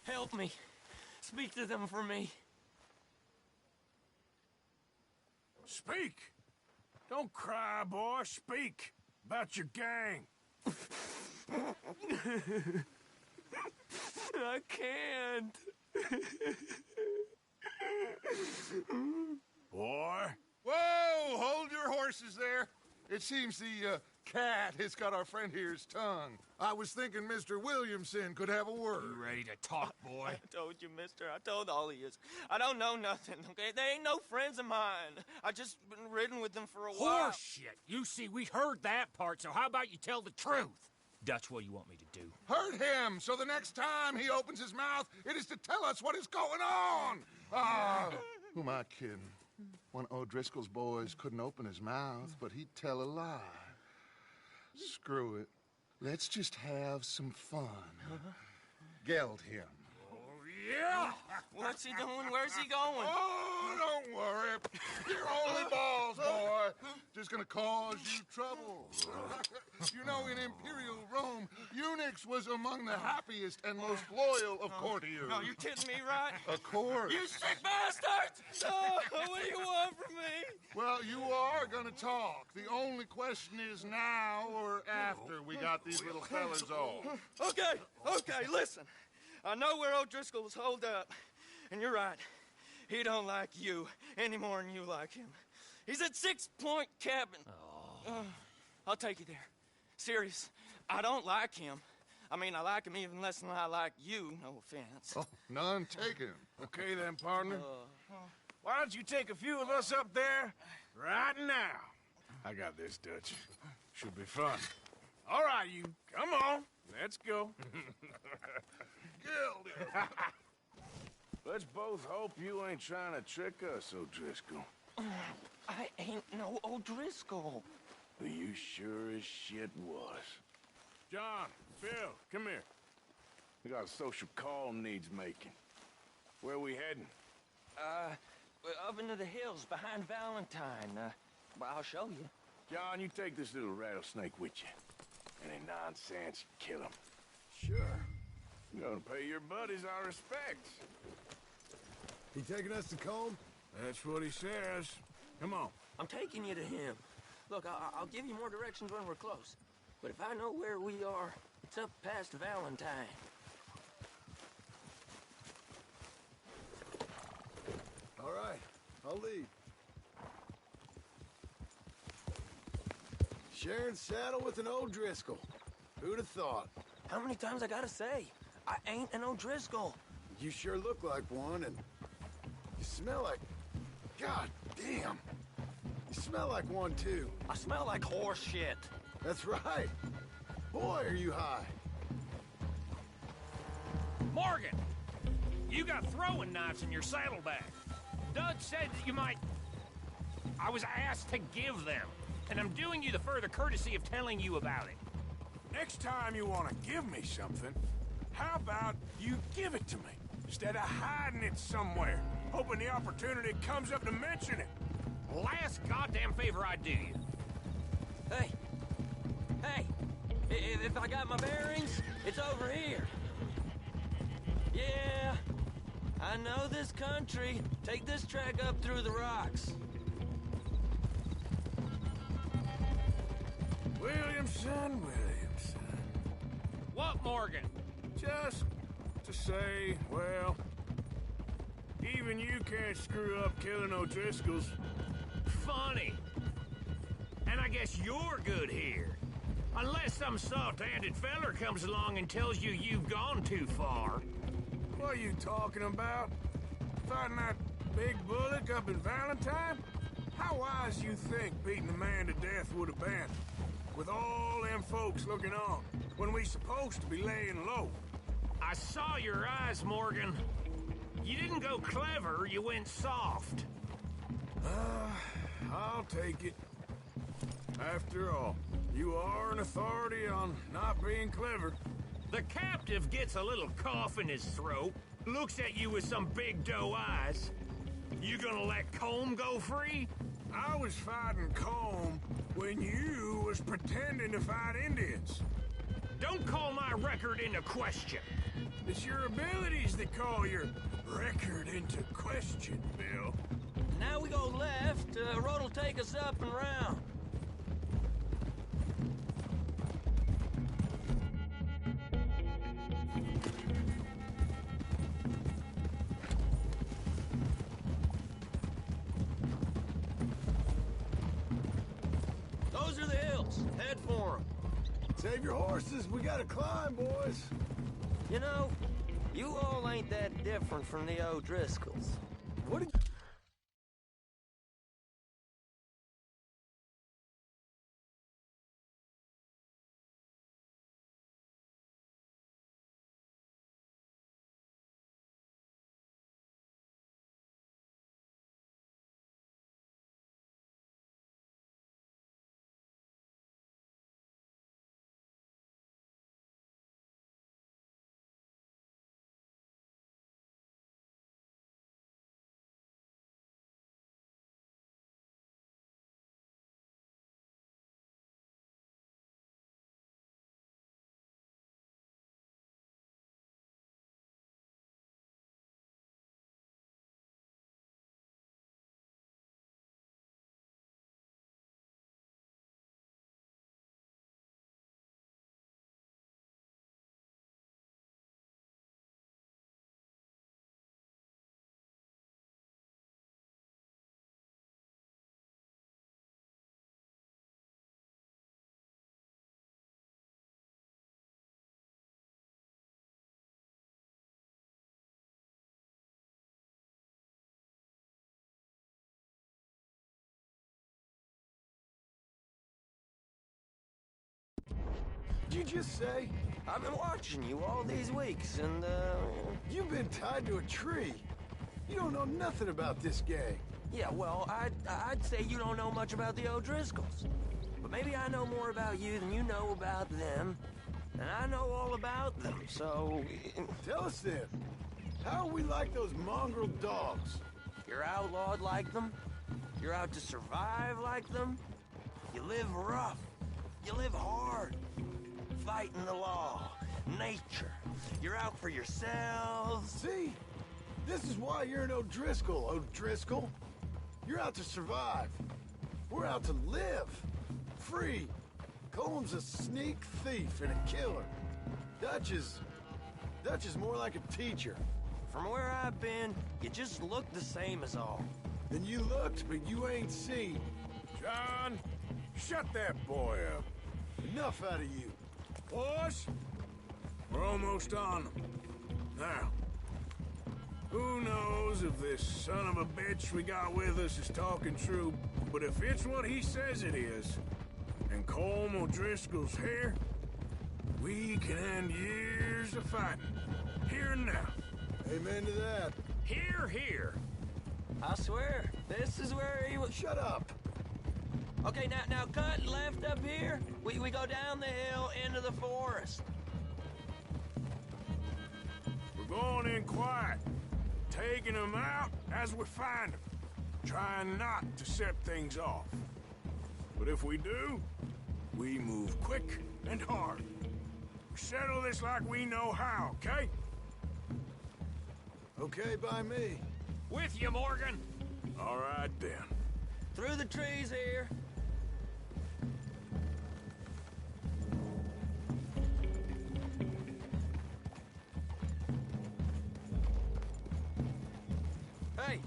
Help me. Speak to them for me. Speak! Don't cry, boy. Speak about your gang. I can't. Boy. Whoa! Hold your horses there. It seems the cat has got our friend here's tongue. I was thinking Mr. Williamson could have a word. You ready to talk, boy? I told you, mister. I told all of you. I don't know nothing, okay? They ain't no friends of mine. I just been ridden with them for a while. Horseshit. You see, we heard that part, so how about you tell the truth? That's what you want me to do. Hurt him, so the next time he opens his mouth, it is to tell us what is going on. Ah, who am I kidding? One of O'Driscoll's boys couldn't open his mouth, but he'd tell a lie. Screw it. Let's just have some fun. Geld him. Oh, Yeah? What's he doing? Where's he going? Oh, don't worry. You're only balls, boy. Just gonna cause you trouble. You know, in Imperial Rome, eunuchs was among the happiest and most loyal of courtiers. No, you're kidding me, right? Of course. You sick bastards! Oh, what do you want from me? Well, you are gonna talk. The only question is now or after we got these little fellas off. Okay, listen. I know where O'Driscoll was holed up, and you're right. He don't like you any more than you like him. He's at 6 Point Cabin. I'll take you there. Serious, I don't like him. I mean, I like him even less than I like you, no offense. Oh, none taken. Okay then, partner. Why don't you take a few of us up there right now? I got this, Dutch. Should be fun. All right, you. Come on. Let's go. Let's both hope you ain't trying to trick us, O'Driscoll. I ain't no O'Driscoll. You sure as shit was. John, Phil, come here. We got a social call needs making. Where we heading? Up into the hills behind Valentine. Well, I'll show you. John, you take this little rattlesnake with you. Any nonsense, kill him. Sure. You're gonna pay your buddies our respects. He taking us to Combe? That's what he says. Come on. I'm taking you to him. Look, I'll give you more directions when we're close. But if I know where we are, it's up past Valentine. All right, I'll lead. Sharing saddle with an O'Driscoll. Who'd have thought? How many times I gotta say? I ain't an O'Driscoll. You sure look like one, and you smell like... God damn. You smell like one, too. I smell like horse shit. That's right. Boy, are you high. Morgan! You got throwing knives in your saddlebag. Dud said that you might... I was asked to give them, and I'm doing you the further courtesy of telling you about it. Next time you want to give me something, how about you give it to me, instead of hiding it somewhere, hoping the opportunity comes up to mention it? Last goddamn favor I do you. Hey! If I got my bearings, it's over here. Yeah, I know this country. Take this track up through the rocks. Williamson. What, Morgan? Just to say, well, even you can't screw up killing O'Driscolls. Funny. And I guess you're good here. Unless some soft-handed feller comes along and tells you you've gone too far. What are you talking about? Fighting that big bullock up in Valentine? How wise you think beating a man to death would have been? With all them folks looking on, when we supposed to be laying low. I saw your eyes, Morgan. You didn't go clever, you went soft. I'll take it. After all, you are an authority on not being clever. The captive gets a little cough in his throat, looks at you with some big doe eyes. You gonna let Combe go free? I was fighting Combe when you was pretending to fight Indians. Don't call my record into question. It's your abilities that call your record into question, Bill. Now we go left. Road'll take us up and round. Those are the hills. Head for them. Save your horses. We gotta climb, boys. You know, you all ain't that different from the O'Driscolls. What did Did you just say? I've been watching you all these weeks, and, You've been tied to a tree. You don't know nothing about this gang. Yeah, well, I'd say you don't know much about the O'Driscolls. But maybe I know more about you than you know about them. And I know all about them, so... Tell us then. How are we like those mongrel dogs? You're outlawed like them. You're out to survive like them. You live rough. You live hard. Fighting the law. Nature. You're out for yourselves. See? This is why you're an O'Driscoll, O'Driscoll. You're out to survive. We're out to live. Free. Coleman's a sneak thief and a killer. Dutch is more like a teacher. From where I've been, you just look the same as all. And you looked, but you ain't seen. John, shut that boy up. Enough out of you. Boys, we're almost on them. Now, who knows if this son of a bitch we got with us is talking true, but if it's what he says it is, and Colm O'Driscoll's here, we can end years of fighting. Here and now. Amen to that. Here, here. I swear, this is where he was... Shut up. Okay, now cut left up here. We go down the hill into the forest. We're going in quiet, taking them out as we find them, trying not to set things off. But if we do, we move quick and hard. We settle this like we know how, okay? Okay by me. With you, Morgan. All right, then. Through the trees here. Hey,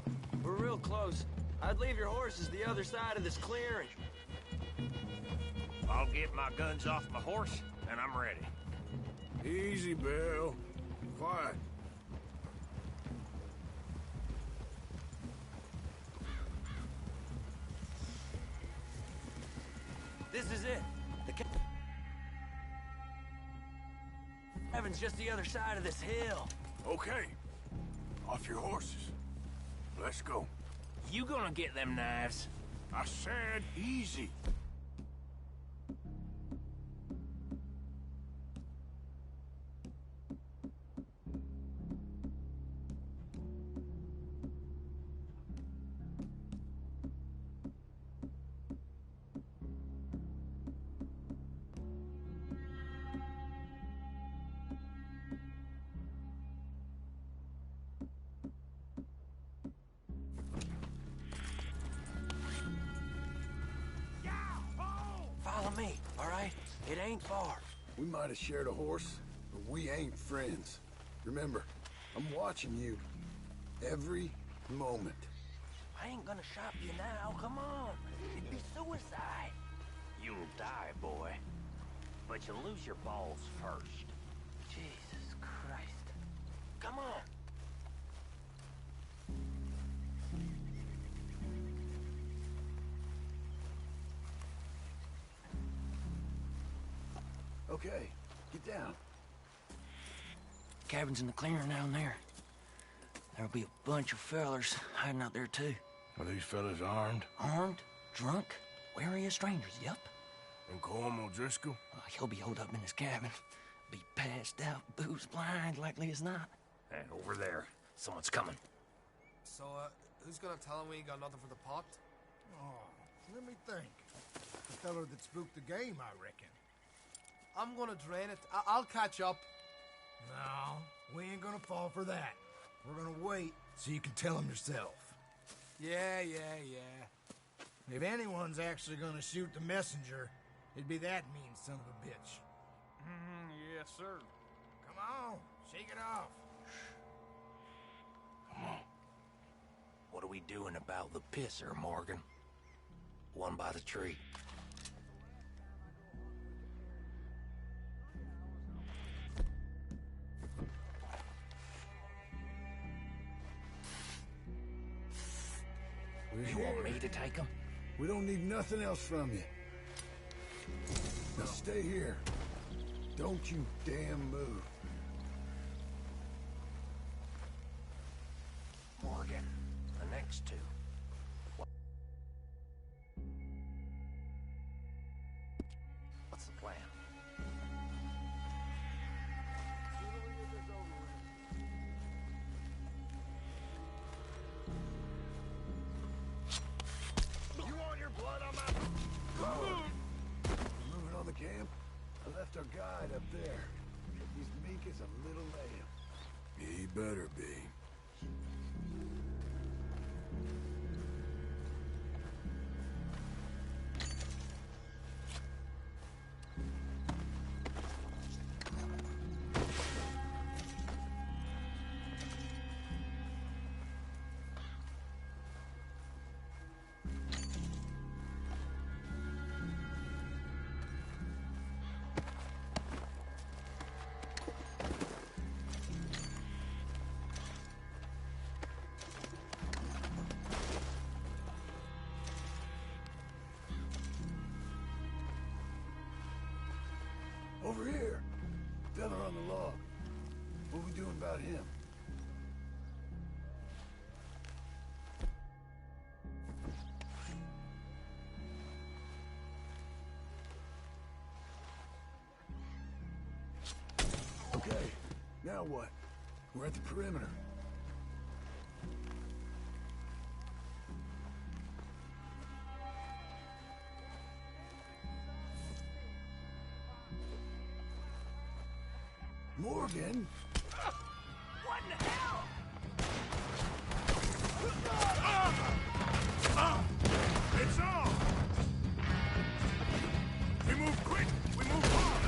we're real close. I'd leave your horses the other side of this clearing. I'll get my guns off my horse, and I'm ready. Easy, Bill. Quiet. This is it. The cabin's just the other side of this hill. Okay. Off your horses. Let's go. You gonna get them knives? I said easy. Follow me, all right? It ain't far. We might have shared a horse, but we ain't friends. Remember, I'm watching you. Every moment. I ain't gonna shop you now, come on. It'd be suicide. You'll die, boy. But you'll lose your balls first. Jesus Christ. Come on. Okay, get down. Cabin's in the clearing down there. There'll be a bunch of fellers hiding out there, too. Are these fellas armed? Armed? Drunk? Wary of strangers, yup. And Colm O'Driscoll? He'll be holed up in his cabin. Be passed out, booze blind, likely as not. And over there, someone's coming. So, who's gonna tell him we ain't got nothing for the pot? Oh, let me think. The fellow that spooked the game, I reckon. I'm gonna drain it. I'll catch up. No, we ain't gonna fall for that. We're gonna wait so you can tell him yourself. Yeah. If anyone's actually gonna shoot the messenger, it'd be that mean son of a bitch. Yes, sir. Come on, shake it off. Come on. What are we doing about the pisser, Morgan? One by the tree. You want me to take him? We don't need nothing else from you. Now stay here. Don't you damn move. Morgan, the next two. What's the plan? You want your blood on my... Moving on the camp? I left our guide up there. He's meek as a little lamb. He better be. Over here. Fella on the log. What we doing about him? Okay, now what? We're at the perimeter. Morgan? What in the hell? It's on! We move quick! We move hard!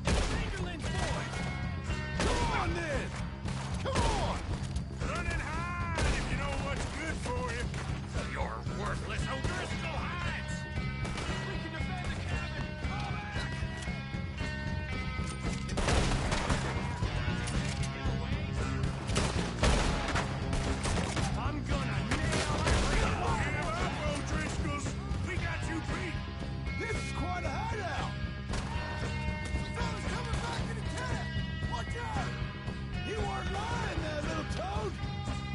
Fingerlings, boys! Come on, then! Come on! Run and hide if you know what's good for you! You're worthless O'Driscoll hides! We can defend the cabin! Fall back! I'm gonna nail every one! Give up, O'Driscolls! We got you beat! This is quite a hideout! Fella's coming back to the camp! Watch out! You weren't lying there, little toad!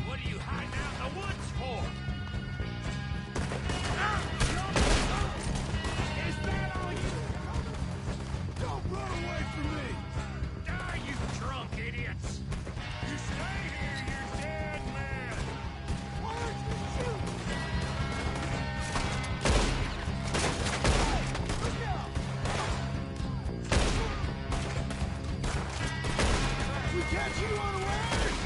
What are you hiding out in the woods for? Is that all you... Don't run away from me! Die, you drunk idiots! You stay here, you dead man! Why aren't you shooting? Look out! We catch you unawares!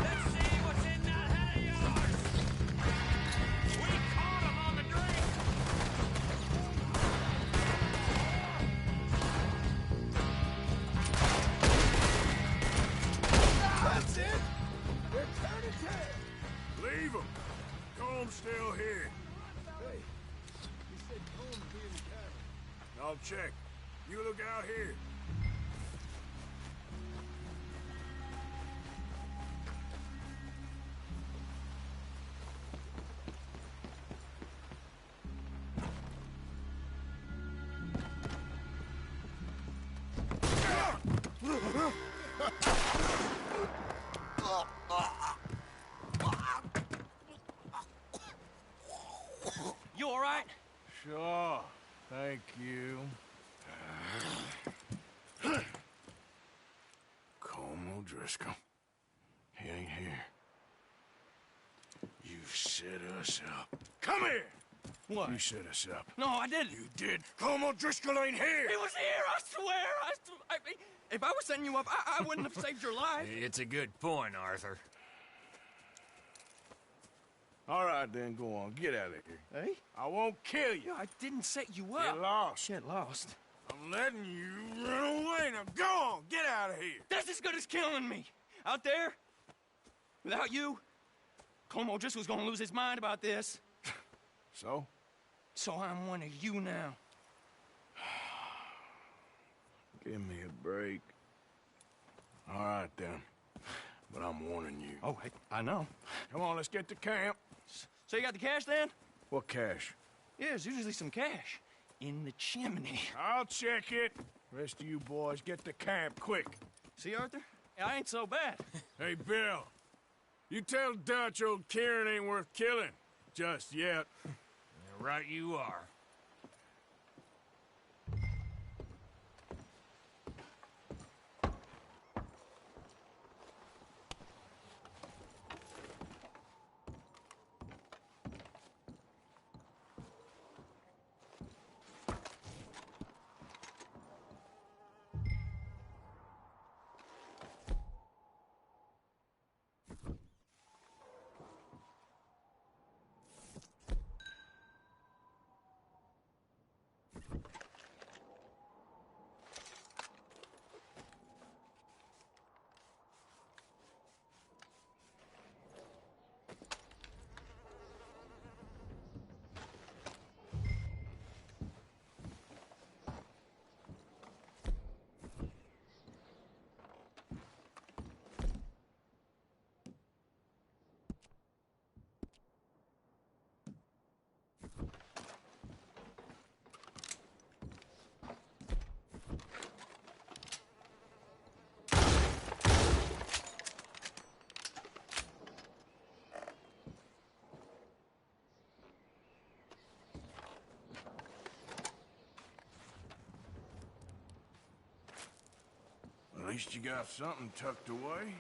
Let's see what's in that head of yours! We caught him on the drink! That's it! They're turning tail! Leave him! Comb's still here. Hey, he said Combs be in the cabin. I'll check. You look out here. You all right? Sure. Thank you. Colm O'Driscoll. He ain't here. You set us up. Come here! What? You set us up. No, I didn't. You did. Colm O'Driscoll ain't here! He was here, I swear! I mean, if I was setting you up, I wouldn't have saved your life. It's a good point, Arthur. All right, then, go on. Get out of here. Hey? I won't kill you. I didn't set you up. Get lost. Get lost. I'm letting you run away. Now go on. Get out of here. That's as good as killing me. Out there, without you, Colm O'Driscoll's gonna lose his mind about this. So? So I'm one of you now. Give me a break. All right, then. But I'm warning you. Oh, I know. Come on, let's get to camp. So you got the cash then? What cash? Yeah, there's usually some cash. in the chimney. I'll check it. Rest of you boys, get to camp, quick. See, Arthur? I ain't so bad. Hey, Bill. You tell Dutch old Kieran ain't worth killing. Just yet. Right you are. At least you got something tucked away.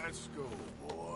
Let's go, boy.